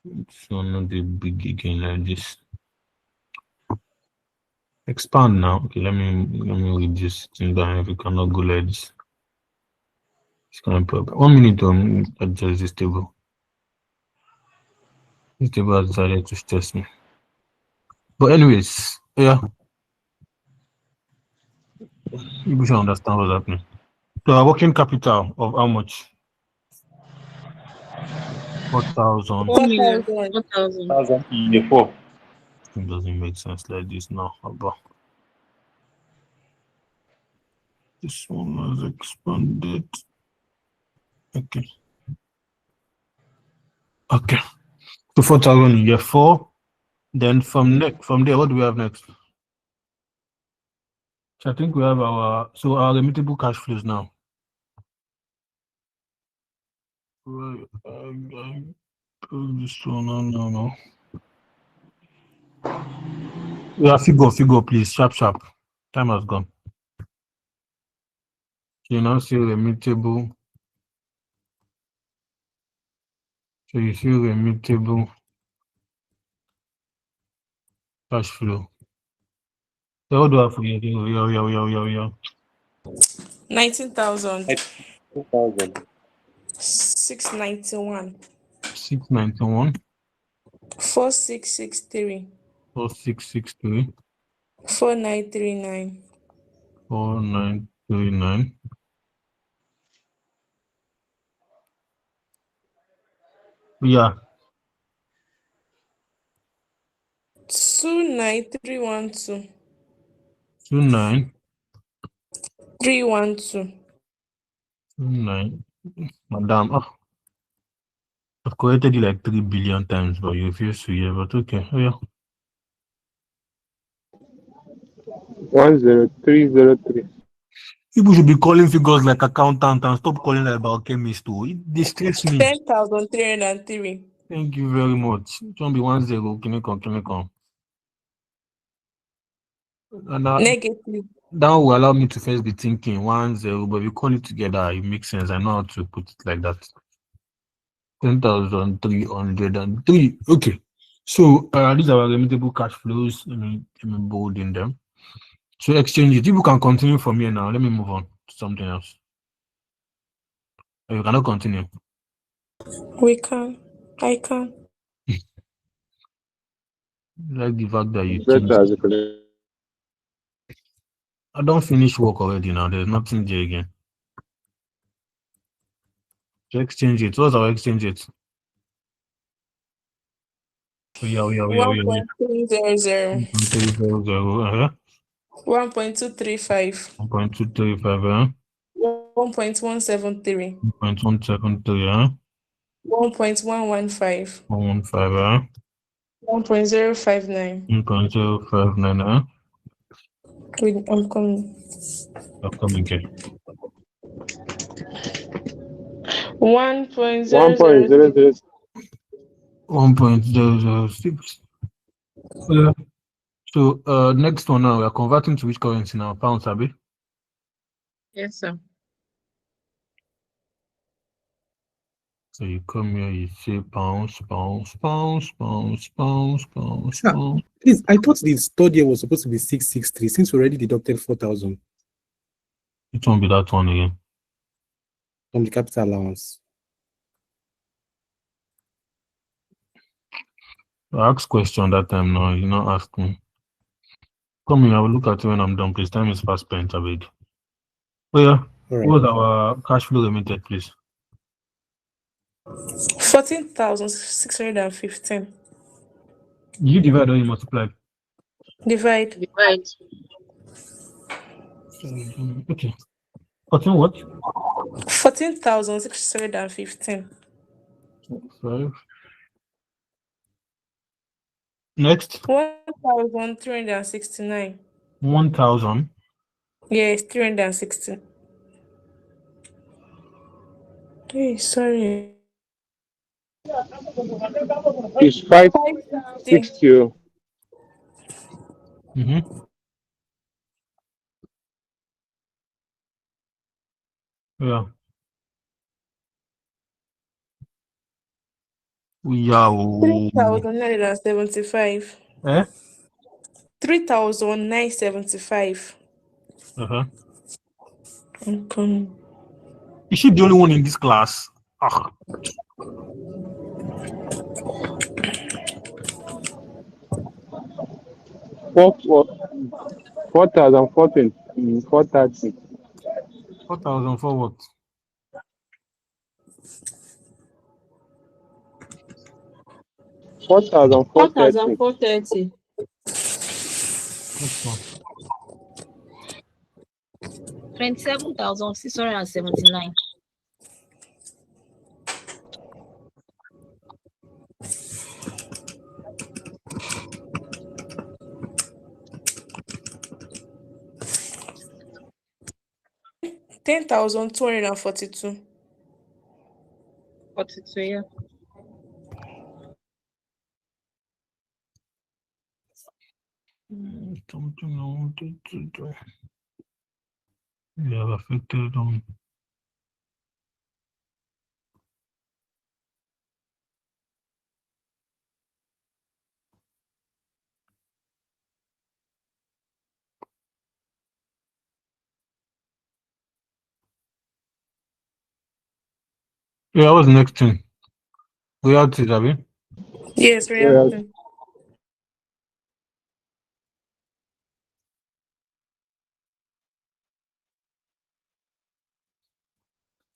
It's not the big again like this. Expand now. Okay, let me read this thing down. If you cannot go like this, it's gonna problem. 1 minute to adjust this table. This table has decided to stress me. But anyways, yeah, you should understand what's happening. So our working capital of how much? 4,000. 4 million. 4,000. 4,000. 1,000 in the 4. It doesn't make sense like this now. Abba. This one was expanded. Okay. Okay. So 4,000 in year 4. Then from there, what do we have next? So I think we have our remittable cash flows now. Right. This one, no. Yeah, figure, please. Sharp. Time has gone. So you now see remittable. So you see remittable cash flow. So what do I have for you? Yeah. 19,000. 2,000. 691. 691. 4663. 4663. 4939. 4939. Yeah. 29312. 29. 312. 29. Madam, I've corrected you like 3 billion times, but you refuse to hear. But okay. Oh, yeah. 10303. People should be calling figures like accountant and stop calling like biochemist. It distress me. 10,303. Thank you very much. It won't be 10. Can and Negative. that will allow me to first be thinking 10, but if you call it together, it makes sense. I know how to put it like that. 10,303. Okay. So these are our remittable cash flows. Let me bold in them. So exchange it. People can continue from here now. Let me move on to something else. You cannot continue. We can. I can. Like the fact that you Better as changed. a I don't finish work already now. There's nothing there again. So exchange it. What's our exchange it? Yeah. 1.300. 1.235. 1.235. 1.235. 1.173. 1.173. 1.115. 115. 1.059. 1.059. I'm coming. Upcoming here. 1.006. 1.006. Yeah. So next one now, we are converting to which currency now? Pounds, Abi? Yes, sir. So you come here, you say pounds. Please, I thought this third year was supposed to be 663 since we already deducted 4,000 It won't be that one again. from the capital allowance. I asked question that time now, you not ask me. Come here, I will look at you when I'm done, please. Time is fast spent, Abeg. Oh yeah. All What was right. our cash flow remitted, please? 14,615. You divide or you multiply? Divide. Divide. Okay. 14 what? 14,615. 5. Next. 1,369. 1,000. Yes, 360. Hey, sorry. It's 560. 560. Mm-hmm. Yeah. Yeah. 3,975. Eh? 3,975. Uh-huh. I'm coming. Is she the only one in this class? Ah. Four 4,014. 430. 4,000 for what? 4,430. 4,430. Next one. 27,679. 10,242. 42, yeah. Something I wanted to do. Yeah, affected on. Yeah, what's the next thing? Royalties, Abby. Yes, Yeah. reality.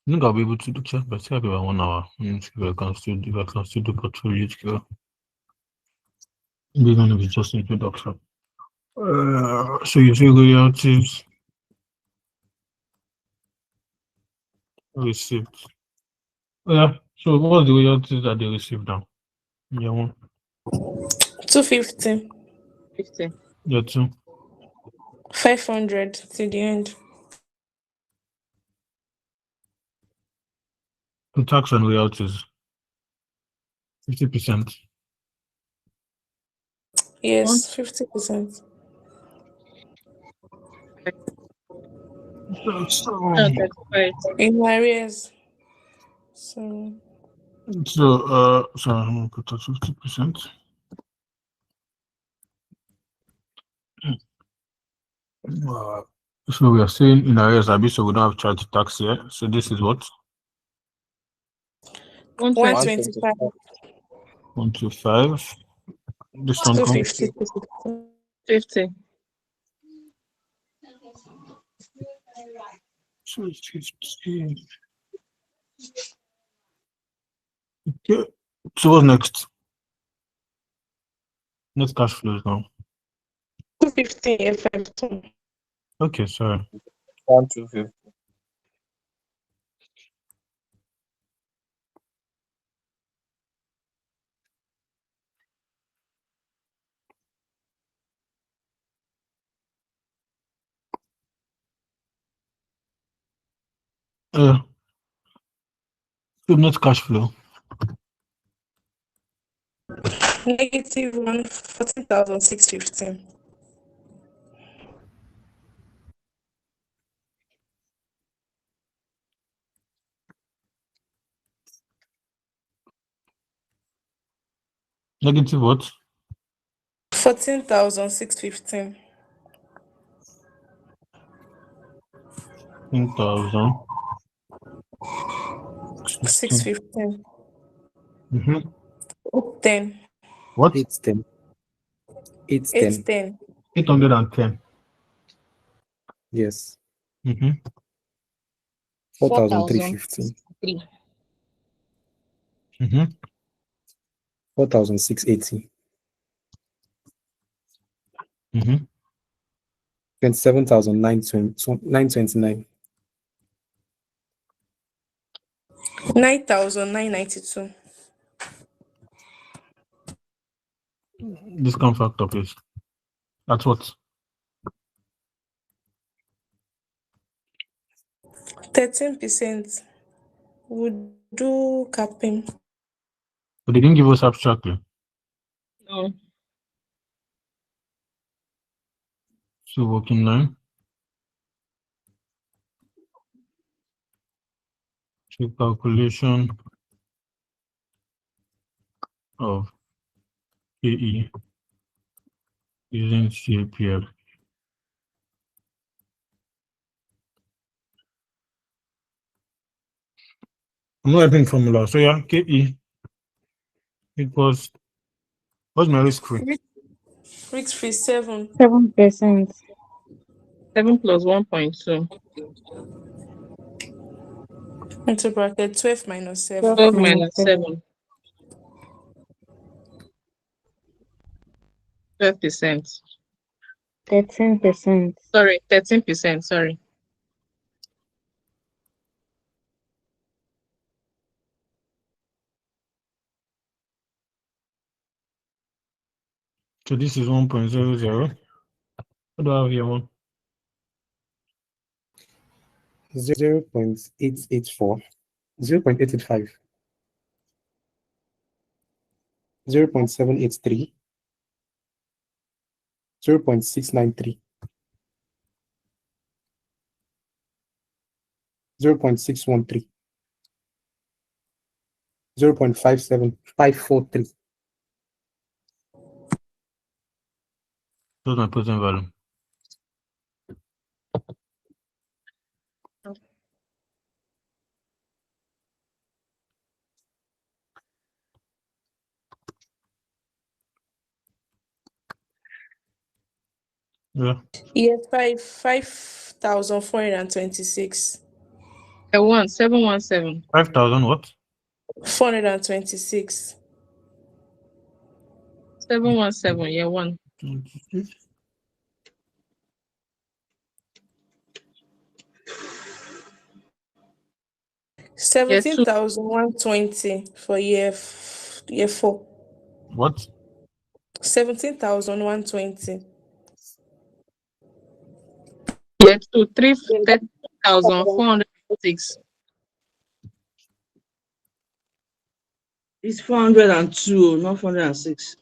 I think I'll be able to do check, but say about 1 hour. If I can still do portfolio together. Even if it's just introduction. So you say royalties received. Yeah. So what's the royalties that they received now? Yeah, one. 250. 50. Yeah, two. 500 till the end. The tax and royalties. 50%. Yes, 50%. No, 35. In arrears. So So I'm gonna put that 50%. So we are saying in arrears, Abby, so we don't have charge tax here. So this is what? 125. 125. This one comes 250. 50. 250. Okay. So what's next? Next cash flows now. 250 FM2. Okay, sorry. 1,250. So net cash flow. Negative 14,615. Negative what? 14,615. 10,000. 615. Mm-hmm. 10. What? It's 10. It's 10. 810. 810. Yes. Mm-hmm. 4,350. 3. Mm-hmm. 4,680. Mm-hmm. 27,929. 9,992. Discount factor, please. That's what? 13%. Would do capping. But they didn't give us abstractly. No. So working line. So calculation of KE using CAPL. I'm not writing formula. So yeah, KE equals, what's my risk free? Risk free 7. 7%. 7 plus 1.2. Into bracket 12 minus 7. 12 minus 7. 12%. 13%. Sorry, 13%. Sorry. So this is 1.00. What do I have here? 0.884. 0.885. 0.783. 0.693. 0.613. 0.57543. That's my present value. Yeah. Year 5, 5,426. 717. 5,000 what? 426. 717. Year 1. 17,120 for year 4. What? 17,120. Year 2. 3,406. It's 402, not 406.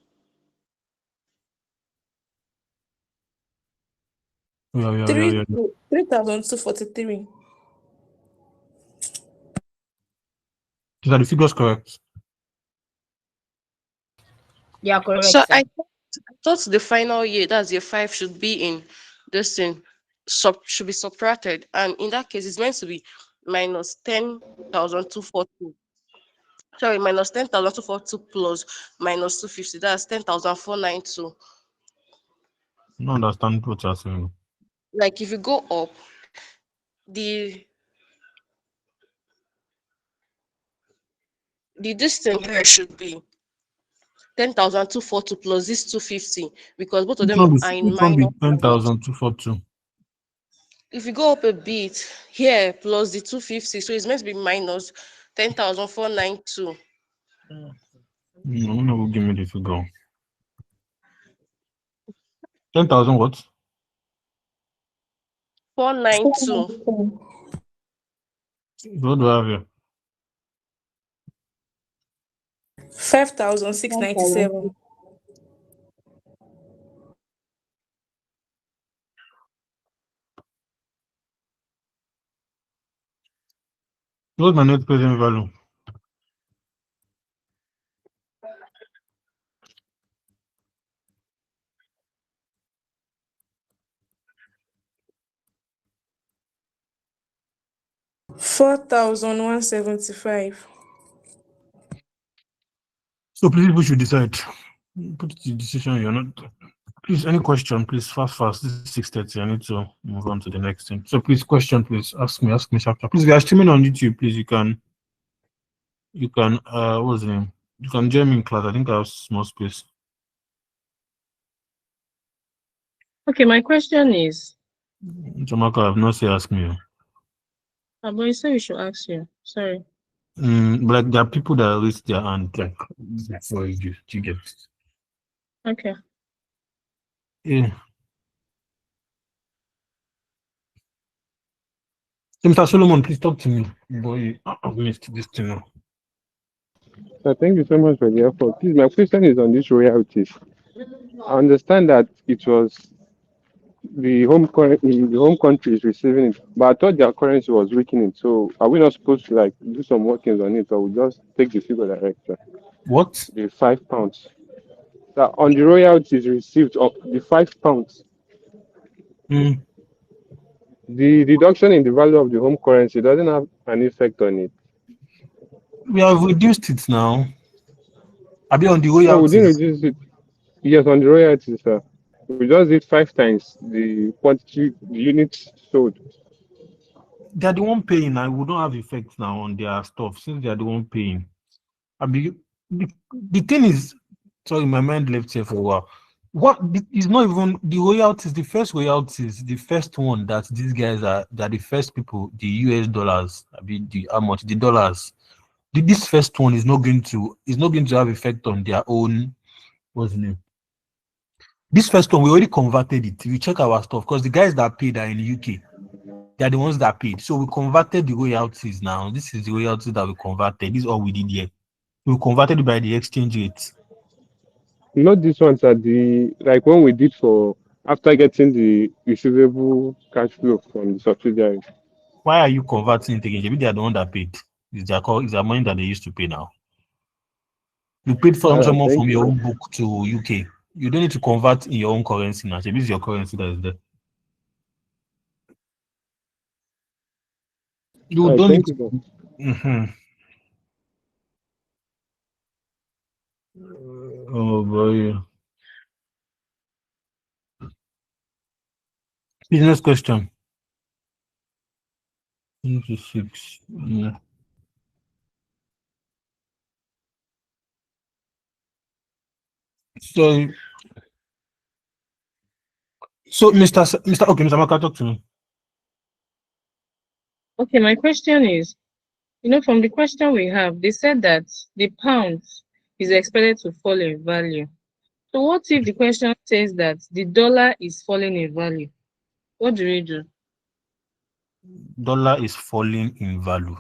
Yeah. 3,243. These are the figures correct? Yeah, correct, So sir. I thought the final year, that's year 5, should be in this thing, should be subtracted. And in that case, it's meant to be minus 10,242. Sorry, minus 10,242 plus minus 250. That's 10,492. I don't understand what you're saying. Like if you go up, the distance here should be 10,242 plus this 250 because both of them are in Which one be minus. 10,242? If you go up a bit here plus the 250, so it's meant to be minus 10,492. No, no, will give me the figure. 10,000 what? 492. What do I have here? 5,697. What's my net present value? $4,175. So please, people should decide. Put the decision you're not. Please, any question, please, fast. This is 6:30. I need to move on to the next thing. So please, question, please. Ask me sharp. Please, we are streaming on YouTube. Please, you can what's the name? You can join me in class. I think I have small space. Okay, my question is. Jamaica, I've not say ask me. But you said we should ask you. Sorry. But like there are people that raise their hand like before you get it. Okay. Yeah. So, Mr. Solomon, please talk to me. Boy, I've missed this thing now. Thank you so much for the effort. Please, my question is on these royalties. I understand that it was the home country is receiving it, but I thought their currency was weakening. So are we not supposed to like do some workings on it, or we just take the figure director? What? The £5. That on the royalties received of the £5. The deduction in the value of the home currency doesn't have an effect on it. We have reduced it now. I'll be on the No, we royalties. didn't reduce it. Yes, on the royalties, sir. We just did 5 times the quantity, the units sold. They are the one paying. I would not have effect now on their stuff since they are the one paying. The thing is, sorry, my mind left here for a while. Is not even the royalties, the first royalties, the first one that these guys are the first people, the US dollars. How much the dollars. This first one is not going to have effect on their own. What's the name? This first one we already converted it. We check our stuff because the guys that paid are in the UK. They are the ones that paid. So we converted the royalties now. This is the royalties that we converted. This is all we did here. We converted it by the exchange rate. Not these ones are the like when we did for after getting the receivable cash flow from the subsidiary. Why are you converting it again? Maybe they are the one that paid. It's their money that they used to pay now. You paid for someone from your own book to UK. You don't need to convert in your own currency now. Maybe it's your currency that is there. You don't need to. Oh boy. Business question. 26. Yeah. So Mr. Maka, talk to me. Okay, my question is, from the question we have, they said that the pound is expected to fall in value. So what if the question says that the dollar is falling in value? What do we do? Dollar is falling in value.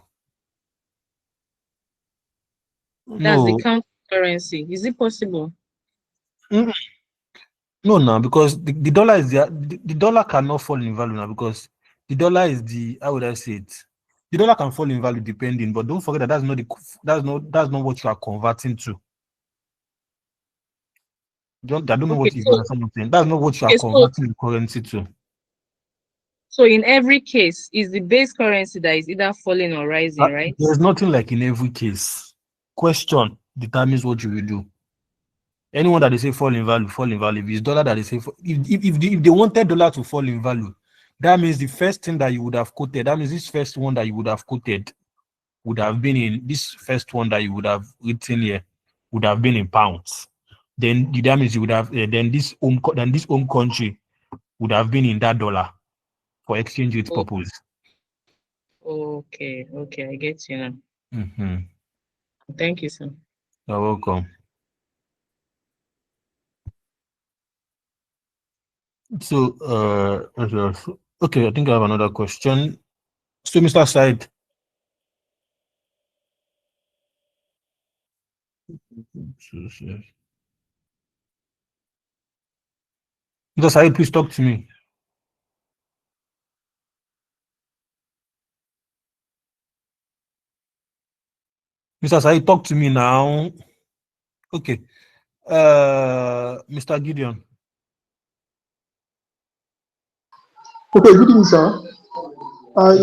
That's the counter currency. Is it possible? No, because the dollar is the dollar cannot fall in value now because the dollar is how would I say it? The dollar can fall in value depending, but don't forget that that's not what you are converting to. I don't know what you understand. That's not what you are converting the currency to. So in every case, is the base currency that is either falling or rising, right? There's nothing like in every case. Question determines what you will do. Anyone that they say fall in value. If it's dollar that they say if they wanted dollar to fall in value, that means the first thing that you would have quoted, that means this first one that you would have quoted would have been in this first one that you would have written here would have been in pounds. Then that means you would have then this home country would have been in that dollar for exchange rate purpose. Okay, I get you now. Thank you, sir. You're welcome. So, okay, I think I have another question. So, Mr. Said. Mr. Said, please talk to me. Mr. Said, talk to me now. Okay. Mr. Gideon. Okay, good evening, sir. I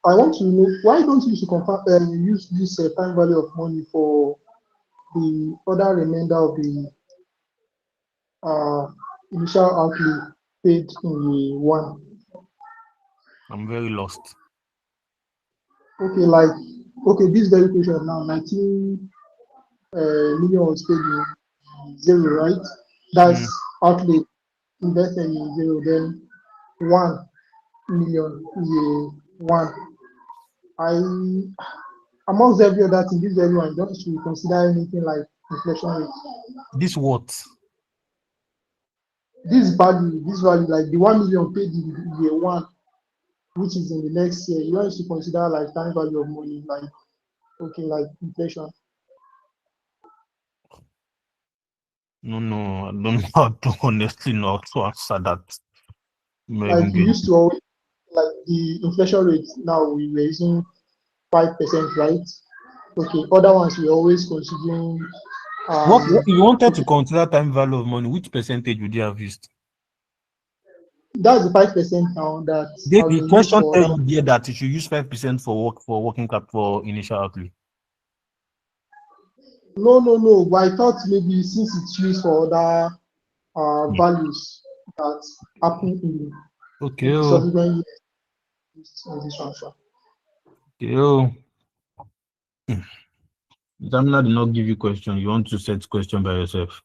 want to know why don't you use this time value of money for the other remainder of the initial outlay paid in year one? I'm very lost. Okay, like this very question now, 19 million was paid in zero, right? That's outlay invested in zero, then 1 million year one. I amongst every other thing, this very one, don't should consider anything like inflation rate. This what? This value, like the 1 million paid in year one, which is in the next year, you don't need to consider like time value of money, like okay, like inflation. No, I don't know how to honestly know how to answer that. Like you used to always like the inflation rate now we were using 5%, right? Okay, other ones we always considering What you wanted to consider time value of money, which percentage would you have used? that's the 5% now that The question tells you there that you should use 5% for working cap for initial outlay. No. But I thought maybe since it's used for other values that happen in the subsequent years in this transfer. Examiner did not give you question. You want to set question by yourself.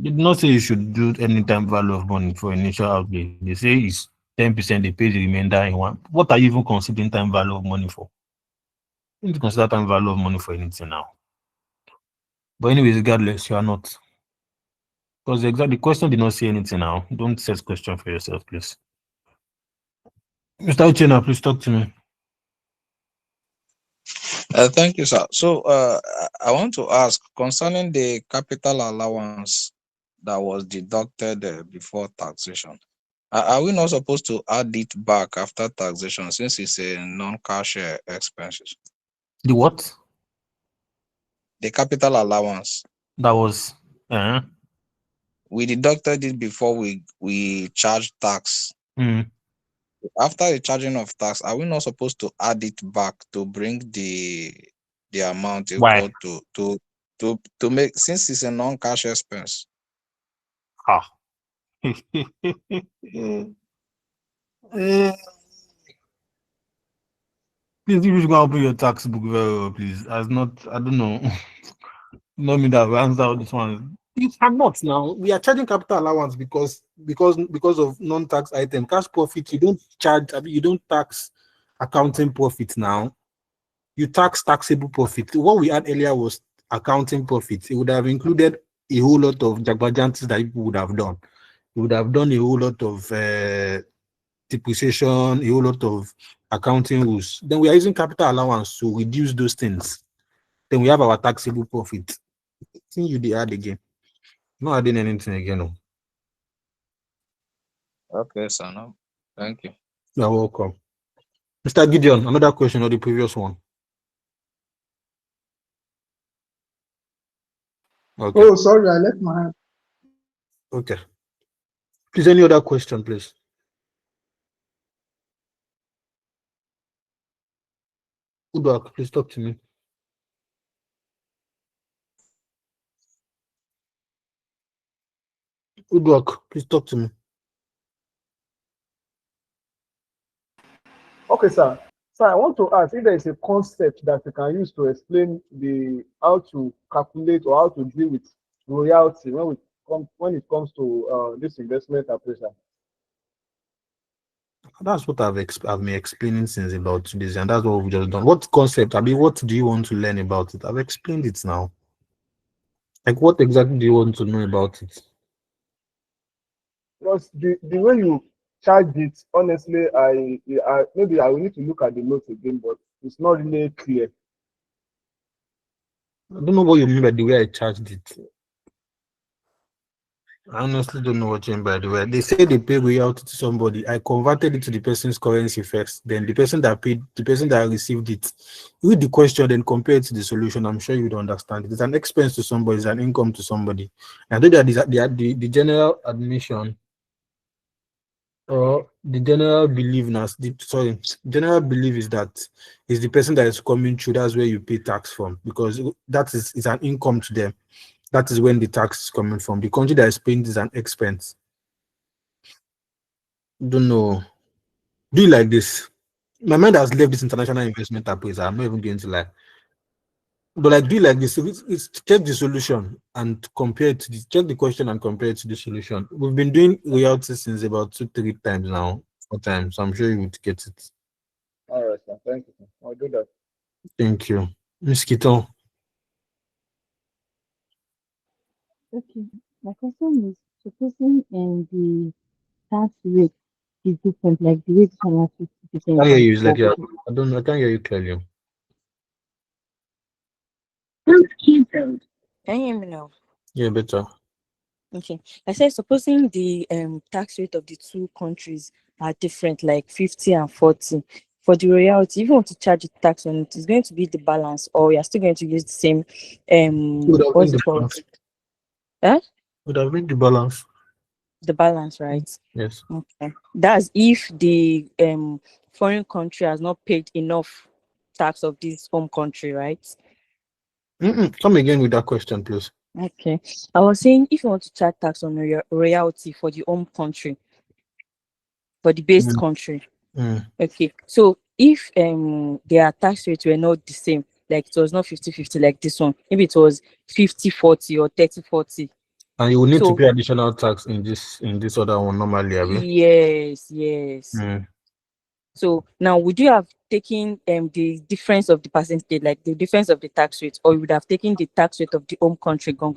Did not say you should do any time value of money for initial outlay. They say it's 10%. They pay the remainder in one. What are you even considering time value of money for? You need to consider time value of money for anything now. But anyways, regardless, you are not. Because the question did not say anything now. Don't set question for yourself, please. Mr. Uchena, please talk to me. Thank you, sir. So I want to ask concerning the capital allowance that was deducted before taxation. Are we not supposed to add it back after taxation since it's a non-cash expenses? The what? The capital allowance. That was. We deducted it before we charged tax. After the charging of tax, are we not supposed to add it back to bring the amount equal to make, since it's a non-cash expense? Please, you should go open your tax book very well, please. I don't know. Not me that will answer this one. You cannot now. We are charging capital allowance because of non-tax item. Cash profit, you don't charge, you don't tax accounting profit now. You tax taxable profit. What we had earlier was accounting profit. It would have included a whole lot of jagbajantis that people would have done. You would have done a whole lot of depreciation, a whole lot of accounting rules. Then we are using capital allowance to reduce those things. Then we have our taxable profit. I think you did add again. Not adding anything again. No. Okay, sir. No. Thank you. You're welcome. Mr. Gideon, another question or the previous one? Okay. Oh, sorry, I left my hand. Okay. Please, any other question, please? Udwak, please talk to me. Udwak, please talk to me. Okay, sir. Sir, I want to ask if there is a concept that you can use to explain how to calculate or how to deal with royalty when it comes to this investment appraisal. That's what I've been explaining since about 2 days, and that's what we've just done. What concept? I mean, what do you want to learn about it? I've explained it now. Like, what exactly do you want to know about it? Because the way you charge it, honestly, I maybe I will need to look at the notes again, but it's not really clear. I don't know what you mean by the way I charged it. I honestly don't know what you mean by the way. They say they pay royalty to somebody. I converted it to the person's currency first. Then the person that received it, read the question, then compare it to the solution. I'm sure you would understand. It's an expense to somebody, it's an income to somebody. And I think that the general admission or the general belief general belief is that it's the person that is coming through. That's where you pay tax from, because that is an income to them. That is when the tax is coming from. The country that is paying this is an expense. Don't know. Do you like this? My mind has left this international investment appraisal. I'm not even going to lie. But like, do you like this? It's check the solution and compare it to the check the question and compare it to the solution. We've been doing royalty since about 2-3 times now, 4 times. So I'm sure you would get it. All right, sir. Thank you, sir. I'll do that. Thank you. Miss Kiton. Okay, my question is supposing the tax rate is different, like the rate is around 50% I hear and you. It's like 4%. I don't know. I can't hear you clearly. Can you hear me now? Yeah, better. Okay. I said supposing the tax rate of the two countries are different, like 50 and 40. For the royalty, if you want to charge a tax on it, it's going to be the balance, or you're still going to use the same Would have been what's the it called? balance. Would have been the balance. The balance, right? Yes. Okay. That's if the foreign country has not paid enough tax of this home country, right? Come again with that question, please. Okay. I was saying if you want to charge tax on royalty for the home country, for the based country. Okay. So if their tax rates were not the same, like it was not 50-50 like this one, maybe it was 50-40 or 30-40. And you will need to pay additional tax in this other one normally, have you? Yes. So now would you have taken the difference of the percentage, like the difference of the tax rate, or you would have taken the tax rate of the home country gone?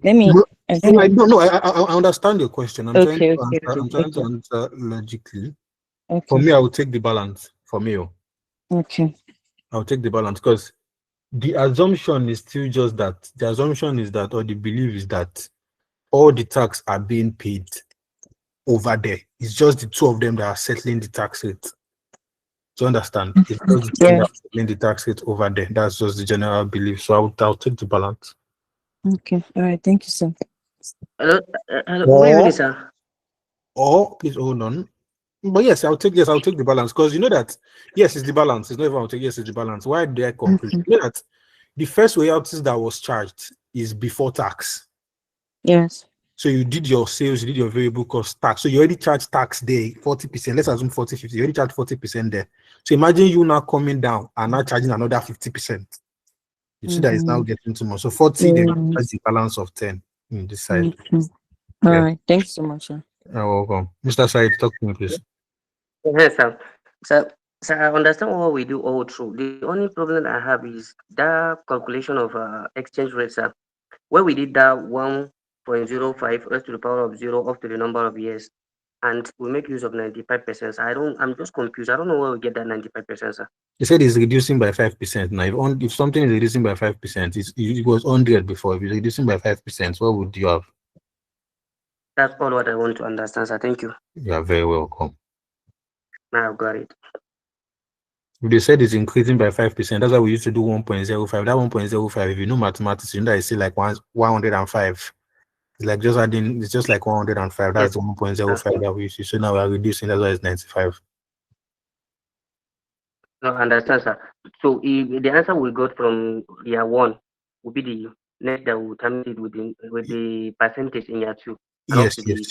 Let me I understand your question. I'm trying to answer logically. Okay. For me, I will take the balance. For me, okay. I'll take the balance because the assumption is still just that. The assumption is that, or the belief is that all the tax are being paid over there. It's just the two of them that are settling the tax rate. Do you understand? It's just the two that are settling the tax rate over there. That's just the general belief. So I'll take the balance. Okay. All right. Thank you, sir. Hello, good evening, sir. Or please hold on. But yes, I'll take the balance because you know that yes, it's the balance. It's not even I'll take yes, it's the balance. Why did I conclude? You know that the first royalties that was charged is before tax. Yes. So you did your sales, you did your variable cost tax. So you already charged tax there, 40%. Let's assume 40-50. You already charged 40% there. So imagine you now coming down and now charging another 50%. You see that it's now getting too much. So 40, then you charge the balance of 10 in this side. All right. Thanks so much, sir. You're welcome. Mr. Said, talk to me, please. Yes, sir. So I understand what we do all through. The only problem I have is that calculation of exchange rate, sir. Where we did that 1.05 raised to the power of 0 up to the number of years, and we make use of 95%. I'm just confused. I don't know where we get that 95%, sir. They said it's reducing by 5%. Now, if something is reducing by 5%, it was 100 before. If it's reducing by 5%, what would you have? That's all what I want to understand, sir. Thank you. You are very welcome. Now I've got it. If they said it's increasing by 5%, that's why we used to do 1.05. That 1.05, if you know mathematics, you know that it's still like 105. It's like just adding, it's just like 105. That's the 1.05 that we used to. So now we are reducing, that's why it's 95. No, I understand, sir. So if the answer we got from year 1 will be the net that will terminate with the percentage in year 2. And Yes, up to the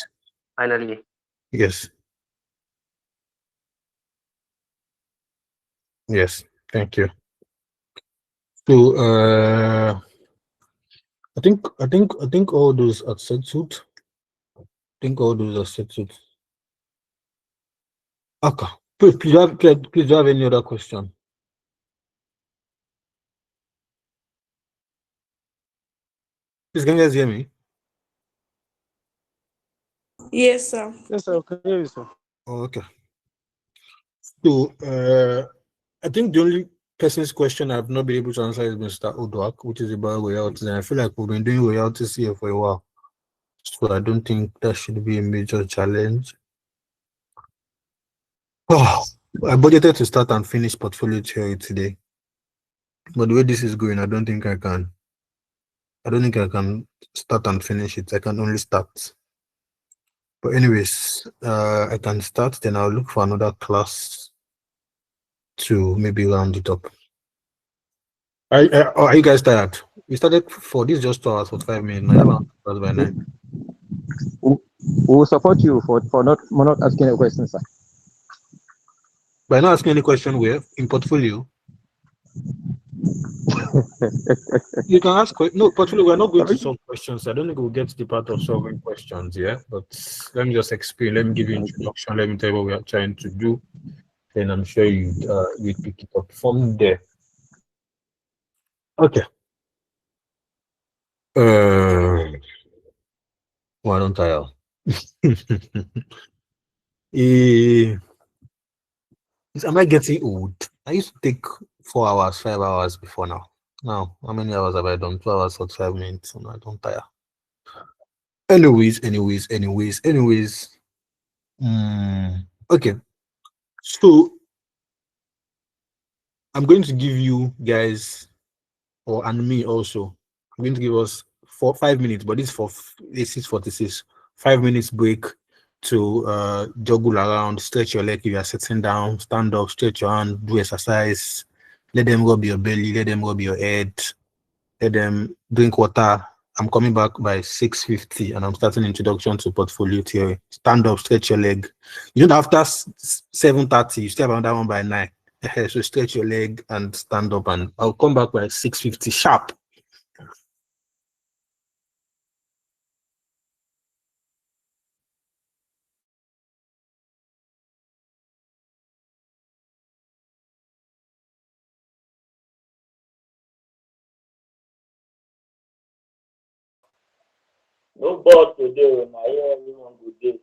final year. Yes. Yes, thank you. So I think all those are settled. Okay. Please do you have any other question? Please, can you guys hear me? Yes, sir. Yes, sir. Okay, hear you, sir. Oh, okay. So I think the only person's question I've not been able to answer is Mr. Odwak, which is about royalties. And I feel like we've been doing royalties here for a while. So I don't think that should be a major challenge. Oh, I budgeted to start and finish portfolio theory today. But the way this is going, I don't think I can start and finish it. I can only start. But anyways, I can start, then I'll look for another class to maybe round it up. Are you guys tired? We started for this just 2 hours for 5 minutes. Now you have an by 9. We will support you for not asking a question, sir. By not asking any question, where in portfolio you can ask. No portfolio. We're not going to solve questions. I don't think we'll get to the part of solving questions. Yeah, but let me just explain. Let me give you introduction. Let me tell you what we are trying to do. Then I'm sure you pick it up from there. Okay. Why don't I? Am I getting old? I used to take 4 hours, 5 hours before now. Now, how many hours have I done? 2 hours, 45 minutes, and I don't tire. Anyways. Okay. So I'm going to give you guys, and me also. I'm going to give us 5 minutes, but this is for 6:46. 5 minutes break to juggle around, stretch your leg if you are sitting down, stand up, stretch your hand, do exercise. Let them rub your belly, let them rub your head, let them drink water. I'm coming back by 6:50 and I'm starting introduction to portfolio theory. Stand up, stretch your leg. You know, after 7:30, you still have another one by 9. So stretch your leg and stand up, and I'll come back by 6:50 sharp. No board today, na here everyone go dey.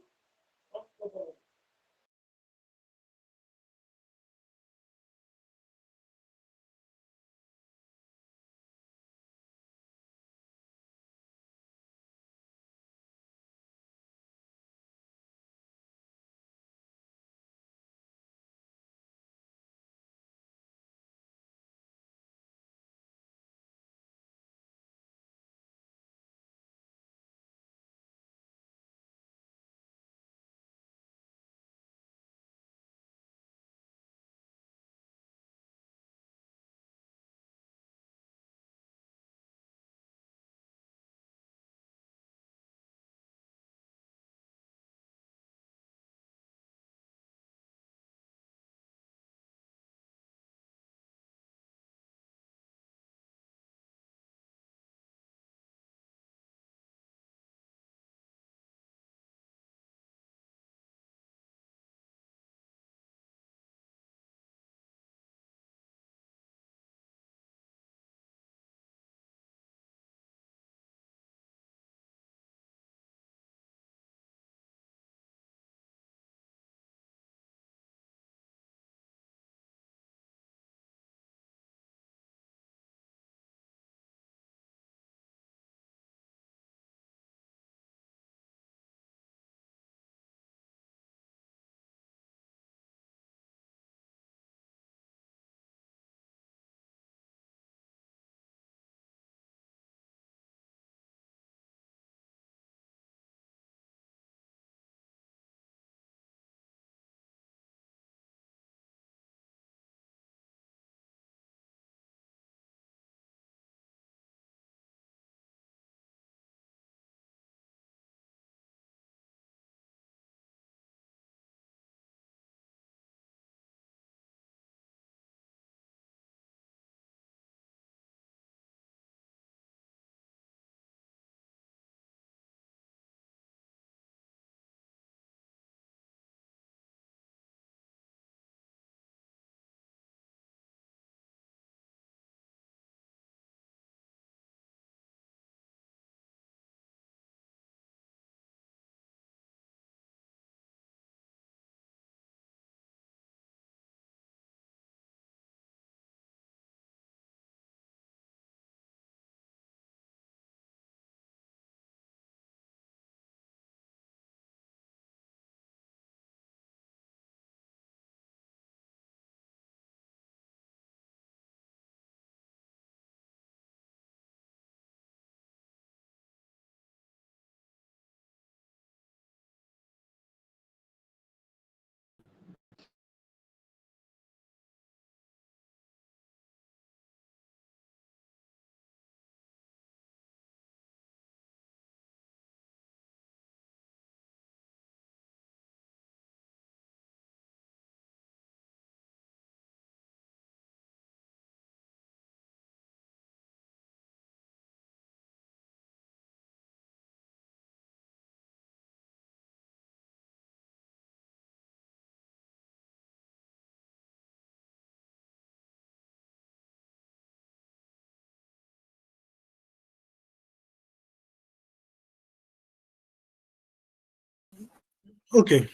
Okay,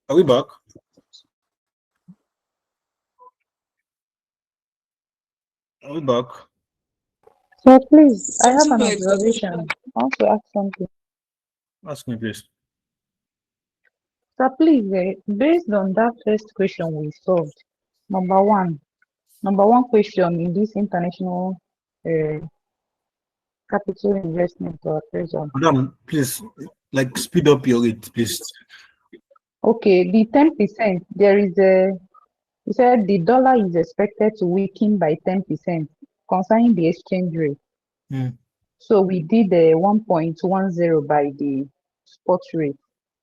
are we back? Are we back? So please, I have an observation. I want to ask something. Ask me, please. So please, based on that first question we solved, number one question in this international uh, capital investment or appraisal. Madam, please, like, speed up your rate, please. Okay, the 10%, there is a, you said the dollar is expected to weaken by 10% concerning the exchange rate. So we did the 1.10 by the spot rate.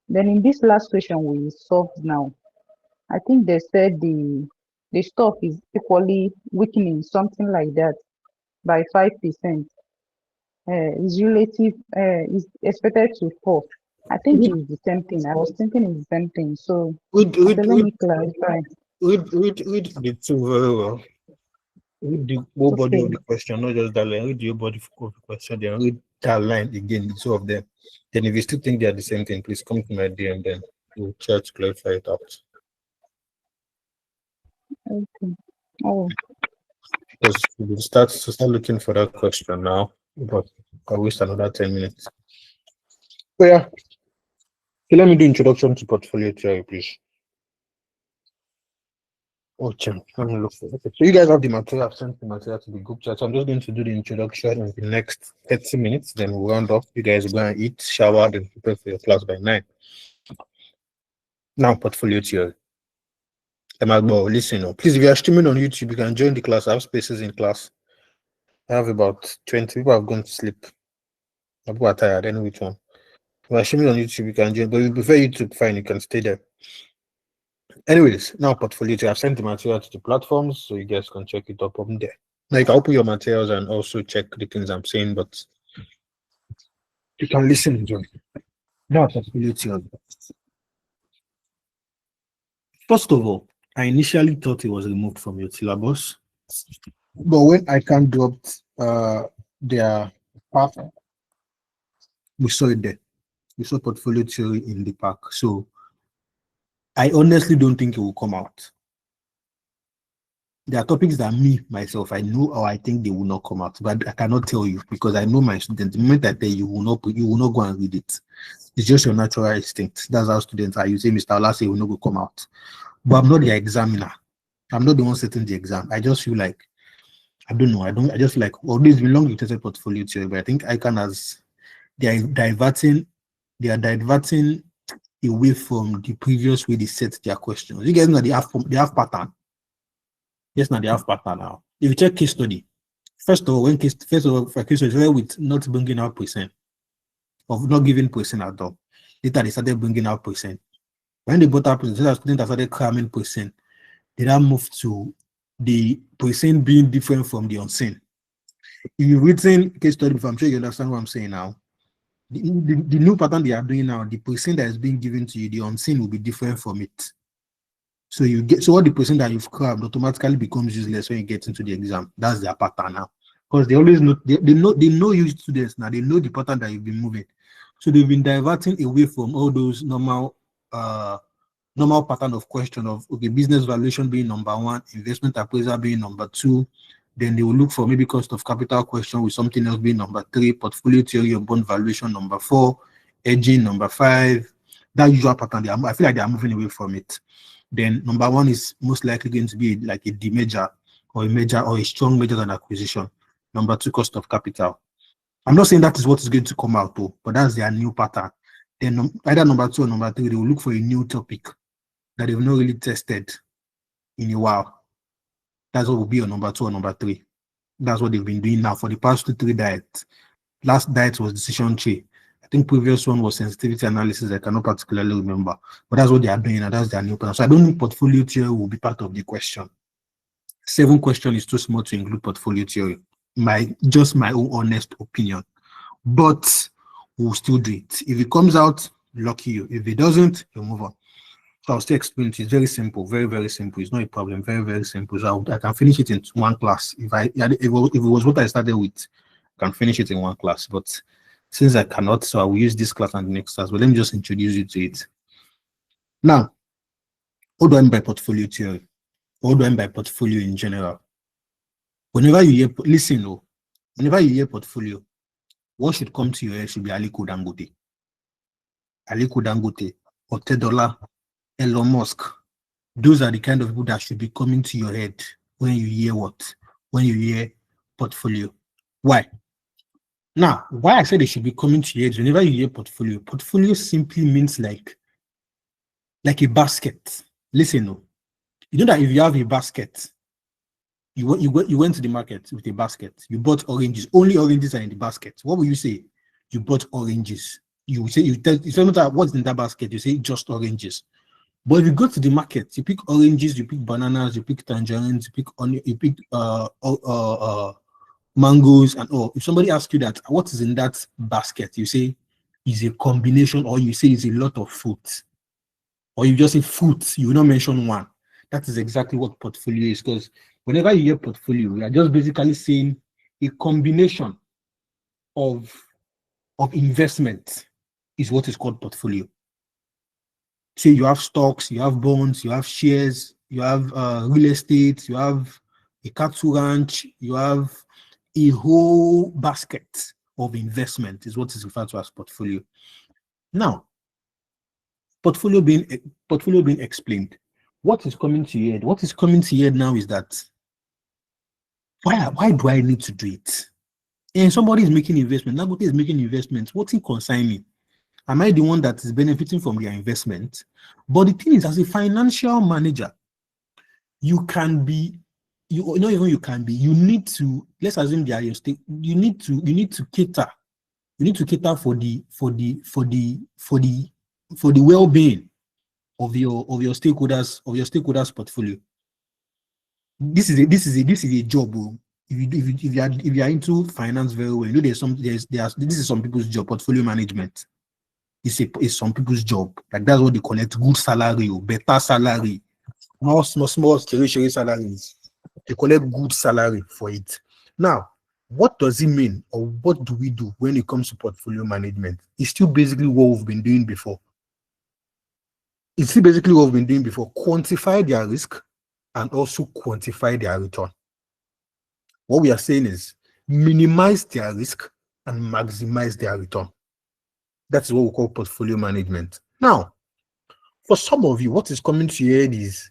Then in this last question we solved now, I think they said the stock is equally weakening, something like that, by 5%. Is relative, is expected to fall. I think it's the same thing. I was thinking it's the same thing. So Read let me clarify. the two very well. Read the whole body Okay. of the question, not just that line. Read the whole body of the question, then read that line again, the two of them. Then if you still think they are the same thing, please come to my DM, then we'll try to clarify it out. Okay. Oh. Because we'll start looking for that question now, but I'll waste another 10 minutes. So yeah. Okay, let me do introduction to portfolio theory, please. Oh, let me look for it. Okay, so you guys have the material. I've sent the material to the group chat. So I'm just going to do the introduction in the next 30 minutes. Then we'll round off. You guys go and eat, shower, then prepare for your class by 9. Now, portfolio theory. Listen, please, if you are streaming on YouTube, you can join the class. I have spaces in class. I have about 20 people have gone to sleep. People are tired. I don't know which one. If you are streaming on YouTube, you can join. But if you prefer YouTube, fine, you can stay there. Anyways, now portfolio theory. I've sent the material to the platforms, so you guys can check it up on there. Now you can open your materials and also check the things I'm saying, but you can listen and join. Now portfolio theory. First of all, I initially thought it was removed from your syllabus, but when I can dropped their path, we saw it there. We saw portfolio theory in the pack. So I honestly don't think it will come out. There are topics that myself, I know or I think they will not come out, but I cannot tell you because I know my students. The moment I tell you, you will not go and read it. It's just your natural instinct. That's how students are. You say, Mr. Ola say it will not go come out. But I'm not the examiner. I'm not the one setting the exam. I just feel like, I don't know. I just feel like, although it's been long with tested portfolio theory, but I think ICANN has, they are diverting away from the previous way they set their questions. You guys know they have pattern. Yes, now they have pattern now. If you check case study, first of all, for case study, with not bringing out percent, of not giving percent at all. Later they started bringing out percent. When they brought out percent, students started cramming percent. They now moved to the percent being different from the unseen. If you've written case study before, I'm sure you understand what I'm saying now. The new pattern they are doing now, the percent that is being given to you, the unseen will be different from it. So you get all the percent that you've crammed automatically becomes useless when you get into the exam. That's their pattern now. Because they always know they know you students now, they know the pattern that you've been moving. So they've been diverting away from all those normal pattern of question of business valuation being number 1, investment appraisal being number 2. Then they will look for maybe cost of capital question with something else being number 3, portfolio theory of bond valuation number 4, hedging number 5. That usual pattern, I feel like they are moving away from it. Then number 1 is most likely going to be like a demerger or a merger or a strong merger than acquisition. Number 2, cost of capital. I'm not saying that is what is going to come out though, but that's their new pattern. Then either number 2 or number 3, they will look for a new topic that they've not really tested in a while. That's what will be on number 2 or number 3. That's what they've been doing now for the past 2-3 diets. Last diet was decision tree. I think previous one was sensitivity analysis. I cannot particularly remember, but that's what they are doing, and that's their new plan. So I don't think portfolio theory will be part of the question. 7 question is too small to include portfolio theory. Just my own honest opinion, but we'll still do it. If it comes out, lucky you. If it doesn't, you move on. So I'll still explain it. It's very simple, very, very simple. It's not a problem. Very, very simple. So I can finish it in one class. If it was what I started with, I can finish it in one class. But since I cannot, so I will use this class and the next class. But let me just introduce you to it. Now, what do I mean by portfolio theory? What do I mean by portfolio in general? Whenever you hear, listen, oh, whenever you hear portfolio, what should come to your head should be Aliko Dangote. Aliko Dangote, Otedola, Elon Musk. Those are the kind of people that should be coming to your head when you hear what? When you hear portfolio. Why? Now, why I say they should be coming to your head whenever you hear portfolio simply means like a basket. Listen, no. You know that if you have a basket, you went to the market with a basket, you bought oranges, only oranges are in the basket. What will you say? You bought oranges. You say you tell what's in that basket, you say just oranges. But if you go to the market, you pick oranges, you pick bananas, you pick tangerines, you pick mangoes, and all. If somebody asks you that, what is in that basket? You say is a combination, or you say it's a lot of fruit, or you just say fruits. You will not mention one. That is exactly what portfolio is, because whenever you hear portfolio, you are just basically saying a combination of investment is what is called portfolio. Say you have stocks, you have bonds, you have shares, you have real estate, you have a cattle ranch, you have a whole basket of investment is what is referred to as portfolio. Now, portfolio being explained, what is coming to your head? What is coming to your head now is that why do I need to do it? And somebody is making investment. Dangote is making investments. What's it concern me? Am I the one that is benefiting from their investment? But the thing is, as a financial manager, you can be, you need to, let's assume they are your stake, you need to cater for the well-being of your stakeholders portfolio. This is a job. If you are into finance very well, you know this is some people's job. Portfolio management is some people's job. Like that's what they collect good salary or better salary, not small salaries. They collect good salary for it. Now, what does it mean, or what do we do when it comes to portfolio management? It's still basically what we've been doing before. Quantify their risk and also quantify their return. What we are saying is minimize their risk and maximize their return. That's what we call portfolio management. Now, for some of you, what is coming to your head is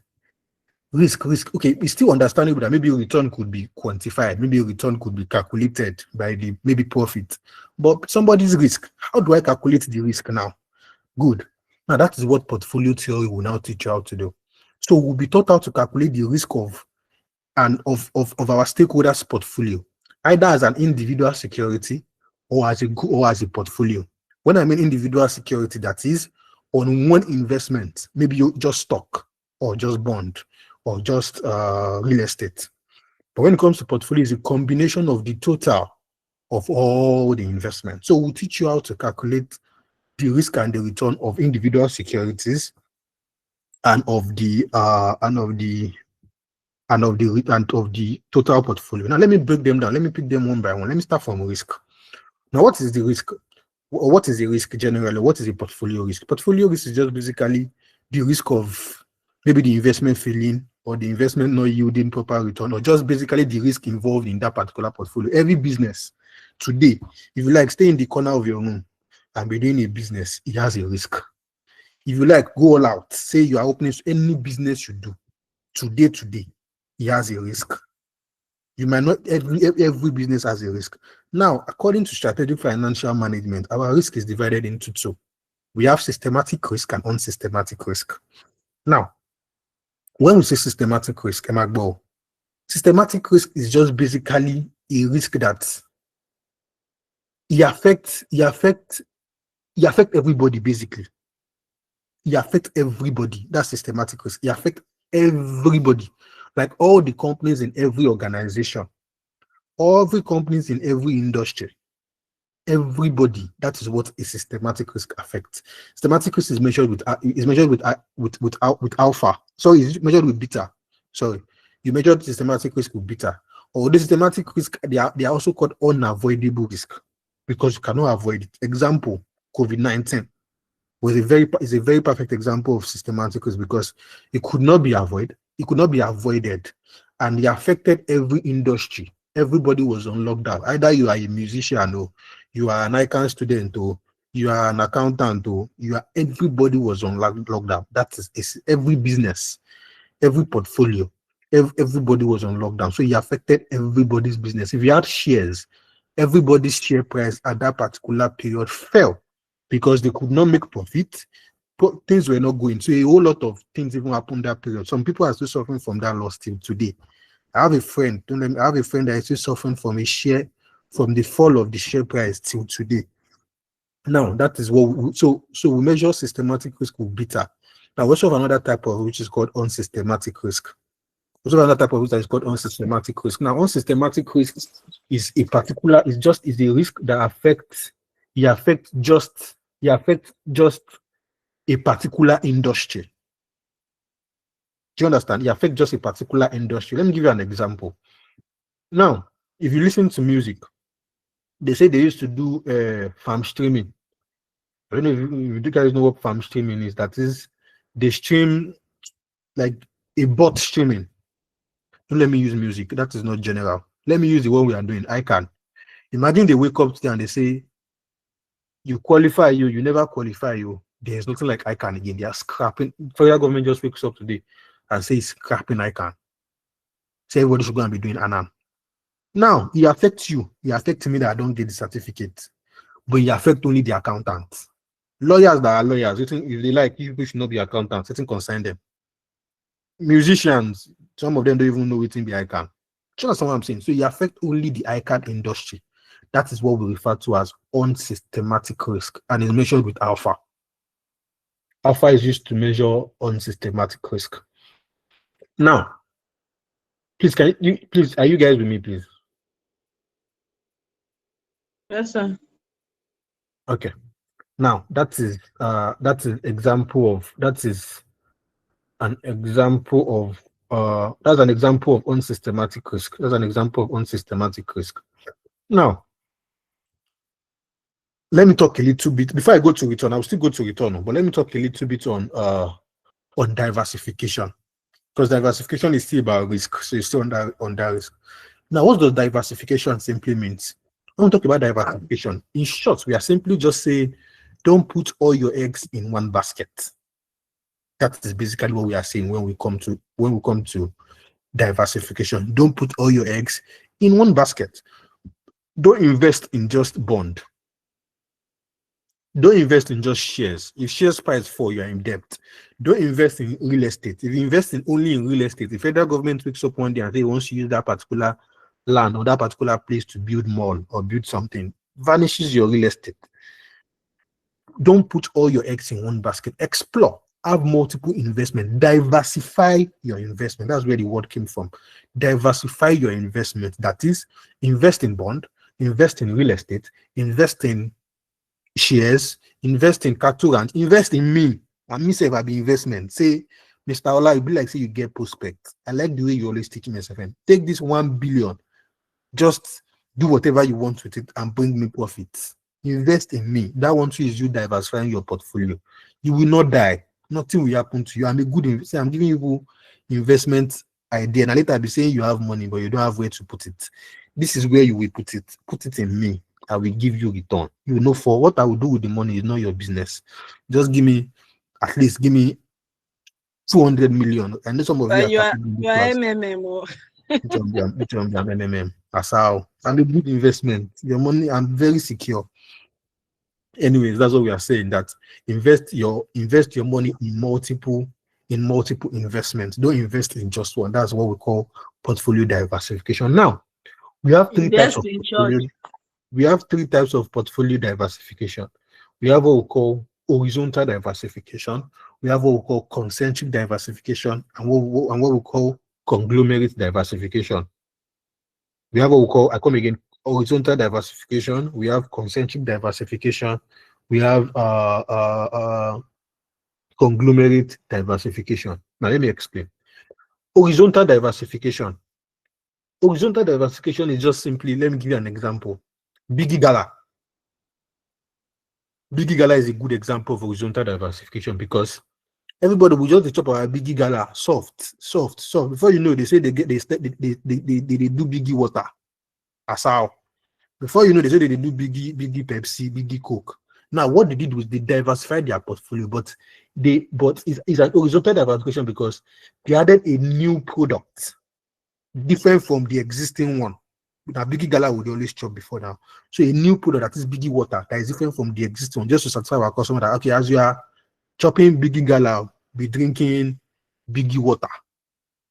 risk. Okay, it's still understandable that maybe return could be quantified, maybe return could be calculated by the maybe profit. But somebody's risk, how do I calculate the risk now? Good. Now that is what portfolio theory will now teach you how to do. So we'll be taught how to calculate the risk of our stakeholders' portfolio, either as an individual security or as a portfolio. When I mean individual security, that is on one investment, maybe you just stock or just bond or just real estate. But when it comes to portfolio, it's a combination of the total of all the investments. So we'll teach you how to calculate the risk and the return of individual securities and of the total portfolio. Now let me break them down. Let me pick them one by one. Let me start from risk. Now, what is the risk? What is the risk generally? What is a portfolio risk? Portfolio risk is just basically the risk of maybe the investment failing or the investment not yielding proper return, or just basically the risk involved in that particular portfolio. Every business today, if you like, stay in the corner of your room and be doing a business, it has a risk. If you like, go all out, say you are opening any business you do today, it has a risk. You might not, every business has a risk. Now, according to strategic financial management, our risk is divided into two. We have systematic risk and unsystematic risk. Now, when we say systematic risk, systematic risk is just basically a risk that it affects everybody, basically. It affects everybody. That's systematic risk. It affects everybody. Like all the companies in every organization, every companies in every industry, everybody. That is what a systematic risk affects. Systematic risk is measured with alpha. Sorry, it's measured with beta. Sorry, you measured systematic risk with beta. Or the systematic risk, they are also called unavoidable risk because you cannot avoid it. Example: COVID-19. was is a very perfect example of systematic risk because it could not be avoided. It could not be avoided, and it affected every industry. Everybody was on lockdown. Either you are a musician or you are an icon student or you are an accountant or everybody was on lockdown. That is every business, every portfolio, everybody was on lockdown. So it affected everybody's business. If you had shares, everybody's share price at that particular period fell because they could not make profit. Things were not going. So a whole lot of things even happened that period. Some people are still suffering from that loss till today. I have a friend that is still suffering from from the fall of the share price till today. Now, that is what so we measure systematic risk with beta. Now, we also have another type of which is called unsystematic risk. We also have another type of risk that is called unsystematic risk. Now, unsystematic risk is a risk that affects just a particular industry. Do you understand? It affects just a particular industry. Let me give you an example. Now, if you listen to music, they say they used to do farm streaming. I don't know if you guys know what farm streaming is. That is, they stream like a bot streaming. Don't let me use music. That is not general. Let me use the one we are doing. I can. Imagine they wake up today and they say, you qualify you never qualify you. There's nothing like I can again. They are scrapping. Federal government just wakes up today and says scrapping I can. Say everybody should go and be doing ANAM. Now, it affects you. It affects me that I don't get the certificate. But it affects only the accountants. Lawyers that are lawyers, if they like, people should not be accountants. Nothing concern them. Musicians, some of them don't even know what's in the ICANN. Do you understand what I'm saying? So it affects only the ICANN industry. That is what we refer to as unsystematic risk, and is measured with alpha. Alpha is used to measure unsystematic risk. Now, please, are you guys with me, please? Yes, sir. Okay. Now, that is an example of unsystematic risk. That's an example of unsystematic risk. Now, let me talk a little bit before I go to return. I'll still go to return, but let me talk a little bit on diversification, because diversification is still about risk, so it's still on that risk. Now, what does diversification simply means? I want to talk about diversification. In short, we are simply just saying, don't put all your eggs in one basket. That is basically what we are saying when we come to diversification. Don't put all your eggs in one basket. Don't invest in just bond. Don't invest in just shares. If shares price fall, you are in debt. Don't invest in real estate. If you invest only in real estate, the federal government wakes up one day and they want to use that particular land or that particular place to build mall or build something, vanishes your real estate. Don't put all your eggs in one basket. Explore. Have multiple investment. Diversify your investment. That's where the word came from. Diversify your investment. That is, invest in bond, invest in real estate, invest in shares, invest in cattle ranch, invest in me. And me say if I be investment. Say, Mr. Ola, you be like say you get prospect. I like the way you always teach me SFM. Take this 1 billion, just do whatever you want with it and bring me profits. Invest in me. That one too is you diversifying your portfolio. You will not die. Nothing will happen to you. I'm a good investor. I'm giving you investment idea. And later I'll be saying you have money, but you don't have where to put it. This is where you will put it. Put it in me. I will give you return. You know, for what I will do with the money is not your business. Just give me, at least give me 200 million. I know some of you are MMM. which one be MMM? That's how. I'm a good investment. Your money, I'm very secure. Anyways, that's what we are saying. That invest your money in multiple investments. Don't invest in just one. That's what we call portfolio diversification. Now, we have three types of portfolio. We have three types of portfolio diversification. We have what we call horizontal diversification. We have what we call concentric diversification, and what we call conglomerate diversification. We have what we call, I come again, horizontal diversification. We have concentric diversification. We have conglomerate diversification. Now let me explain. Horizontal diversification. Horizontal diversification is just simply, let me give you an example. Biggie Gala. Biggie Gala is a good example of horizontal diversification because everybody will just chop our Biggie Gala soft. Before you know, they say they do Biggie water. As how. Before you know, they say they do Biggie Pepsi, Biggie Coke. Now, what they did was they diversified their portfolio, but it's an horizontal diversification because they added a new product different from the existing one. Now, Biggie Gala would always chop before now. So a new product that is Biggie water that is different from the existing one, just to satisfy our customer that okay, as you are chopping Biggie Gala, be drinking Biggie water.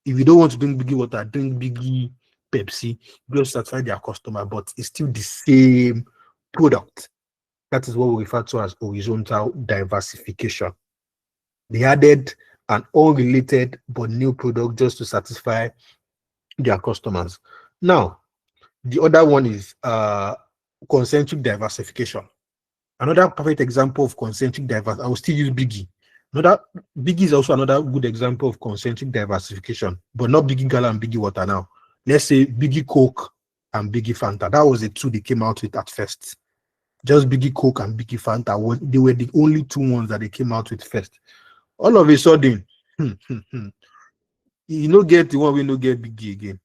If you don't want to drink Biggie water, drink Biggie Pepsi, just satisfy their customer, but it's still the same product. That is what we refer to as horizontal diversification. They added an unrelated but new product just to satisfy their customers. Now, the other one is concentric diversification. Another perfect example of concentric diversification, I will still use Biggie. Biggie is also another good example of concentric diversification, but not Biggie Gala and Biggie Water now. Let's say Biggie Coke and Biggie Fanta. That was the two they came out with at first. Just Biggie Coke and Biggie Fanta. They were the only two ones that they came out with first. All of a sudden, you don't get the one we don't get Biggie again.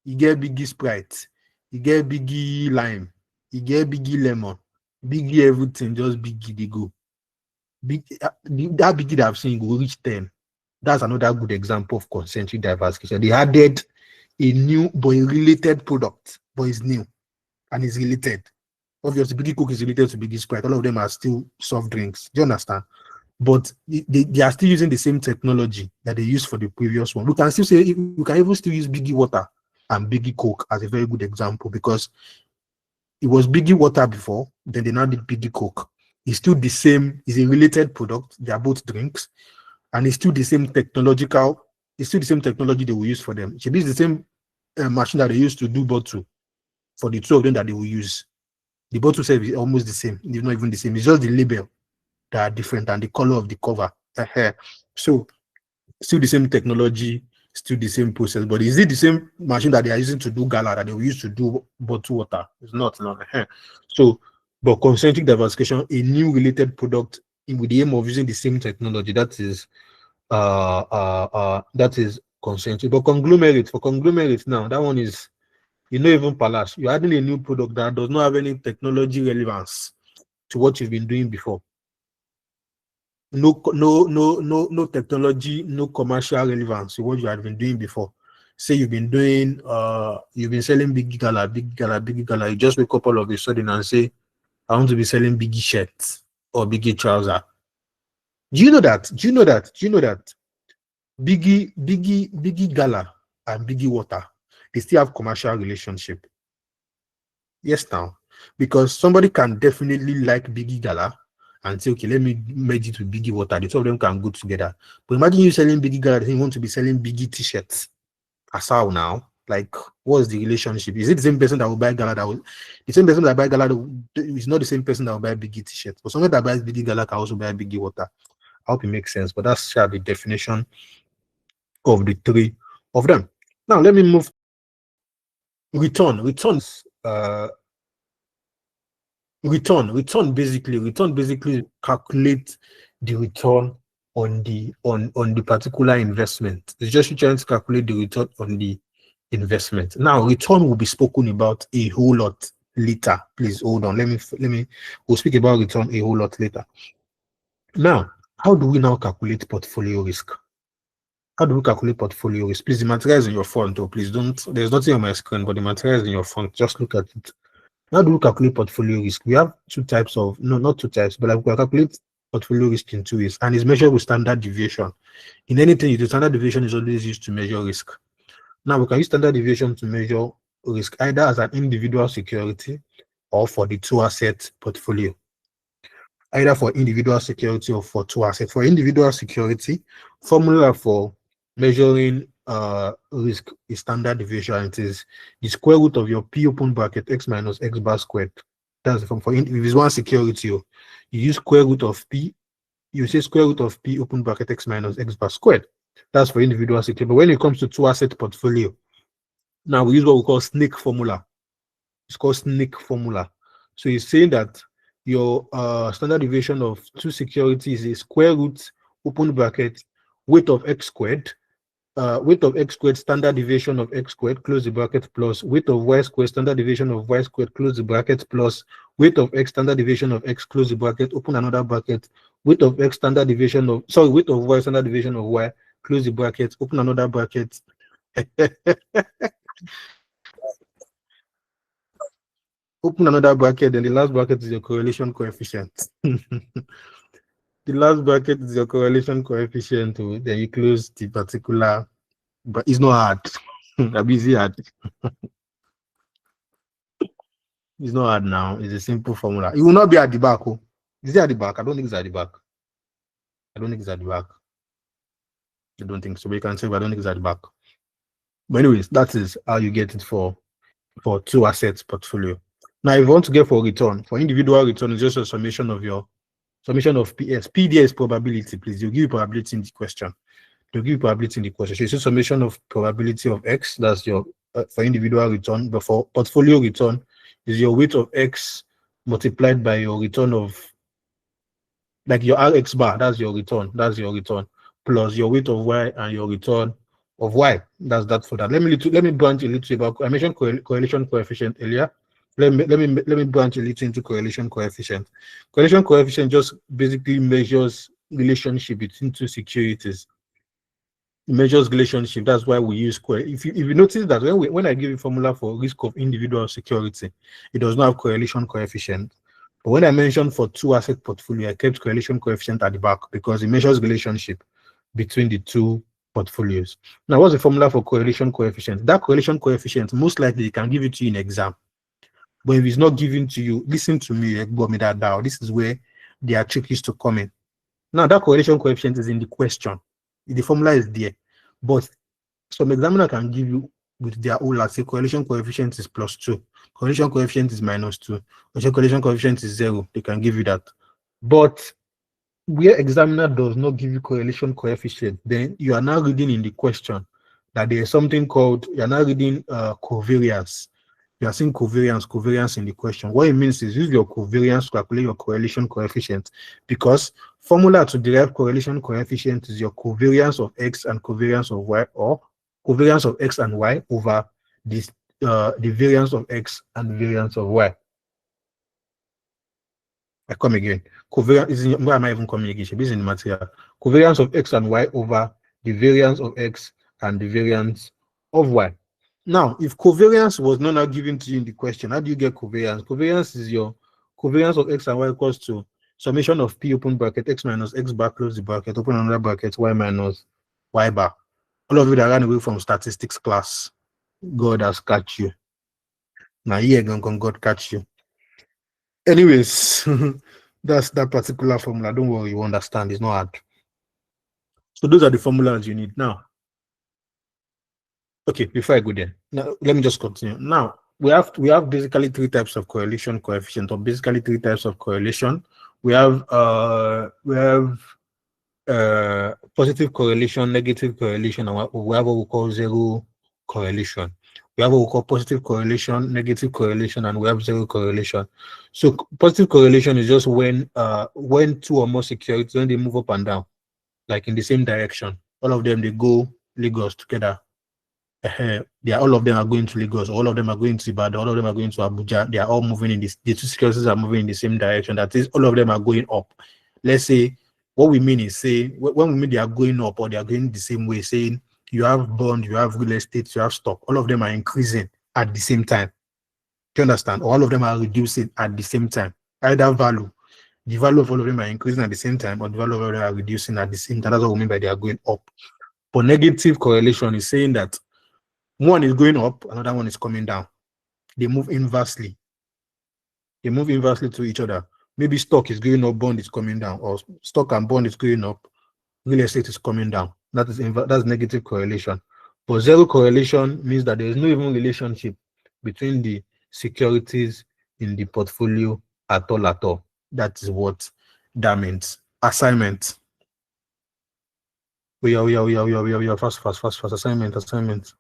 You get Biggie Sprite. You get Biggie Lime. You get Biggie Lemon. Biggie everything, just Biggie they go. That Biggie that I've seen go reach 10. That's another good example of concentric diversification. They added a new but a related product, but it's new and it's related. Obviously, Biggie Coke is related to Biggie Sprite. All of them are still soft drinks. Do you understand? But they are still using the same technology that they used for the previous one. We can still say we can even still use Biggie Water and Biggie Coke as a very good example because it was Biggie Water before, then they now did Biggie Coke. It's still the same, it's a related product. They are both drinks, and it's still the same technological, it's still the same technology they will use for them. It's the same machine that they used to do bottle for the two of them that they will use. The bottle set is almost the same, it's not even the same, it's just the label that are different and the color of the cover. So still the same technology, still the same process, but is it the same machine that they are using to do gala that they will use to do bottle water? It's not. So, but concentric diversification, a new related product with the aim of using the same technology, that is concentric. But conglomerate now, that one is even Palace. You're adding a new product that does not have any technology relevance to what you've been doing before. No technology, no commercial relevance to what you had been doing before. Say you've been selling Biggie Gala. You just wake up all of a sudden and say, I want to be selling Biggie shirts or Biggie trouser. Do you know that Biggie Gala and Biggie Water, they still have commercial relationship? Yes, now, because somebody can definitely like Biggie Gala and say, okay, let me merge it with Biggie Water. The two of them can go together. But imagine you selling Biggie Gala, then you want to be selling Biggie t-shirts. As how now? Like, what's the relationship? Is it the same person that will buy Gala? The same person that buy Gala is not the same person that will buy Biggie t-shirts. But someone that buys Biggie Gala can also buy Biggie Water. I hope it makes sense. But that's the definition of the three of them. Now, let me move. Returns. Return basically calculate the return on the particular investment. It's just trying to calculate the return on the investment. Now, return will be spoken about a whole lot later. Please hold on. We'll speak about return a whole lot later. Now, how do we now calculate portfolio risk? How do we calculate portfolio risk? Please, the material is in your front. Please don't. There's nothing on my screen, but the material is in your front. Just look at it. How do we calculate portfolio risk? We have two types of, not two types, but we calculate portfolio risk in two ways, and it's measured with standard deviation. In anything, the standard deviation is always used to measure risk. Now, we can use standard deviation to measure risk either as an individual security or for the two asset portfolio. Either for individual security or for two assets. For individual security, formula for measuring risk is standard deviation. It is the square root of your P open bracket x minus x bar squared. That's for if it's one security, you use square root of P. You say square root of P open bracket x minus x bar squared. That's for individual security. But when it comes to two asset portfolio, now we use what we call snake formula. It's called snake formula. So it's saying that your standard deviation of two securities is square root, open bracket, weight of x squared, weight of x squared, standard deviation of x squared, close the bracket, plus weight of y squared, standard deviation of y squared, close the bracket, plus weight of x, standard deviation of x, close the bracket, open another bracket, weight of x, standard deviation of, sorry, weight of y, standard deviation of y, close the bracket, open another bracket. Open another bracket, and the last bracket is your correlation coefficient. The last bracket is your correlation coefficient. Then you close the particular, but it's not hard. I'm easy hard. It's not hard now. It's a simple formula. It will not be at the back. Oh. Is it at the back? I don't think it's at the back. I don't think it's at the back. I don't think so. We can say, but I don't think it's at the back. But anyways, that is how you get it for two assets portfolio. Now, if you want to get for return, for individual return, it's just a summation of your summation of PS. PD is probability, please. You'll give you probability in the question. They'll give you probability in the question. So it's a summation of probability of X. That's your for individual return. But for portfolio return, is your weight of X multiplied by your return of, like your RX bar. That's your return. That's your return. Plus your weight of Y and your return of Y. That's that for that. Let me branch a little about. I mentioned correlation coefficient earlier. Let me branch a little into correlation coefficient. Correlation coefficient just basically measures relationship between two securities. It measures relationship. That's why we use if you notice that when I give you formula for risk of individual security, it does not have correlation coefficient. But when I mentioned for two asset portfolio, I kept correlation coefficient at the back because it measures relationship between the two portfolios. Now, what's the formula for correlation coefficient? That correlation coefficient most likely they can give it to you in exam. But if it's not given to you, listen to me, that this is where their trick is to come in. Now, that correlation coefficient is in the question. The formula is there. But some examiner can give you with their own, let's say correlation coefficient is +2, correlation coefficient is -2, correlation coefficient is 0. They can give you that. But where examiner does not give you correlation coefficient, then you are now reading in the question that there is something called, you are now reading covariance. You are seeing covariance in the question. What it means is use your covariance to calculate your correlation coefficient, because formula to derive correlation coefficient is your covariance of X and covariance of Y, or covariance of X and Y over this the variance of X and variance of Y. I come again. Covariance is in, why am I even coming again? This is in the material. Covariance of X and Y over the variance of X and the variance of Y. Now, if covariance was not now given to you in the question, how do you get covariance? Covariance is your covariance of X and Y equals to summation of P open bracket X minus X bar close the bracket, open another bracket, Y minus Y bar. All of you that ran away from statistics class, God has catch you. Now here God catch you. Anyways, that's that particular formula. Don't worry, you understand. It's not hard. So those are the formulas you need. Now, okay, before I go there, now let me just continue. Now we have basically three types of correlation coefficient, or basically three types of correlation. We have positive correlation, negative correlation, and we have what we call zero correlation. We have what we call positive correlation, negative correlation, and we have zero correlation. So positive correlation is just when two or more securities, when they move up and down, like in the same direction, all of them they go Lagos together. All of them are going to Lagos, all of them are going to Ibadan, all of them are going to Abuja. They are all moving in this. The two securities are moving in the same direction. That is, all of them are going up. Let's say what we mean is, say when we mean they are going up or they are going the same way, saying you have bond, you have real estate, you have stock. All of them are increasing at the same time. Do you understand? All of them are reducing at the same time. Either value, the value of all of them are increasing at the same time, or the value of all of them are reducing at the same time. That's what we mean by they are going up. But negative correlation is saying that one is going up, another one is coming down. They move inversely. They move inversely to each other. Maybe stock is going up, bond is coming down, or stock and bond is going up, real estate is coming down. That's negative correlation. But zero correlation means that there is no even relationship between the securities in the portfolio at all. That is what that means. Assignment. We are fast. Assignment.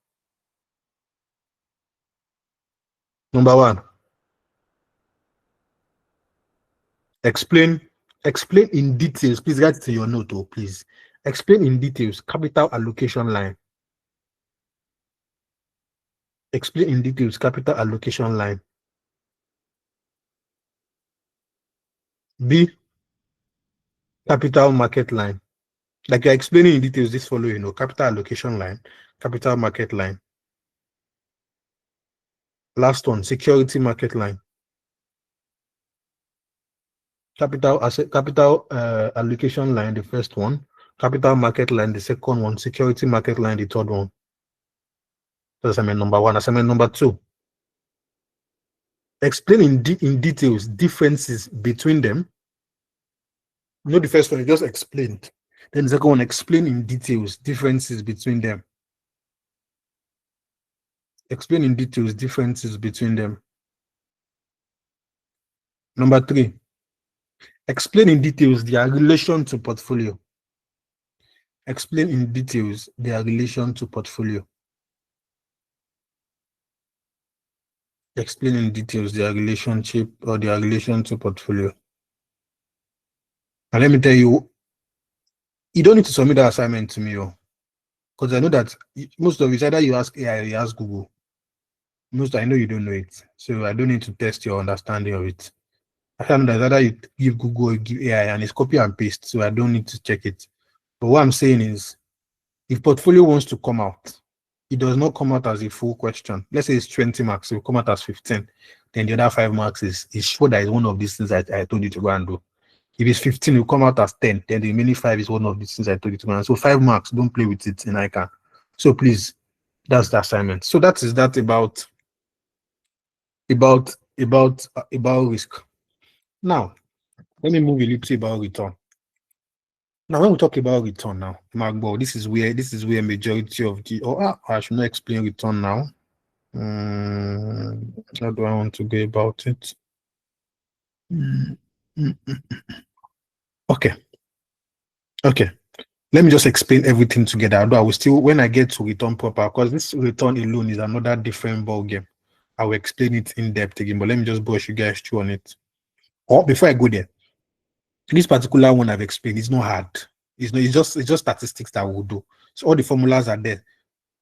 Number one. Explain in details. Please write it to your note, please. Explain in details capital allocation line. Explain in details capital allocation line. B, capital market line. Like you're explaining in details this following, capital allocation line, capital market line. Last one, security market line. Capital allocation line, the first one. Capital market line, the second one. Security market line, the third one. That's assignment number 1. Assignment number 2. Explain in details differences between them. The first one, you just explained. Then the second one, explain in details differences between them. Explain in details differences between them. Number 3, explain in details their relation to portfolio. Explain in details their relation to portfolio. Explain in details their relationship or their relation to portfolio. And let me tell you, you don't need to submit that assignment to me, because I know that most of it, either you ask AI or you ask Google. I know you don't know it, so I don't need to test your understanding of it. I know that either you give Google or you give AI, and it's copy and paste, so I don't need to check it. But what I'm saying is, if portfolio wants to come out, it does not come out as a full question. Let's say it's 20 marks, it will come out as 15. Then the other 5 marks is sure that it's one of these things I told you to go and do. If it's 15, it will come out as 10. Then the remaining 5 is one of these things I told you to go and do. So 5 marks, don't play with it in ICANN. So please, that's the assignment. So that is that about risk. Now, let me move a little about return. Now, when we talk about return now, Magbo, this is where majority of the I should not explain return now. How do I want to go about it? Okay. Let me just explain everything together. Although I will still, when I get to return proper, because this return alone is another different ball game. I will explain it in depth again, but let me just brush you guys through on it. Or before I go there, this particular one I've explained is not hard. It's just statistics that we'll do. So all the formulas are there.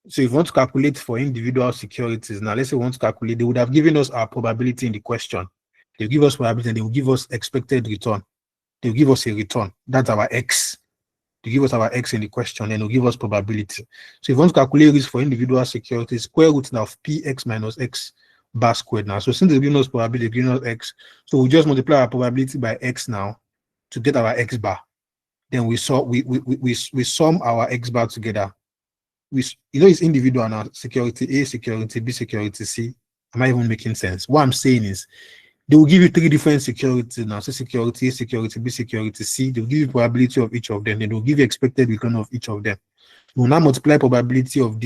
So if you want to calculate for individual securities, now let's say we want to calculate, they would have given us our probability in the question. They'll give us probability and they will give us expected return. They'll give us a return. That's our X. They give us our X in the question and they'll give us probability. So if you want to calculate risk for individual securities, square root now of Px minus X bar squared now. So since they've given us probability, they've given us X. So we just multiply our probability by X now to get our X bar. Then we sum our X bar together. It's individual now, security A, security B, security C. Am I even making sense? What I'm saying is they will give you 3 different securities now. So security A, security B, security C. They'll give you probability of each of them. Then they'll give you expected return of each of them. You will now multiply probability of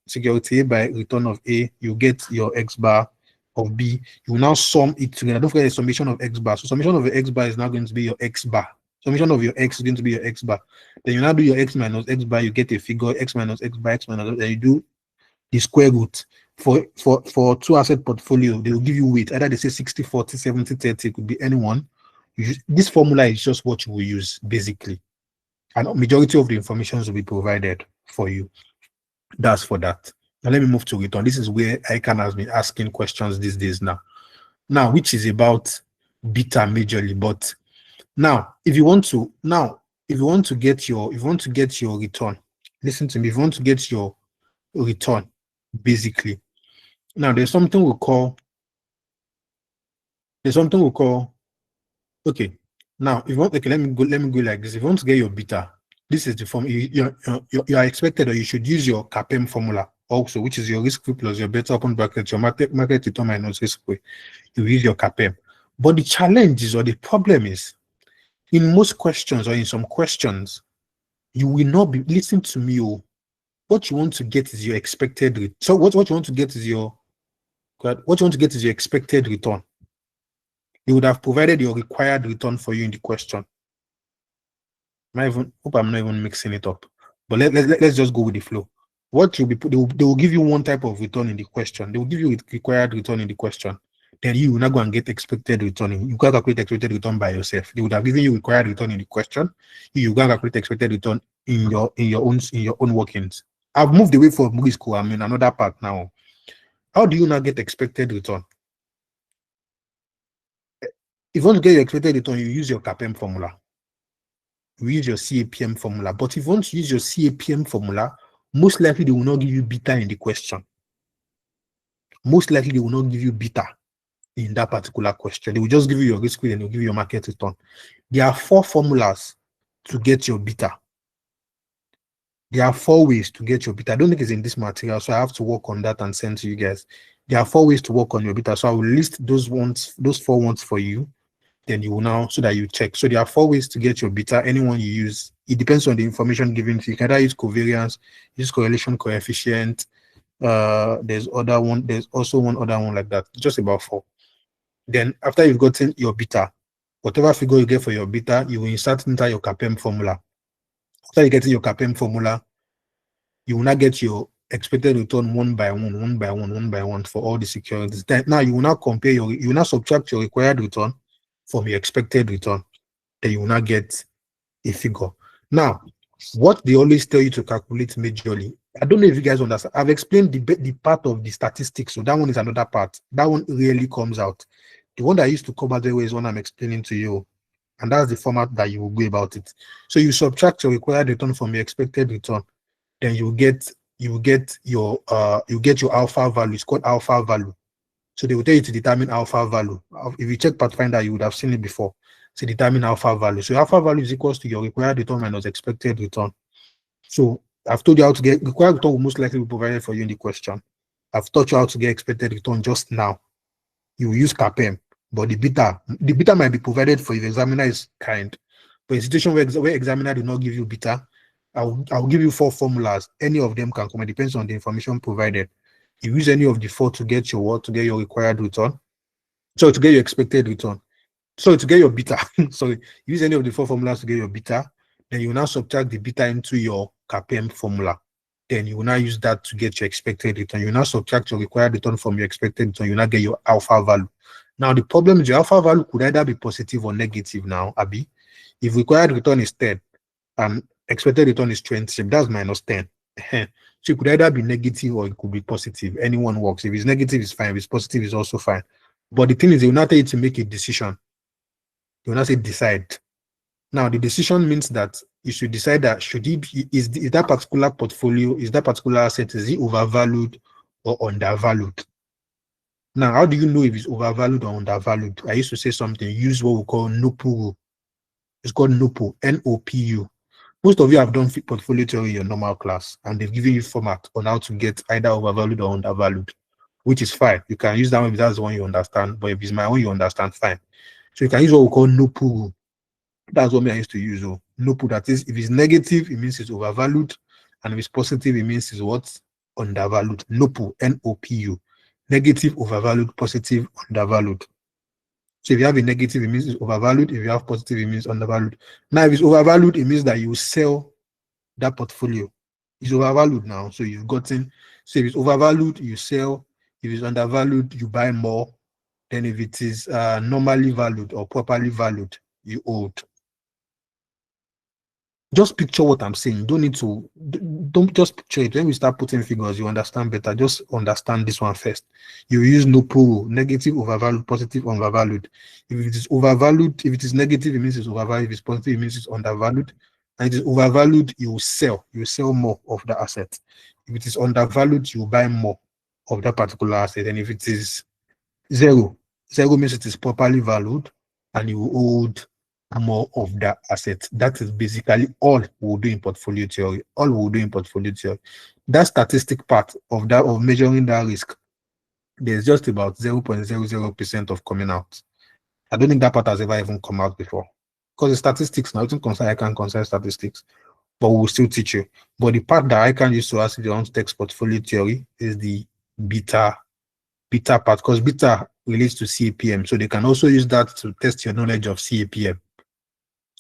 security A by return of A. You get your X bar of B. You will now sum it together. Don't forget the summation of X bar. So summation of your X bar is now going to be your X bar. Summation of your X is going to be your X bar. Then you now do your X minus X bar. You get a figure X minus X bar, X minus. Then you do the square root. For 2 asset portfolio, they will give you weight. Either they say 60, 40, 70, 30. It could be anyone. This formula is just what you will use, basically. And majority of the information will be provided for you. That's for that. Now let me move to return. This is where ICANN has been asking questions these days now. Now, which is about beta majorly. But now, if you want to get your return, listen to me. If you want to get your return, basically, now there's something we call. Okay. Now, if you want, let me go like this. If you want to get your beta, this is the form you are expected, or you should use your CAPM formula also, which is your risk-free plus your beta open bracket, your market return minus risk-free. You use your CAPM. But the challenge is, or the problem is, in most questions or in some questions, you will not be listening to me. What you want to get is your expected return. So what you want to get is your expected return. You would have provided your required return for you in the question. Hope I'm not even mixing it up. But let's just go with the flow. What you'll be they will give you one type of return in the question. They will give you required return in the question. then you will not go and get expected return. You can't calculate expected return by yourself. They would have given you required return in the question. You can't calculate expected return in your own workings. I've moved away from risk. I'm in another part now. How do you not get expected return? If you want to get your expected return, you use your CAPM formula. You use your CAPM formula. But if you want to use your CAPM formula, most likely they will not give you beta in the question. Most likely they will not give you beta in that particular question. They will just give you your risk weight and they'll give you your market return. There are 4 formulas to get your beta. There are 4 ways to get your beta. I don't think it's in this material, so I have to work on that and send to you guys. There are 4 ways to work on your beta. So I will list those 4 ones for you. Then you will now, so that you check. So there are 4 ways to get your beta. Anyone you use, it depends on the information given. You can either use covariance, use correlation coefficient. There's also one other one like that. Just about 4. Then after you've gotten your beta, whatever figure you get for your beta, you will insert into your CAPM formula. After you get your CAPM formula, you will not get your expected return one by one for all the securities. Then now you will not compare you will not subtract your required return from your expected return. Then you will not get a figure. Now, what they always tell you to calculate majorly, I don't know if you guys understand. I've explained the part of the statistics, so that one is another part. That one really comes out. The one that used to come out the way is one I'm explaining to you, and that's the format that you will go about it. So you subtract your required return from your expected return, then you get your alpha value. It's called alpha value. So they will tell you to determine alpha value. If you check Pathfinder, you would have seen it before. To determine alpha value. So alpha value is equals to your required return minus expected return. So I've told you how to get required return will most likely be provided for you in the question. I've taught you how to get expected return just now. You will use CAPM, but the beta might be provided for if the examiner is kind. But in a situation where examiner do not give you beta, I'll give you 4 formulas. Any of them can come. It depends on the information provided. You use any of the 4 to get your what? To get your required return. So to get your expected return. So to get your beta, sorry, use any of the 4 formulas to get your beta. Then you will now subtract the beta into your CAPM formula. Then you will now use that to get your expected return. You will now subtract your required return from your expected return. You will now get your alpha value. Now the problem is your alpha value could either be positive or negative now, Abi. If required return is 10 and expected return is 20, that's minus 10. So it could either be negative or it could be positive. Anyone works. If it's negative, it's fine. If it's positive, it's also fine. But the thing is, they will not tell you to make a decision. They will not say decide. Now, the decision means that you should decide that is that particular portfolio, is that particular asset, is it overvalued or undervalued? Now, how do you know if it's overvalued or undervalued? I used to say something, use what we call NOPU rule. It's called NOPU, N-O-P-U. Most of you have done portfolio theory in your normal class, and they've given you format on how to get either overvalued or undervalued, which is fine. You can use that one if that's the one you understand, but if it's my own you understand, fine. So you can use what we call NOPU rule. That's what I used to use. NOPU, that is, if it's negative, it means it's overvalued, and if it's positive, it means it's what? Undervalued. NOPU, N-O-P-U. Negative, overvalued, positive, undervalued. So if you have a negative, it means it's overvalued. If you have positive, it means undervalued. Now, if it's overvalued, it means that you sell that portfolio. It's overvalued now. So you've gotten, so if it's overvalued, you sell. If it's undervalued, you buy more. Then if it is normally valued or properly valued, you hold. Just picture what I'm saying. Don't just picture it. When we start putting figures, you understand better. Just understand this one first. You use NOPU, negative, overvalued, positive, undervalued. If it is overvalued, if it is negative, it means it's overvalued. If it's positive, it means it's undervalued. And it is overvalued, you will sell. You sell more of the asset. If it is undervalued, you buy more of that particular asset. And if it is zero means it is properly valued, and you will hold more of that asset. That is basically all we'll do in portfolio theory. All we'll do in portfolio theory. That statistic part of measuring that risk, there's just about 0.00% of coming out. I don't think that part has ever even come out before. Because the statistics now, I can't consider statistics, but we'll still teach you. But the part that I can use to ask if you want to take portfolio theory is the beta part, because beta relates to CAPM. So they can also use that to test your knowledge of CAPM.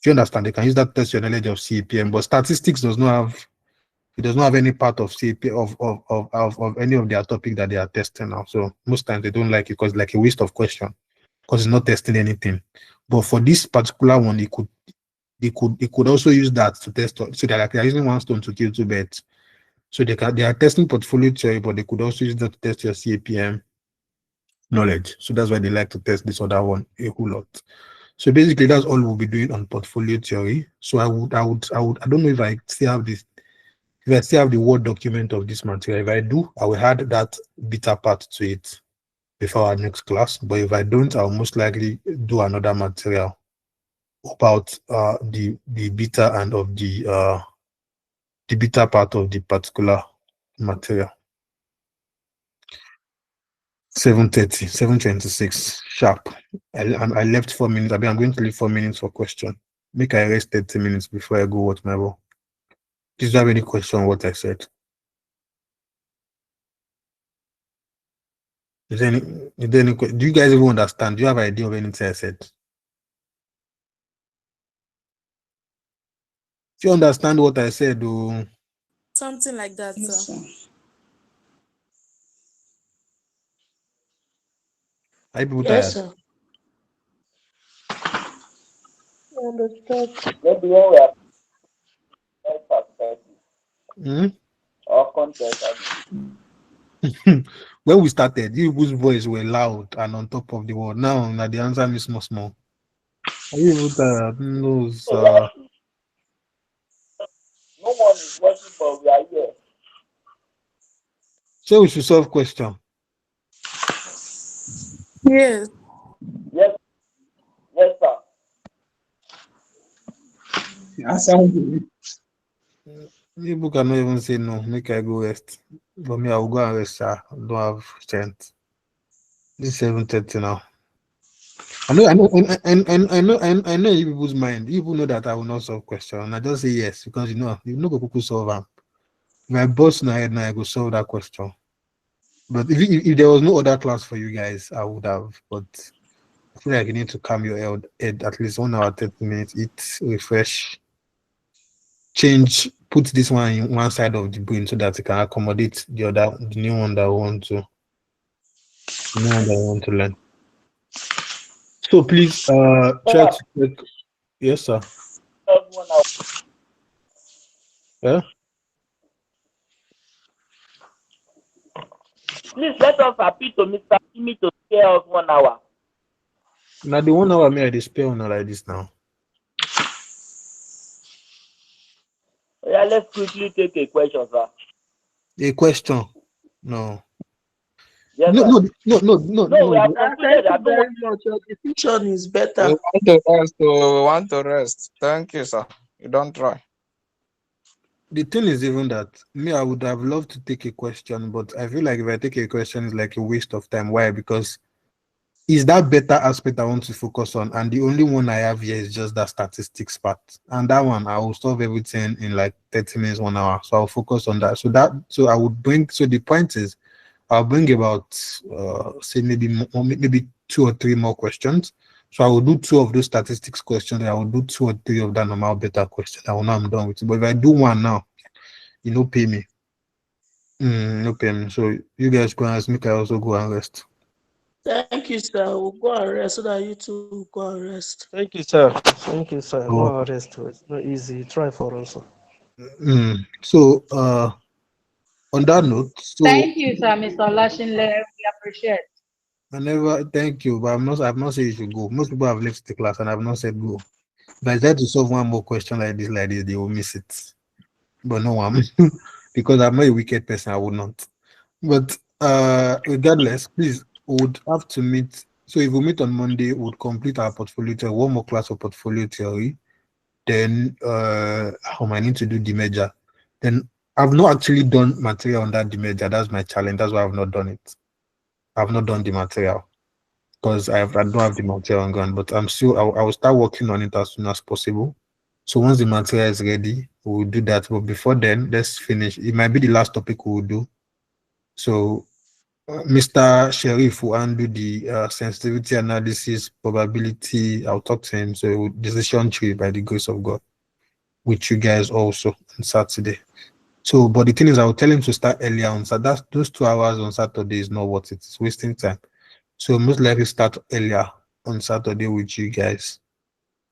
Do you understand? They can use that to test your knowledge of CAPM, but statistics does not have It does not have any part of CP of any of their topic that they are testing now. So most times they don't like it because it's like a waste of question because it's not testing anything. But for this particular one, they could also use that to test. So they're using one stone to kill two birds. So they are testing portfolio theory, but they could also use that to test your CAPM knowledge. So that's why they like to test this other one a whole lot. So basically, that's all we'll be doing on portfolio theory. So I don't know if I still have this. If I still have the Word document of this material, if I do, I will add that beta part to it before our next class. But if I don't, I'll most likely do another material about the beta and of the beta part of the particular material. 7:30, 7:26 sharp. I left 4 minutes. I'm going to leave 4 minutes for question. Make I rest 30 minutes before I go watch my ball. Do you have any question on what I said? Is there any, do you guys even understand? Do you have an idea of anything I said? Do you understand what I said? Something like that, sir. Are people Yes, tired? sir. I understand. Maybe when we are perspective Hmm? or context. When we started, you people's voice were loud and on top of the world. Now the answer is small, small. Are you even tired? No, No one is working, but we are here. so we should solve question. Yes. Yes, yes, sir. People cannot even say no. Make I go rest. But me, I will go and rest, sir. I don't have strength. This 7:30 now. I know you people's mind. You people know that I will not solve question. I just say yes because you know go people solve them. My boss now head now I go solve that question. But if there was no other class for you guys, I would have. But I feel like you need to calm your head at least 1 hour, 30 minutes, eat, refresh, change, put this one in one side of the brain so that it can accommodate the new one that I want to learn. So please try to check. Yes, sir. Yeah. Please let us appeal to Mr. Kimi to spare us 1 hour. Now the 1 hour me I spare on like this now. Yeah, let's quickly take a question, sir. A question? No. Yes, No, sir. no. We have Thank concluded. I you don't very want. much. Your decision is We better. want to rest. We want to rest. Thank you, sir. You don't try. The thing is even that me, I would have loved to take a question, but I feel like if I take a question, it's like a waste of time. Why? Because is that better aspect I want to focus on, and the only one I have here is just that statistics part, and that one I will solve everything in like 30 minutes, 1 hour. So I'll focus on that. So I would bring. So the point is, I'll bring about say maybe 2 or 3 more questions. So I will do 2 of those statistics questions. I will do 2 or 3 of that normal beta question. I will know I'm done with it. But if I do one now, you know, pay me. No pay me. So you guys go and ask me. I also go and rest. Thank you, sir. We'll go and rest so that you two will go and rest. Thank you, sir. Thank you, sir. Oh. No rest. It's not easy. Try for us. So on that note, Thank you, sir, Mr. Olashinle. We appreciate. thank you, but I've not said you should go. Most people have left the class and I've not said go. If I try to solve one more question like this, they will miss it. But no, I'm because I'm not a wicked person, I would not. But regardless, please, we would have to meet. So if we meet on Monday, we would complete our portfolio theory, one more class of portfolio theory. Then I might need to do the measure. Then I've not actually done material on that demerger. That's my challenge. That's why I've not done it. I've not done the material because I don't have the material on ground. But I will start working on it as soon as possible. So once the material is ready, we'll do that. But before then, let's finish. It might be the last topic we'll do. So Mr. Sheriff will undo the sensitivity analysis, probability. I'll talk to him. So decision tree by the grace of God, with you guys also on Saturday. So, but the thing is, I will tell him to start earlier on. So that's those 2 hours on Saturday is not worth it. It's wasting time. So most likely start earlier on Saturday with you guys,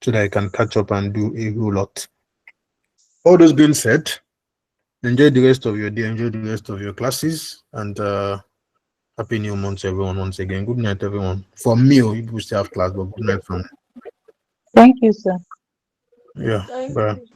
so that I can catch up and do a whole lot. All those being said, enjoy the rest of your day, enjoy the rest of your classes, and happy new month, everyone. Once again, good night, everyone. For me, you people still have class, but good night from me. Thank you, sir. Yeah, Thank bye. you.